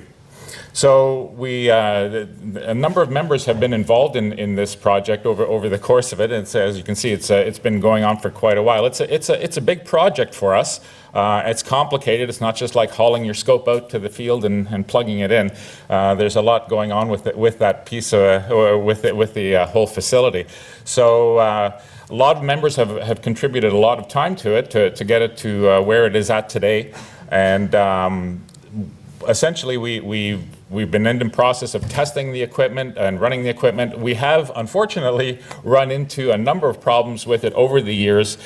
So a number of members have been involved in this project over the course of it. And as you can see, it's been going on for quite a while. It's a big project for us. It's complicated. It's not just like hauling your scope out to the field and plugging it in. There's a lot going on with that piece, with the whole facility. So a lot of members have contributed a lot of time to it to get it to where it is at today. And essentially, we've been in the process of testing the equipment and running the equipment. We have, unfortunately, run into a number of problems with it over the years,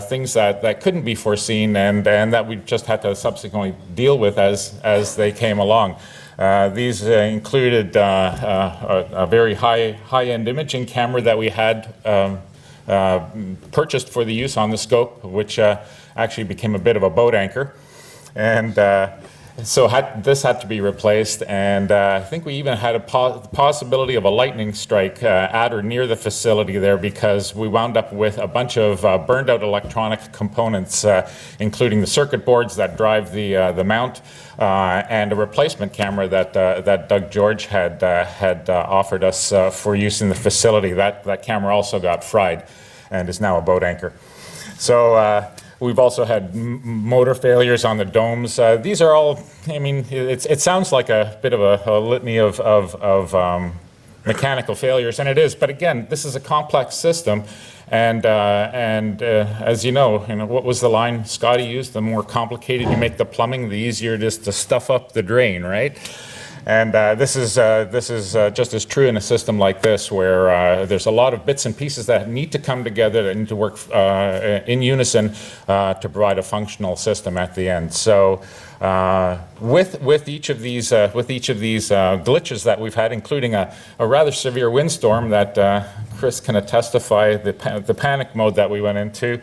things that couldn't be foreseen and that we just had to subsequently deal with as they came along. These included a very high-end imaging camera that we had purchased for the use on the scope, which actually became a bit of a boat anchor. And so this had to be replaced, and I think we even had a possibility of a lightning strike at or near the facility there, because we wound up with a bunch of burned out electronic components, including the circuit boards that drive the mount, and a replacement camera that Doug George had offered us for use in the facility. That camera also got fried and is now a boat anchor. So we've also had motor failures on the domes. These are all, I mean, it sounds like a bit of a litany of mechanical failures, and it is. But again, this is a complex system, and as you know, what was the line Scotty used? The more complicated you make the plumbing, the easier it is to stuff up the drain, right? And this is just as true in a system like this, where there's a lot of bits and pieces that need to come together, that need to work in unison to provide a functional system at the end. So with each of these glitches that we've had, including a rather severe windstorm that Chris can testify, the panic mode that we went into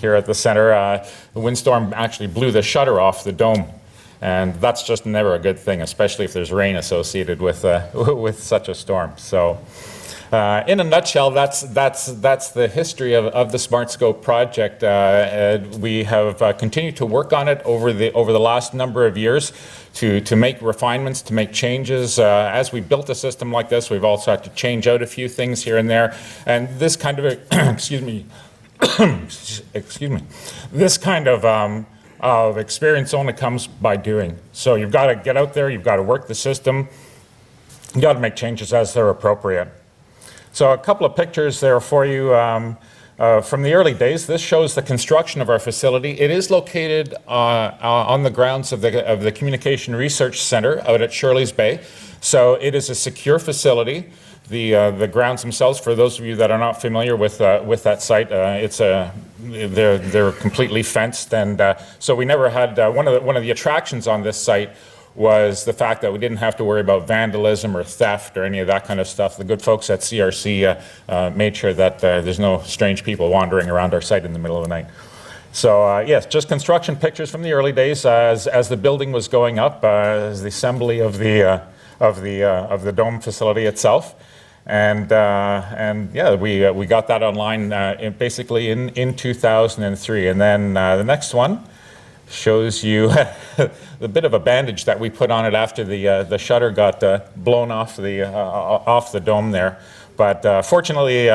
here at the center, the windstorm actually blew the shutter off the dome. And that's just never a good thing, especially if there's rain associated with such a storm. So, in a nutshell, that's the history of the SmartScope project. We have continued to work on it over the last number of years to make refinements, to make changes. As we built a system like this, we've also had to change out a few things here and there. And this kind of excuse me, this kind of experience only comes by doing. So you've got to get out there, you've got to work the system, you've got to make changes as they're appropriate. So a couple of pictures there for you from the early days. This shows the construction of our facility. It is located on the grounds of the Communication Research Center out at Shirley's Bay. So it is a secure facility. The grounds themselves, for those of you that are not familiar with that site, they're completely fenced, and so we never had one of the attractions on this site was the fact that we didn't have to worry about vandalism or theft or any of that kind of stuff. The good folks at CRC made sure that there's no strange people wandering around our site in the middle of the night. So yes, just construction pictures from the early days as the building was going up, as the assembly of the dome facility itself. And yeah, we got that online basically in 2003. And then the next one shows you the bit of a bandage that we put on it after the shutter got blown off the dome there. But fortunately,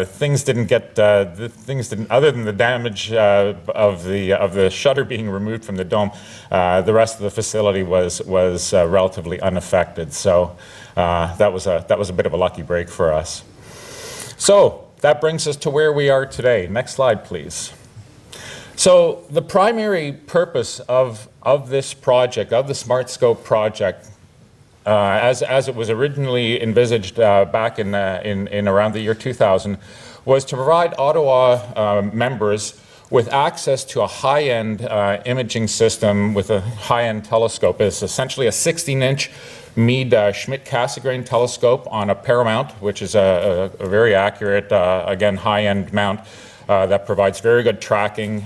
things didn't get, other than the damage of the shutter being removed from the dome, the rest of the facility was relatively unaffected. So that was a bit of a lucky break for us. So that brings us to where we are today. Next slide, please. So the primary purpose of this project, of the SmartScope project, as it was originally envisaged back in around the year 2000, was to provide Ottawa members with access to a high-end imaging system with a high-end telescope. It's essentially a 16-inch Meade Schmidt-Cassegrain telescope on a paramount, which is a very accurate, again, high-end mount that provides very good tracking.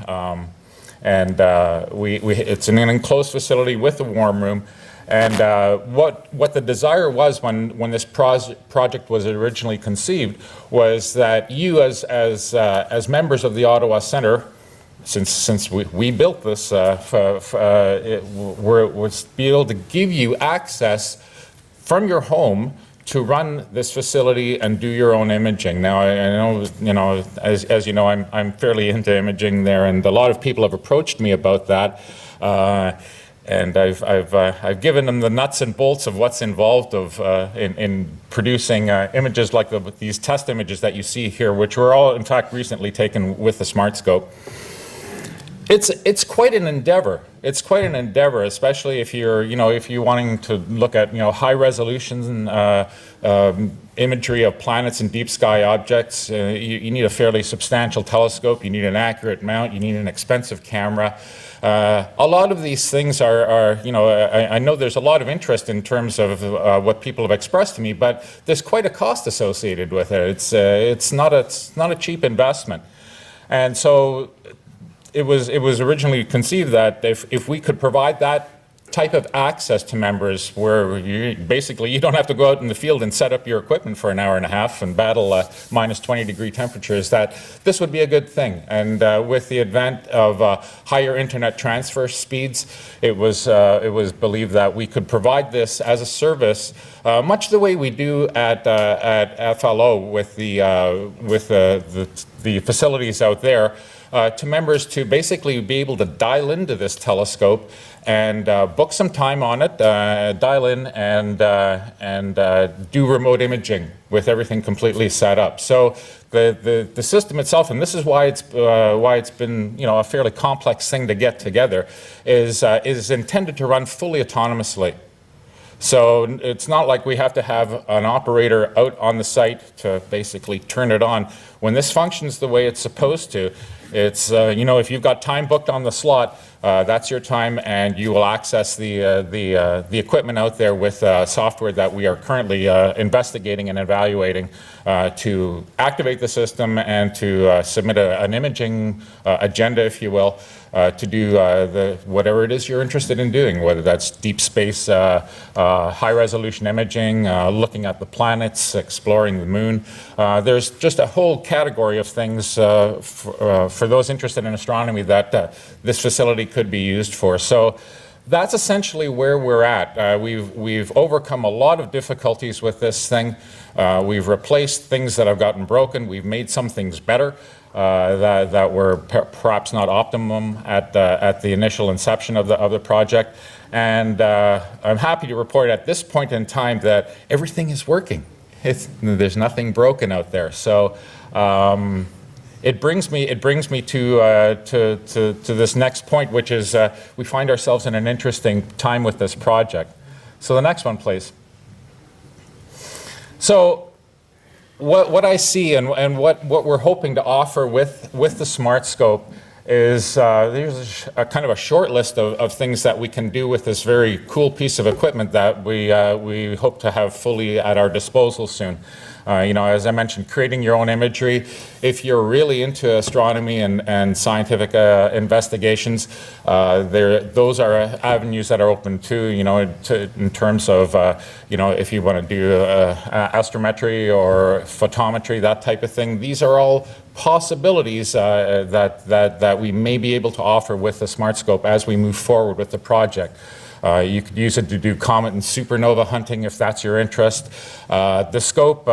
It's in an enclosed facility with a warm room. And what the desire was when this project was originally conceived was that you, as members of the Ottawa Centre, since we built this, was be able to give you access from your home to run this facility and do your own imaging. Now, I know, as you know, I'm fairly into imaging there, and a lot of people have approached me about that. And I've given them the nuts and bolts of what's involved in producing images like these test images that you see here, which were all, in fact, recently taken with the SmartScope. It's quite an endeavor. It's quite an endeavor, especially if you're wanting to look at high resolution imagery of planets and deep sky objects. You need a fairly substantial telescope. You need an accurate mount. You need an expensive camera. A lot of these things are I know there's a lot of interest in terms of what people have expressed to me, but there's quite a cost associated with it. It's not a cheap investment, and so it was originally conceived that if we could provide that type of access to members where you don't have to go out in the field and set up your equipment for an hour and a half and battle minus 20-degree temperatures, that this would be a good thing. And with the advent of higher internet transfer speeds, it was believed that we could provide this as a service, much the way we do at FLO with the facilities out there, to members to basically be able to dial into this telescope and book some time on it, dial in and do remote imaging with everything completely set up. So the system itself, and this is why it's been a fairly complex thing to get together, is intended to run fully autonomously. So it's not like we have to have an operator out on the site to basically turn it on. When this functions the way it's supposed to, it's if you've got time booked on the slot, that's your time, and you will access the equipment out there with software that we are currently investigating and evaluating to activate the system and to submit an imaging agenda, if you will, to do whatever it is you're interested in doing, whether that's deep space, high-resolution imaging, looking at the planets, exploring the moon. There's just a whole category of things for those interested in astronomy that this facility could be used for. So that's essentially where we're at. We've overcome a lot of difficulties with this thing. We've replaced things that have gotten broken. We've made some things better that were perhaps not optimum at the initial inception of the project. And I'm happy to report at this point in time that everything is working. There's nothing broken out there. So it brings me to this next point, which is we find ourselves in an interesting time with this project. So the next one, please. So what I see and what we're hoping to offer with the SmartScope is there's a kind of a short list of things that we can do with this very cool piece of equipment that we hope to have fully at our disposal soon. As I mentioned, creating your own imagery. If you're really into astronomy and scientific investigations, those are avenues that are open too. In terms of if you want to do astrometry or photometry, that type of thing. These are all possibilities that we may be able to offer with the SmartScope as we move forward with the project. You could use it to do comet and supernova hunting if that's your interest. The scope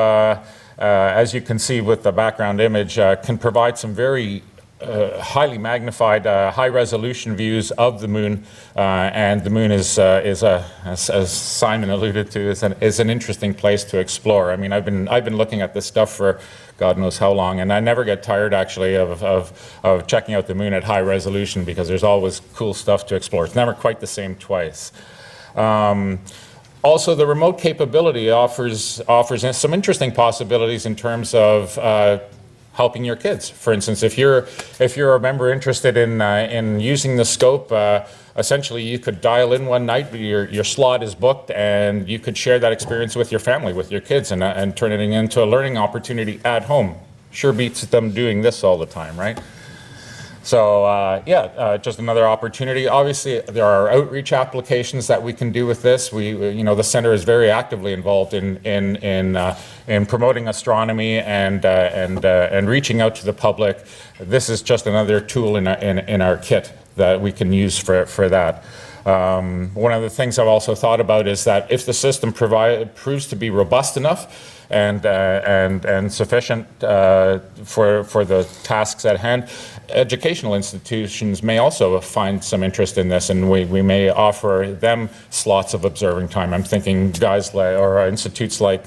as you can see with the background image, can provide some very highly magnified, high-resolution views of the moon, and the moon is as Simon alluded to, is an interesting place to explore. I mean, I've been looking at this stuff for God knows how long, and I never get tired actually of checking out the moon at high resolution because there's always cool stuff to explore. It's never quite the same twice. Also, the remote capability offers some interesting possibilities in terms of helping your kids. For instance, if you're a member interested in using the scope, essentially you could dial in one night, your slot is booked, and you could share that experience with your family, with your kids, and turn it into a learning opportunity at home. Sure beats them doing this all the time, right? So just another opportunity. Obviously, there are outreach applications that we can do with this. The center is very actively involved in promoting astronomy and reaching out to the public. This is just another tool in our kit that we can use for that. One of the things I've also thought about is that if the system proves to be robust enough and sufficient for the tasks at hand, educational institutions may also find some interest in this, and we may offer them slots of observing time. I'm thinking guys like, or institutes like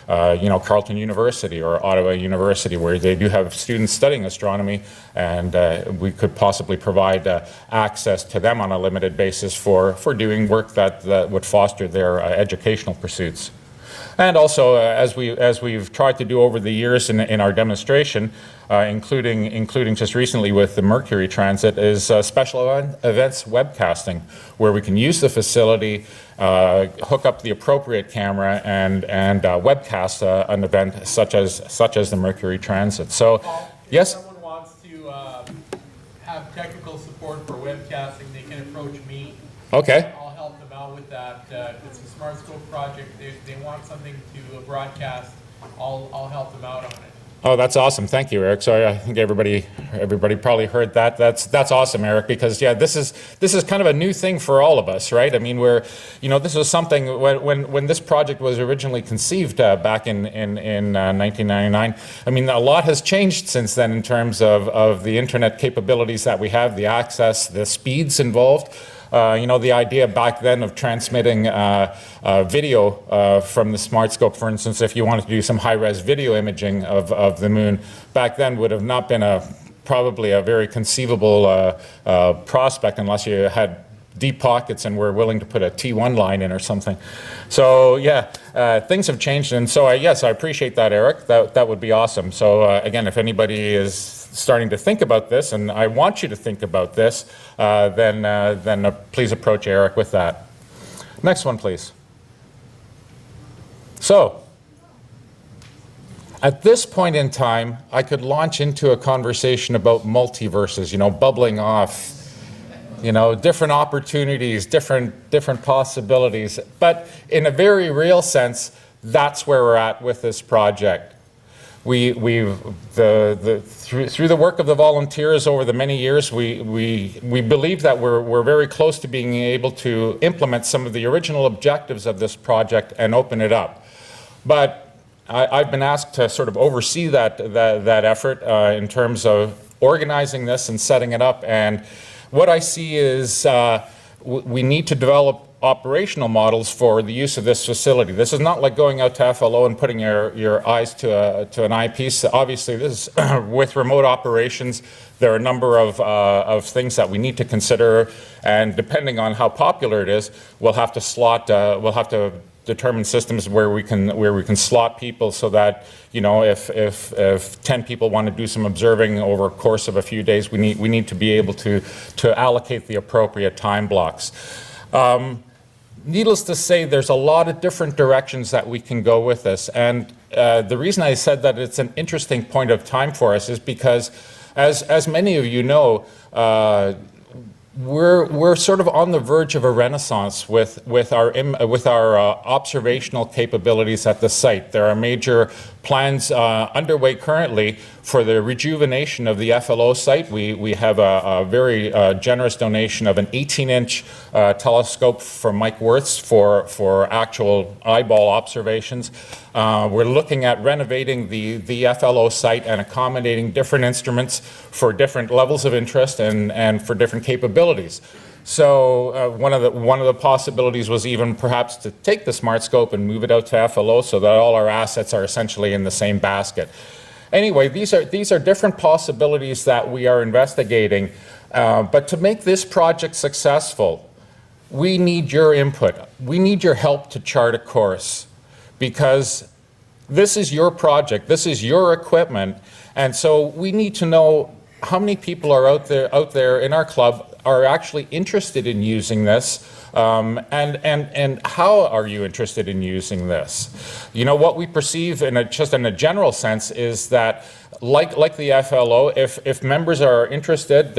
Carleton University or Ottawa University, where they do have students studying astronomy, and we could possibly provide access to them on a limited basis for doing work that would foster their educational pursuits. And also, as we've tried to do over the years in our demonstration, including just recently with the Mercury transit, is special events webcasting, where we can use the facility, hook up the appropriate camera, and webcast an event such as the Mercury transit. So, yes. If someone wants to have technical support for webcasting, they can approach me. Okay. I'll help them out with that. It's a SmartScope project. They want something to broadcast. I'll help them out on it. Oh, that's awesome. Thank you, Eric. Sorry, I think everybody probably heard that. That's awesome, Eric, because this is kind of a new thing for all of us, right? I mean, this was something when this project was originally conceived back in 1999. I mean, a lot has changed since then in terms of the internet capabilities that we have, the access, the speeds involved. The idea back then of transmitting video from the SmartScope, for instance, if you wanted to do some high-res video imaging of the moon, back then would have not been probably a very conceivable prospect unless you had deep pockets and were willing to put a T1 line in or something. So things have changed, and so yes, I appreciate that, Eric. That would be awesome. So again, if anybody is starting to think about this, and I want you to think about this, then please approach Eric with that. Next one, please. So, at this point in time, I could launch into a conversation about multiverses, bubbling off, different opportunities, different possibilities. But in a very real sense, that's where we're at with this project. Through the work of the volunteers over the many years, we believe that we're very close to being able to implement some of the original objectives of this project and open it up. But I've been asked to sort of oversee that effort in terms of organizing this and setting it up. And what I see is we need to develop operational models for the use of this facility. This is not like going out to FLO and putting your eyes to an eyepiece. Obviously, this is with remote operations. There are a number of things that we need to consider, and depending on how popular it is, we'll have to determine systems where we can slot people so that if 10 people want to do some observing over a course of a few days, we need to be able to allocate the appropriate time blocks. Needless to say, there's a lot of different directions that we can go with this, and the reason I said that it's an interesting point of time for us is because, as many of you know, we're sort of on the verge of a renaissance with our observational capabilities at the site. There are major plans underway currently for the rejuvenation of the FLO site. We have a very generous donation of an 18-inch telescope from Mike Wirtz for actual eyeball observations. We're looking at renovating the FLO site and accommodating different instruments for different levels of interest and for different capabilities. So one of the possibilities was even perhaps to take the SmartScope and move it out to FLO so that all our assets are essentially in the same basket. Anyway, these are different possibilities that we are investigating. But to make this project successful, we need your input. We need your help to chart a course, because this is your project, this is your equipment, and so we need to know how many people are out there in our club are actually interested in using this, and how are you interested in using this? You know, what we perceive just in a general sense is that, like the FLO, if members are interested,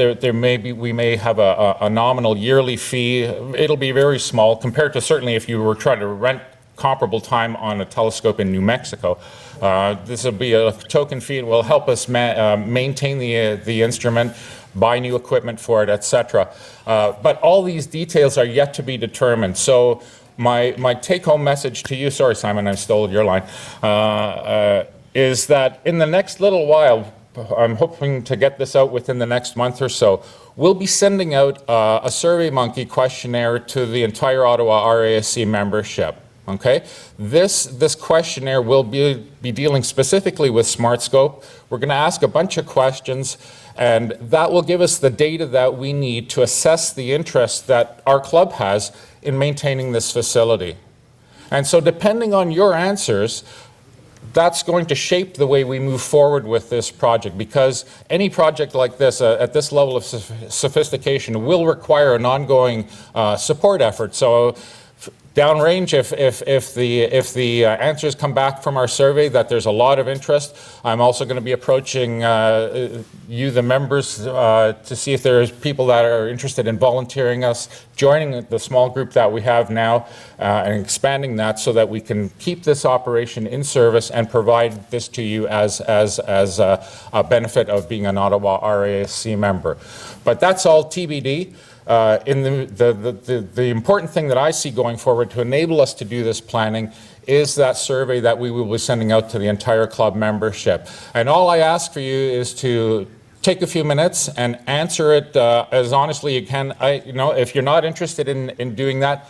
we may have a nominal yearly fee. It'll be very small compared to certainly if you were trying to rent comparable time on a telescope in New Mexico. This will be a token fee. It will help us maintain the instrument, buy new equipment for it, etc. But all these details are yet to be determined. So my take-home message to you, sorry Simon, I stole your line, is that in the next little while, I'm hoping to get this out within the next month or so, we'll be sending out a SurveyMonkey questionnaire to the entire Ottawa RASC membership. Okay, this questionnaire will be dealing specifically with SmartScope. We're going to ask a bunch of questions, and that will give us the data that we need to assess the interest that our club has in maintaining this facility. And so depending on your answers, that's going to shape the way we move forward with this project, because any project like this at this level of sophistication will require an ongoing support effort. So downrange, if the answers come back from our survey that there's a lot of interest, I'm also going to be approaching you, the members, to see if there's people that are interested in volunteering us, joining the small group that we have now, and expanding that so that we can keep this operation in service and provide this to you as a benefit of being an Ottawa RASC member. But that's all TBD. The important thing that I see going forward to enable us to do this planning is that survey that we will be sending out to the entire club membership. And all I ask for you is to take a few minutes and answer it as honestly as you can. If you're not interested in doing that,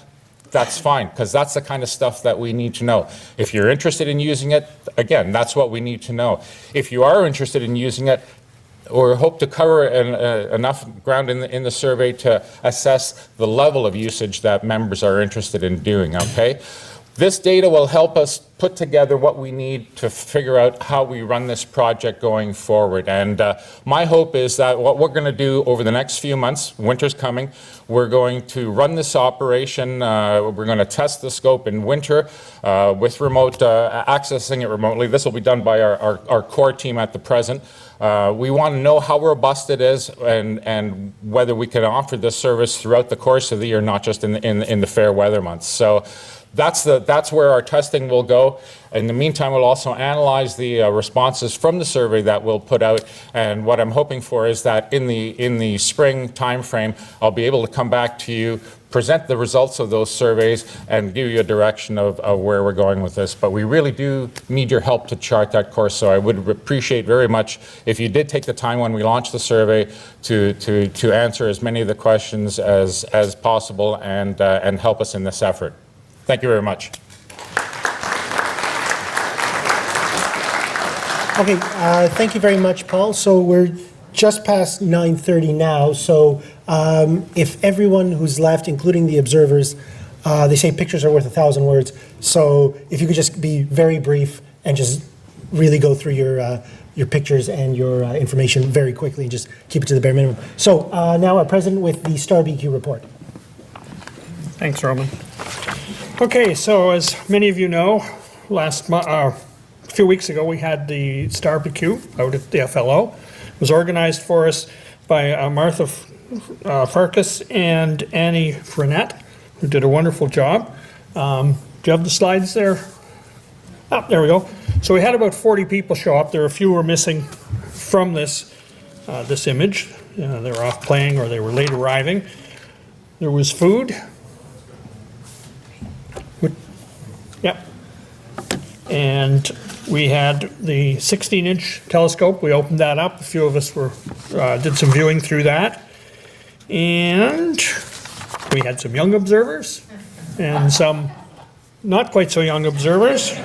that's fine, because that's the kind of stuff that we need to know. If you're interested in using it, again, that's what we need to know. If you are interested in using it, or hope to cover enough ground in the survey to assess the level of usage that members are interested in doing, okay? This data will help us put together what we need to figure out how we run this project going forward. And my hope is that what we're going to do over the next few months, winter's coming, we're going to run this operation, we're going to test the scope in winter with remote, accessing it remotely. This will be done by our core team at the present. We want to know how robust it is and whether we can offer this service throughout the course of the year, not just in the fair weather months. So that's where our testing will go. In the meantime, we'll also analyze the responses from the survey that we'll put out. And what I'm hoping for is that in the spring timeframe, I'll be able to come back to you, present the results of those surveys, and give you a direction of where we're going with this. But we really do need your help to chart that course. So I would appreciate very much if you did take the time when we launch the survey to answer as many of the questions as possible and help us in this effort. Thank you very much. Okay, thank you very much, Paul. So we're just past 9:30 now, so if everyone who's left, including the observers, they say pictures are worth 1,000 words, so if you could just be very brief and just really go through your pictures and your information very quickly and just keep it to the bare minimum. So now our president with the Star BQ report. Thanks, Roman. Okay, so as many of you know, a few weeks ago we had the Star BQ out at the FLO. It was organized for us by Martha Farkas and Annie Frenette, who did a wonderful job. Do you have the slides there? Oh, there we go. So we had about 40 people show up. There were a few were missing from this image. They were off playing or they were late arriving. There was food. Yep. And we had the 16-inch telescope. We opened that up. A few of us did some viewing through that. And we had some young observers and some not quite so young observers.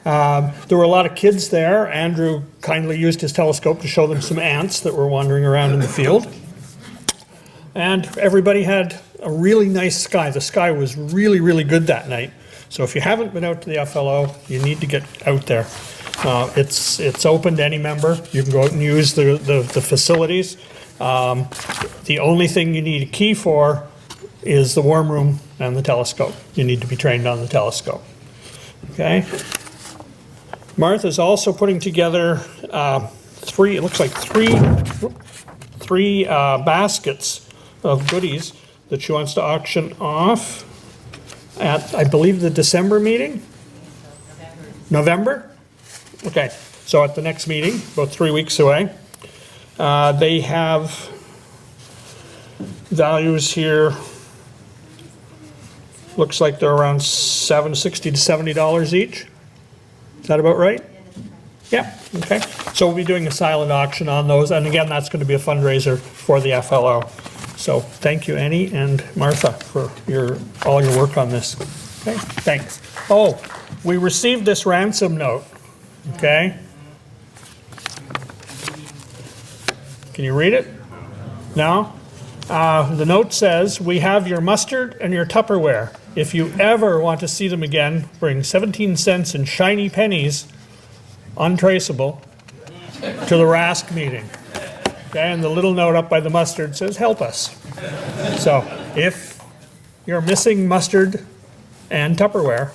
There were a lot of kids there. Andrew kindly used his telescope to show them some ants that were wandering around in the field. And everybody had a really nice sky. The sky was really, really good that night. So if you haven't been out to the FLO, you need to get out there. It's open to any member. You can go out and use the facilities. The only thing you need a key for is the warm room and the telescope. You need to be trained on the telescope. Okay? Martha's also putting together three baskets of goodies that she wants to auction off at, I believe, the December meeting? November? Okay, so at the next meeting, about 3 weeks away. They have values here. Looks like they're around $60 to $70 each. Is that about right? Yeah, okay. So we'll be doing a silent auction on those, and again, that's going to be a fundraiser for the FLO. So thank you, Annie and Martha, for all your work on this. Okay, thanks. Oh, we received this ransom note, okay? Can you read it? No? The note says, "We have your mustard and your Tupperware. If you ever want to see them again, bring 17 cents in shiny pennies, untraceable, to the RASC meeting." Okay, and the little note up by the mustard says, "Help us." So if you're missing mustard and Tupperware,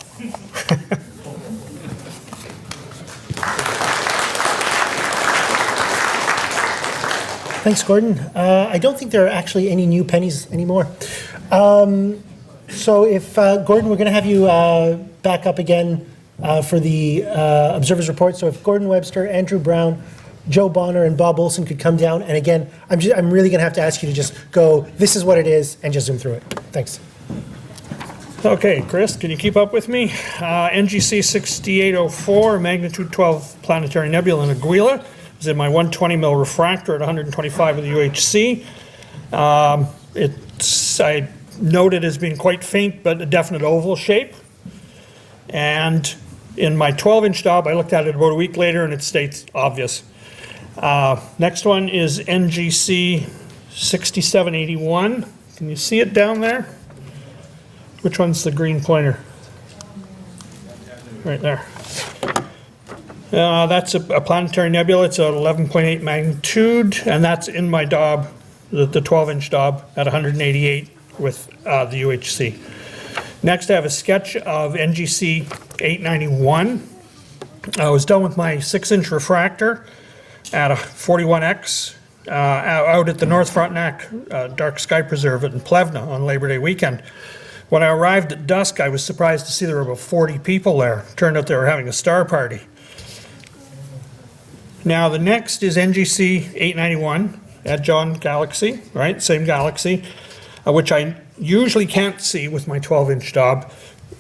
Thanks, Gordon. I don't think there are actually any new pennies anymore. So if, Gordon, we're going to have you back up again for the observers report. So if Gordon Webster, Andrew Brown, Joe Bonner, and Bob Olson could come down. And again, I'm really going to have to ask you to just go, this is what it is, and just zoom through it. Thanks. okay, Chris, can you keep up with me? NGC 6804, magnitude 12 planetary nebula in Aguila. Is in my 120 mil refractor at 125 with the UHC. I noted as being quite faint, but a definite oval shape. And in my 12-inch Dob, I looked at it about a week later, and it states obvious. Next one is NGC 6781. Can you see it down there? Which one's the green pointer? Right there. That's a planetary nebula. It's at 11.8 magnitude, and that's in my Dob, the 12-inch Dob at 188 with the UHC. Next, I have a sketch of NGC 891. I was done with my 6-inch refractor at a 41X out at the North Frontenac Dark Sky Preserve in Plevna on Labor Day weekend. When I arrived at dusk, I was surprised to see there were about 40 people there. Turned out they were having a star party. Now the next is NGC 891 at John Galaxy, right? Same galaxy, which I usually can't see with my 12-inch Dob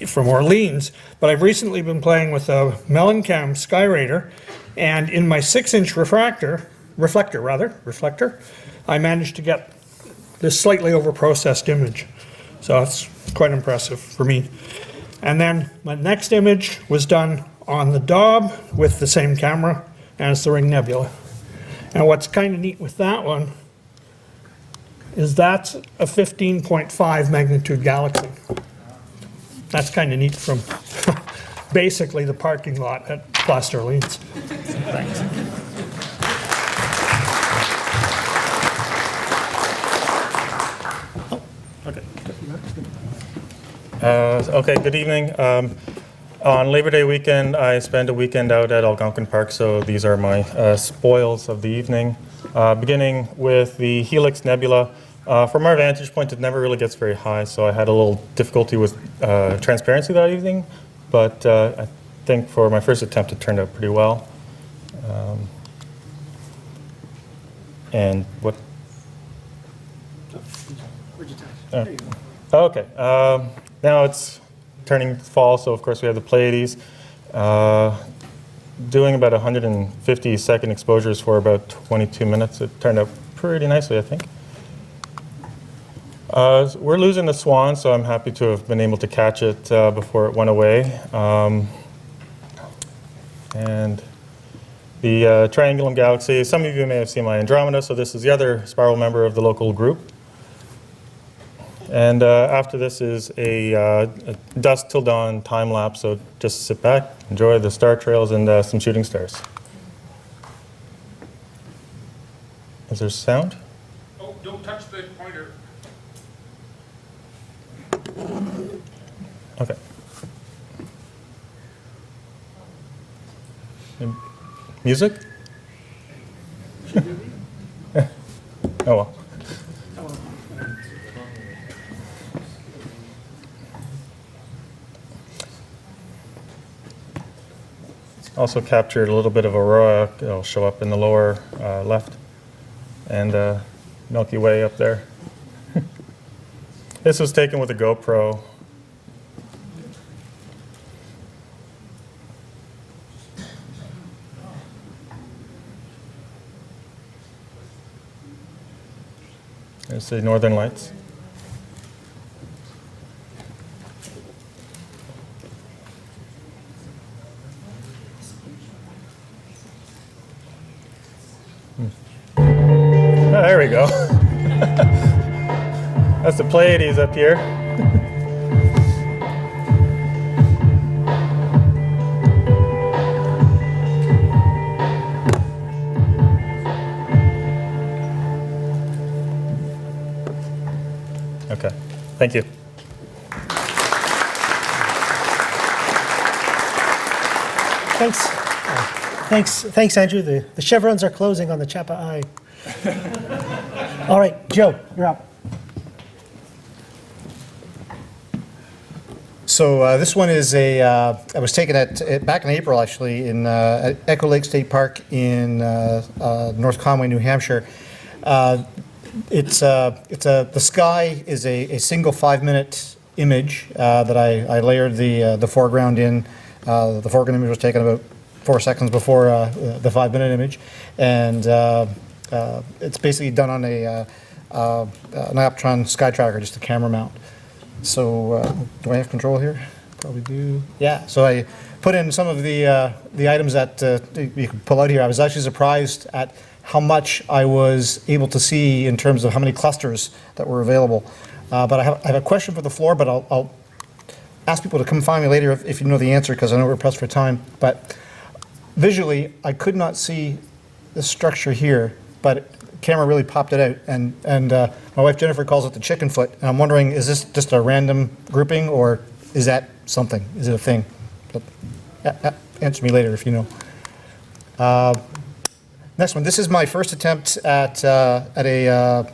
from Orleans, but I've recently been playing with a Mellencamp Skyraider, and in my 6-inch reflector, I managed to get this slightly over-processed image. So it's quite impressive for me. And then my next image was done on the Dob with the same camera as the Ring Nebula. And what's kind of neat with that one is that's a 15.5 magnitude galaxy. That's kind of neat from basically the parking lot at Place d'Orleans. Thanks. Okay, good evening. On Labor Day weekend, I spent a weekend out at Algonquin Park, so these are my spoils of the evening. Beginning with the Helix Nebula. From our vantage point, it never really gets very high, so I had a little difficulty with transparency that evening, but I think for my first attempt it turned out pretty well. And what? Okay. Now it's turning fall, so of course we have the Pleiades. Doing about 150 second exposures for about 22 minutes. It turned out pretty nicely, I think. We're losing the swan, so I'm happy to have been able to catch it before it went away. And the Triangulum Galaxy, some of you may have seen my Andromeda, so this is the other spiral member of the local group. And after this is a dusk till dawn time lapse, so just sit back, enjoy the star trails and some shooting stars. Is there sound? Oh, don't touch the pointer. Okay. Music? Oh well. Also captured a little bit of aurora. It'll show up in the lower left, and Milky Way up there. This was taken with a GoPro. There's the Northern Lights. Oh, there we go. That's the Pleiades up here. Okay, thank you. Thanks, Andrew. The chevrons are closing on the Chapa Eye. All right, Joe, you're up. So this one is I was taken back in April, actually, at Echo Lake State Park in North Conway, New Hampshire. The sky is a single 5-minute image that I layered the foreground in. The foreground image was taken about 4 seconds before the 5-minute image, and it's basically done on an Upfront sky tracker, just a camera mount. So do I have control here? Probably do. Yeah. So I put in some of the items that you can pull out here. I was actually surprised at how much I was able to see in terms of how many clusters that were available. But I have a question for the floor, but I'll ask people to come find me later if you know the answer, because I know we're pressed for time. But visually, I could not see the structure here, but camera really popped it out, and my wife Jennifer calls it the chicken foot, and I'm wondering, is this just a random grouping, or is that something? Is it a thing? But, answer me later if you know. Next one. This is my first attempt at a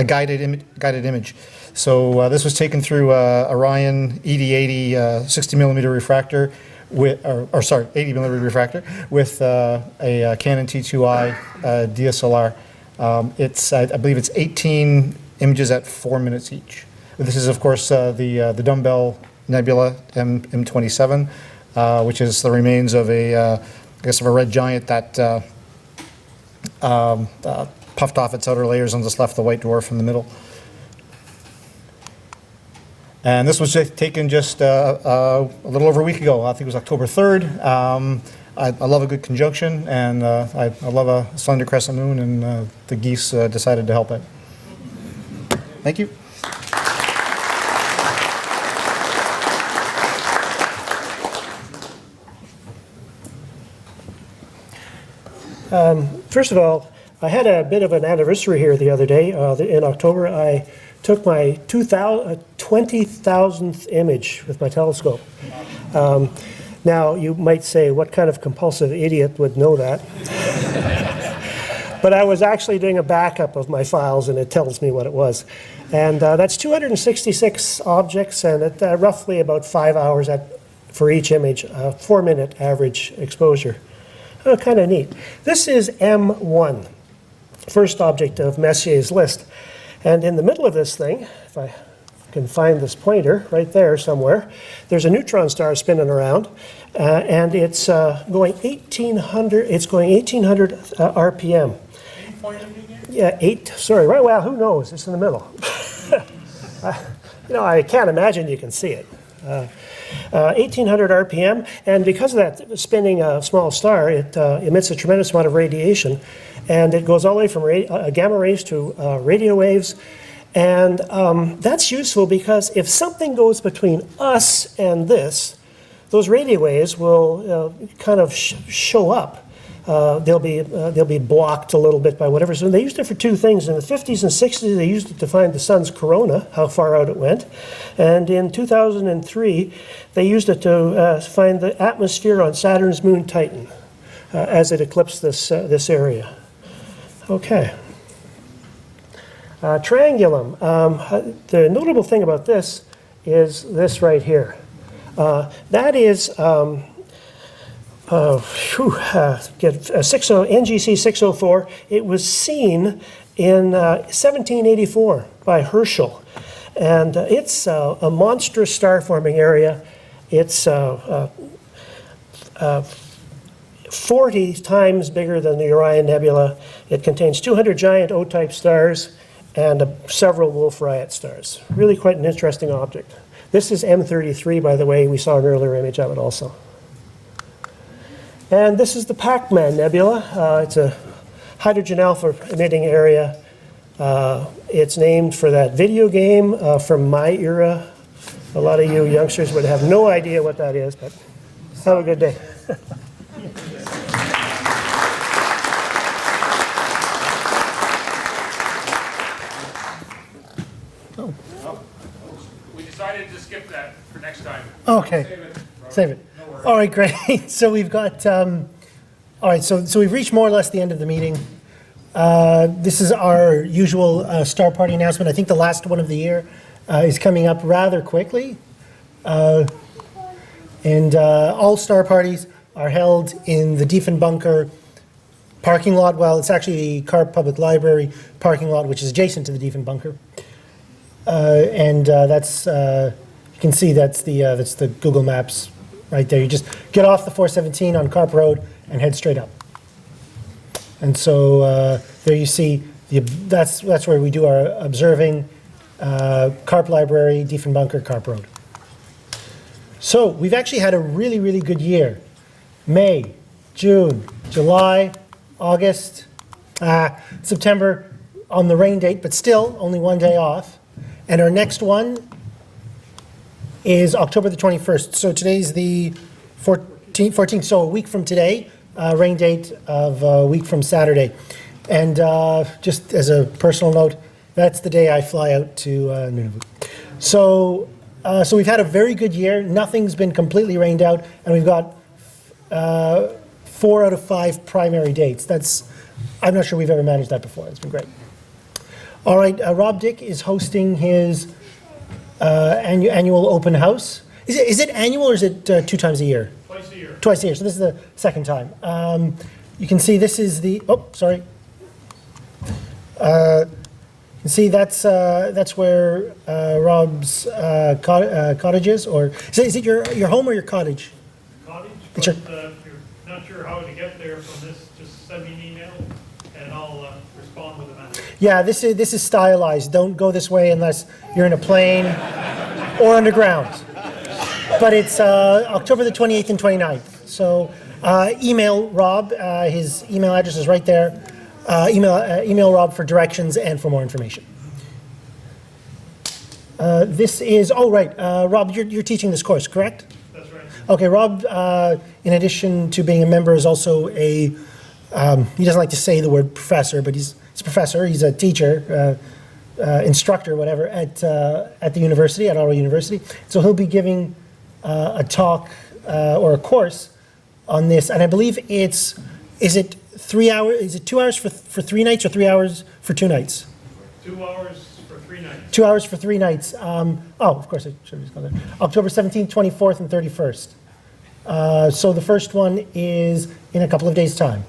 guided image. So this was taken through Orion ED80 60 millimeter refractor with, 80 millimeter refractor with a Canon T2i DSLR. I believe it's 18 images at 4 minutes each. This is, of course, the Dumbbell Nebula M27, which is the remains of a red giant that puffed off its outer layers and just left the white dwarf in the middle. And this was taken just a little over a week ago. I think it was October 3rd. I love a good conjunction, and I love a slender crescent moon, and the geese decided to help it. Thank you. First of all, I had a bit of an anniversary here the other day. In October, I took my 20,000th image with my telescope. Now, you might say, what kind of compulsive idiot would know that? But I was actually doing a backup of my files, and it tells me what it was. And that's 266 objects, and at roughly about 5 hours at for each image, 4-minute average exposure. Kind of neat. This is M1, first object of Messier's list. And in the middle of this thing, if I can find this pointer right there somewhere, there's a neutron star spinning around, and it's going 1800. It's going 1800 RPM. Yeah, sorry, right, well, who knows? It's in the middle. I can't imagine you can see it. 1800 RPM, and because of that spinning a small star, it emits a tremendous amount of radiation, and it goes all the way from gamma rays to radio waves, and that's useful because if something goes between us and this, those radio waves will kind of show up. They'll be blocked a little bit by whatever. So they used it for two things. In the 50s and 60s, they used it to find the sun's corona, how far out it went. And in 2003, they used it to find the atmosphere on Saturn's moon Titan as it eclipsed this area. Okay. Triangulum. The notable thing about this is this right here. That is NGC 604. It was seen in 1784 by Herschel, and it's a monstrous star-forming area. It's 40 times bigger than the Orion Nebula. It contains 200 giant O-type stars and several Wolf-Rayet stars. Really quite an interesting object. This is M33, by the way. We saw an earlier image of it also. And this is the Pac-Man Nebula. It's a hydrogen alpha emitting area. It's named for that video game from my era. A lot of you youngsters would have no idea what that is, but have a good day. We decided to skip that for next time. Okay, save it. All right, great. So we've got, all right, so we've reached more or less the end of the meeting. This is our usual Star Party announcement. I think the last one of the year is coming up rather quickly. And all Star Parties are held in the Diefenbunker parking lot. Well, it's actually the Carp Public Library parking lot, which is adjacent to the Diefenbunker. And that's, you can see that's the Google Maps right there. You just get off the 417 on Carp Road and head straight up. And so there you see, that's where we do our observing, Carp Library, Diefenbunker, Carp Road. So we've actually had a really, really good year. May, June, July, August, September on the rain date, but still only one day off. And our next one is October the 21st. So today's the 14th, so a week from today, rain date of a week from Saturday. And just as a personal note, that's the day I fly out to Nunavut. So we've had a very good year. Nothing's been completely rained out, and we've got 4 out of 5 primary dates. I'm not sure we've ever managed that before. It's been great. All right, Rob Dick is hosting his annual open house. Is it annual or is it 2 times a year? Twice a year. Twice a year, so this is the second time. You can see this is the, oh, sorry. You can see that's where Rob's cottage is, or is it your home or your cottage? Cottage, It's but if you're not sure how to get there from this, just send me an email and I'll respond with a map. Yeah, this is stylized. Don't go this way unless you're in a plane or underground. But it's October the 28th and 29th. So email Rob. His email address is right there. Email Rob for directions and for more information. This is, oh right, Rob, you're teaching this course, correct? That's right. Okay, Rob, in addition to being a member, is also he doesn't like to say the word professor, but he's a professor, he's a teacher, instructor, whatever, at the university, at Ottawa University. So he'll be giving a talk or a course on this, and I believe is it 3 hours, is it 2 hours for 3 nights or 3 hours for 2 nights? 2 hours for 3 nights. 2 hours for 3 nights. Oh, of course, I should have just gone there. October 17th, 24th, and 31st. So the first one is in a couple of days' time.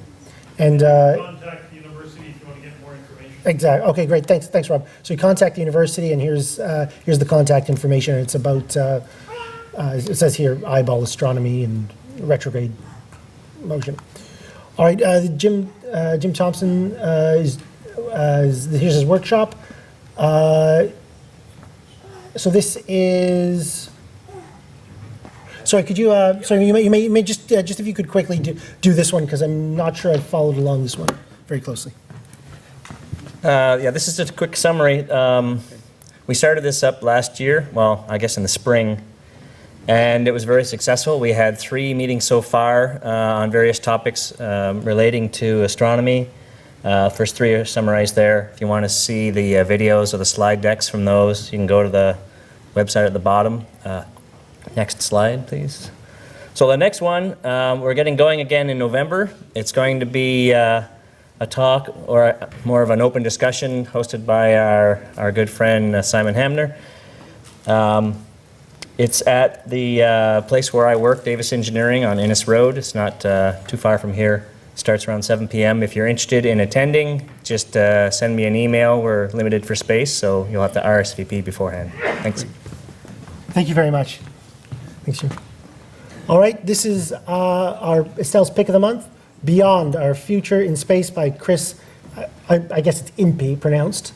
And Contact the university if you want to get more information. exactly. Okay, great. Thanks, Rob. So you contact the university, and here's the contact information. It's about it says here eyeball astronomy and retrograde motion. All right, Jim Thompson here's his workshop. So this is. Sorry, could you? Sorry, you may just if you could quickly do this one, because I'm not sure I've followed along this one very closely. Yeah, this is just a quick summary. We started this up last year, well, I guess in the spring, and it was very successful. We had 3 meetings so far on various topics relating to astronomy. First 3 are summarized there. If you want to see the videos or the slide decks from those, you can go to the website at the bottom. Next slide, please. So the next one, we're getting going again in November. It's going to be a talk, or more of an open discussion, hosted by our good friend Simon Hanmer. It's at the place where I work, Davis Engineering on Innes Road. It's not too far from here. Starts around 7 p.m. If you're interested in attending, just send me an email. We're limited for space, so you'll have to RSVP beforehand. Thanks. Thank you very much. Thanks, Jim. All right, this is our Estelle's Pick of the Month, Beyond Our Future in Space by Chris, I guess it's Impey pronounced.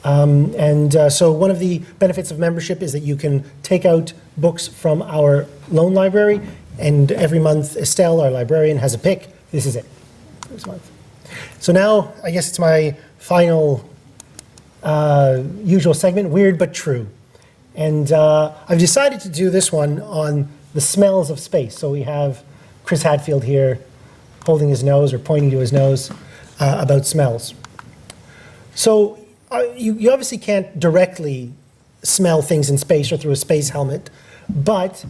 So one of the benefits of membership is that you can take out books from our loan library, and every month Estelle, our librarian, has a pick. This is it this month. So now I guess it's my final usual segment, Weird But True. And I've decided to do this one on the smells of space. So we have Chris Hadfield here holding his nose or pointing to his nose about smells. So you obviously can't directly smell things in space or through a space helmet, but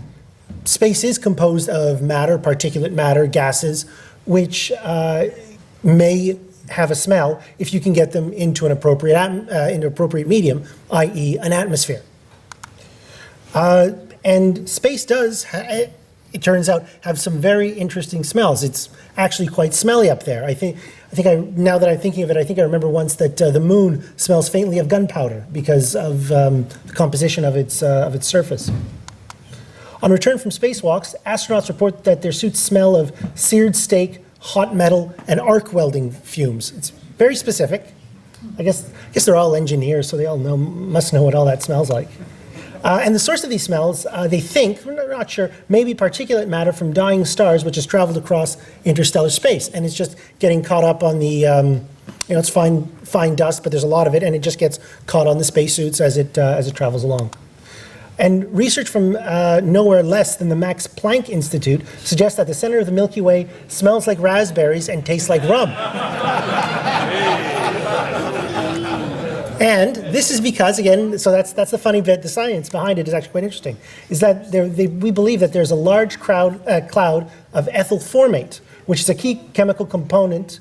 space is composed of matter, particulate matter, gases, which may have a smell if you can get them into an appropriate medium, i.e. an atmosphere. And space does, it turns out, have some very interesting smells. It's actually quite smelly up there. Now that I'm thinking of it, I think I remember once that the moon smells faintly of gunpowder because of the composition of its surface. On return from spacewalks, astronauts report that their suits smell of seared steak, hot metal, and arc welding fumes. It's very specific. I guess they're all engineers, so they all must know what all that smells like. And the source of these smells, they think, we're not sure, maybe particulate matter from dying stars, which has traveled across interstellar space. And it's just getting caught up on the, it's fine dust, but there's a lot of it, and it just gets caught on the spacesuits as it travels along. And research from nowhere less than the Max Planck Institute suggests that the center of the Milky Way smells like raspberries and tastes like rum. And this is because, again, so that's the funny bit, the science behind it is actually quite interesting, is that we believe that there's a large cloud of ethyl formate, which is a key chemical component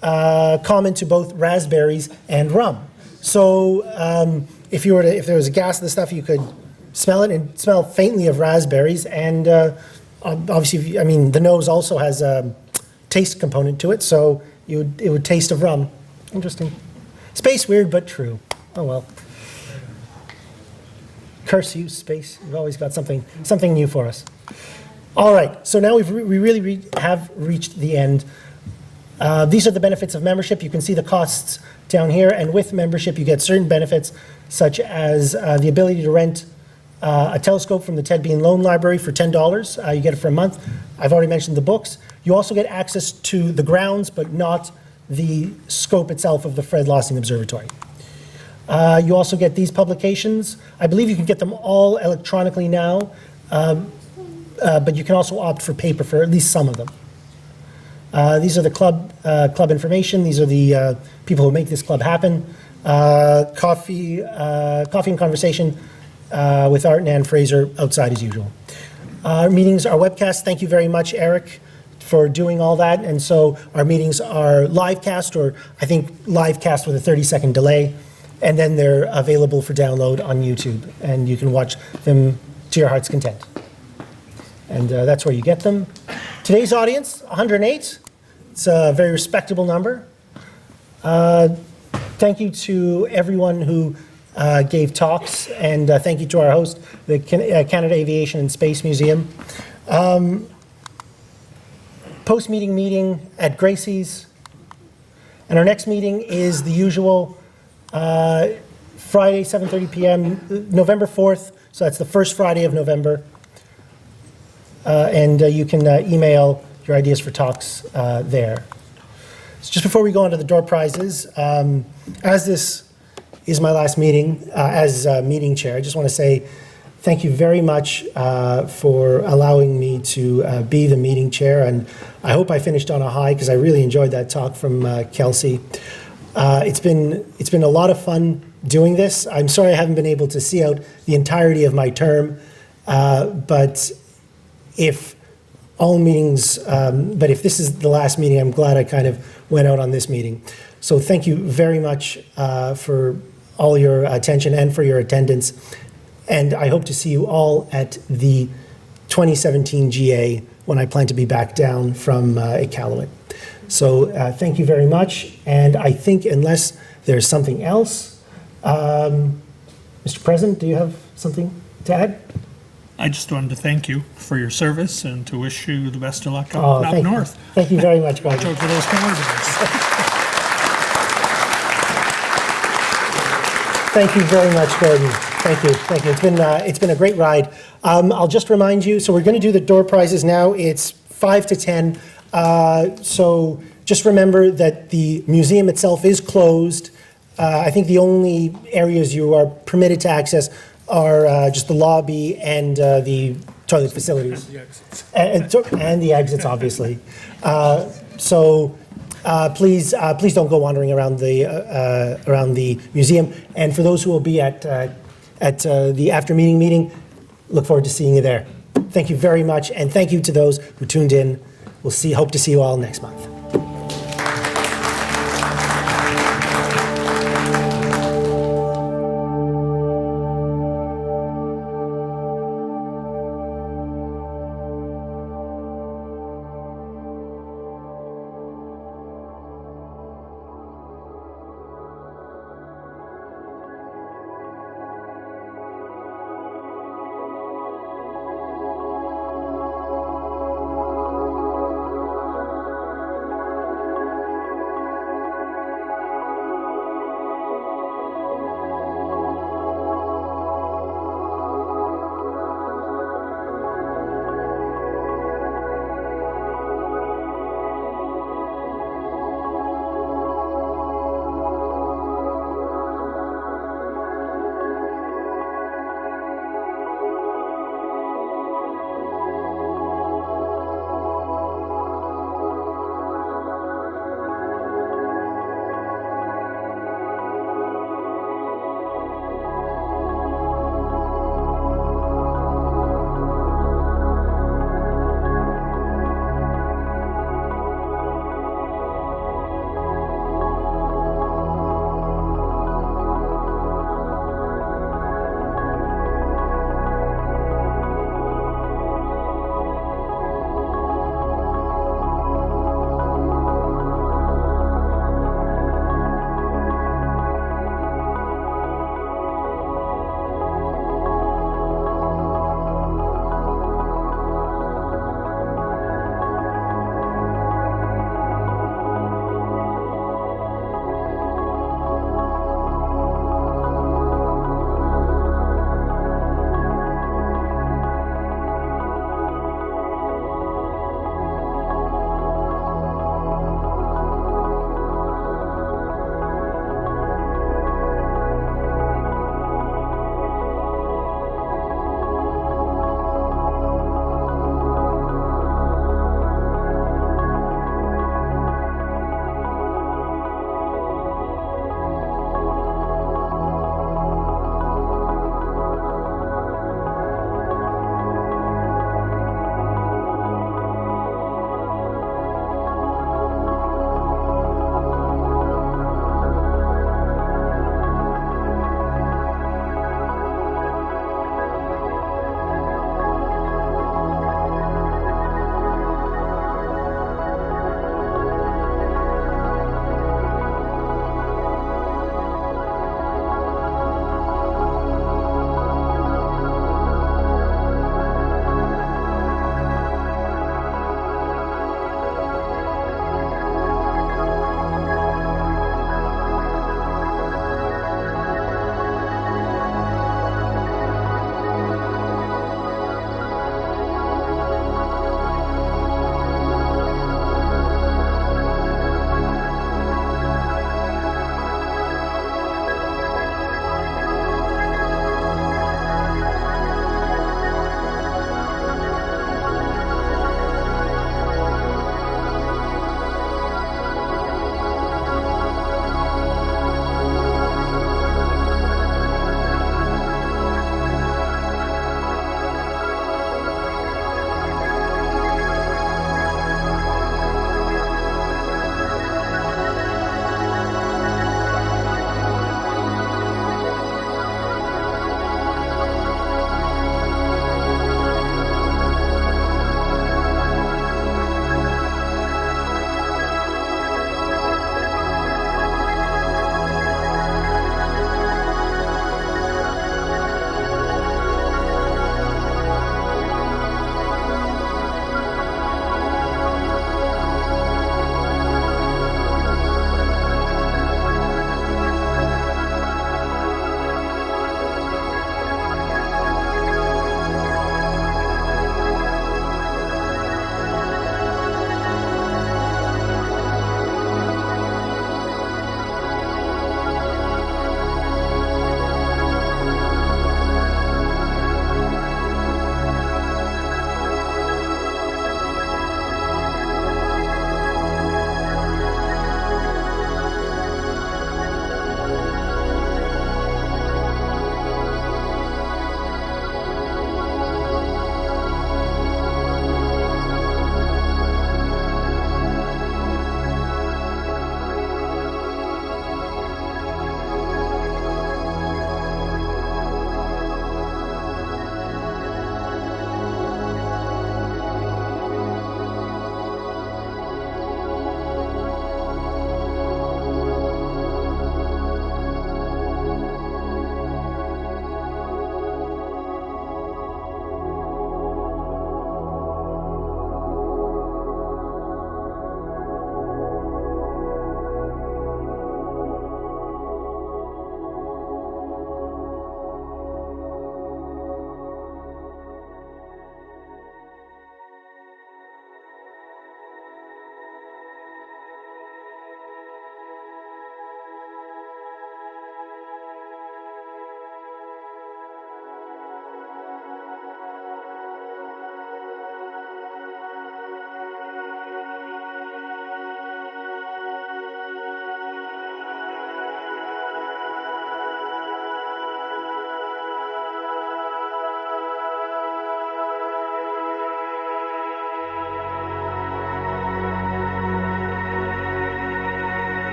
common to both raspberries and rum. So if there was a gas in the stuff, you could smell it and smell faintly of raspberries. And obviously, the nose also has a taste component to it, so it would taste of rum. Interesting. Space, weird but true. Oh well. Curse you, space. You've always got something new for us. All right, so now we really have reached the end. These are the benefits of membership. You can see the costs down here, and with membership you get certain benefits, such as the ability to rent a telescope from the Ted Bean Loan Library for $10. You get it for a month. I've already mentioned the books. You also get access to the grounds, but not the scope itself of the Fred Lossing Observatory. You also get these publications. I believe you can get them all electronically now, but you can also opt for paper for at least some of them. These are the club information. These are the people who make this club happen. Coffee and conversation with Art and Ann Fraser outside as usual. Our meetings are webcast. Thank you very much, Eric, for doing all that. And so our meetings are live cast, or I think live cast with a 30-second delay, and then they're available for download on YouTube, and you can watch them to your heart's content. and that's where you get them. Today's audience, 108. It's a very respectable number. Thank you to everyone who gave talks, and thank you to our host, the Canada Aviation and Space Museum. Post-meeting meeting at Gracie's, and our next meeting is the usual Friday, 7:30 p.m., November 4th, so that's the first Friday of November. And you can email your ideas for talks there. So just before we go on to the door prizes, as this is my last meeting as meeting chair, I just want to say thank you very much for allowing me to be the meeting chair, and I hope I finished on a high because I really enjoyed that talk from Kelsi. It's been a lot of fun doing this. I'm sorry I haven't been able to see out the entirety of my term, but if all meetings, but if this is the last meeting, I'm glad I kind of went out on this meeting. So thank you very much for all your attention and for your attendance. And I hope to see you all at the 2017 GA when I plan to be back down from Iqaluit. So thank you very much. And I think unless there's something else, Mr. President, do you have something to add? I just wanted to thank you for your service and to wish you the best of luck up north. Thank you very much, guys. Watch out for those corners. Thank you very much, Gordon. Thank you. Thank you. It's been a great ride. I'll just remind you, so we're going to do the door prizes now. It's 5 to 10. So just remember that the museum itself is closed. I think the only areas you are permitted to access are just the lobby and the toilet facilities. And the exits, obviously. So please don't go wandering around the museum. And for those who will be at the after meeting, look forward to seeing you there. Thank you very much, and thank you to those who tuned in. Hope to see you all next month.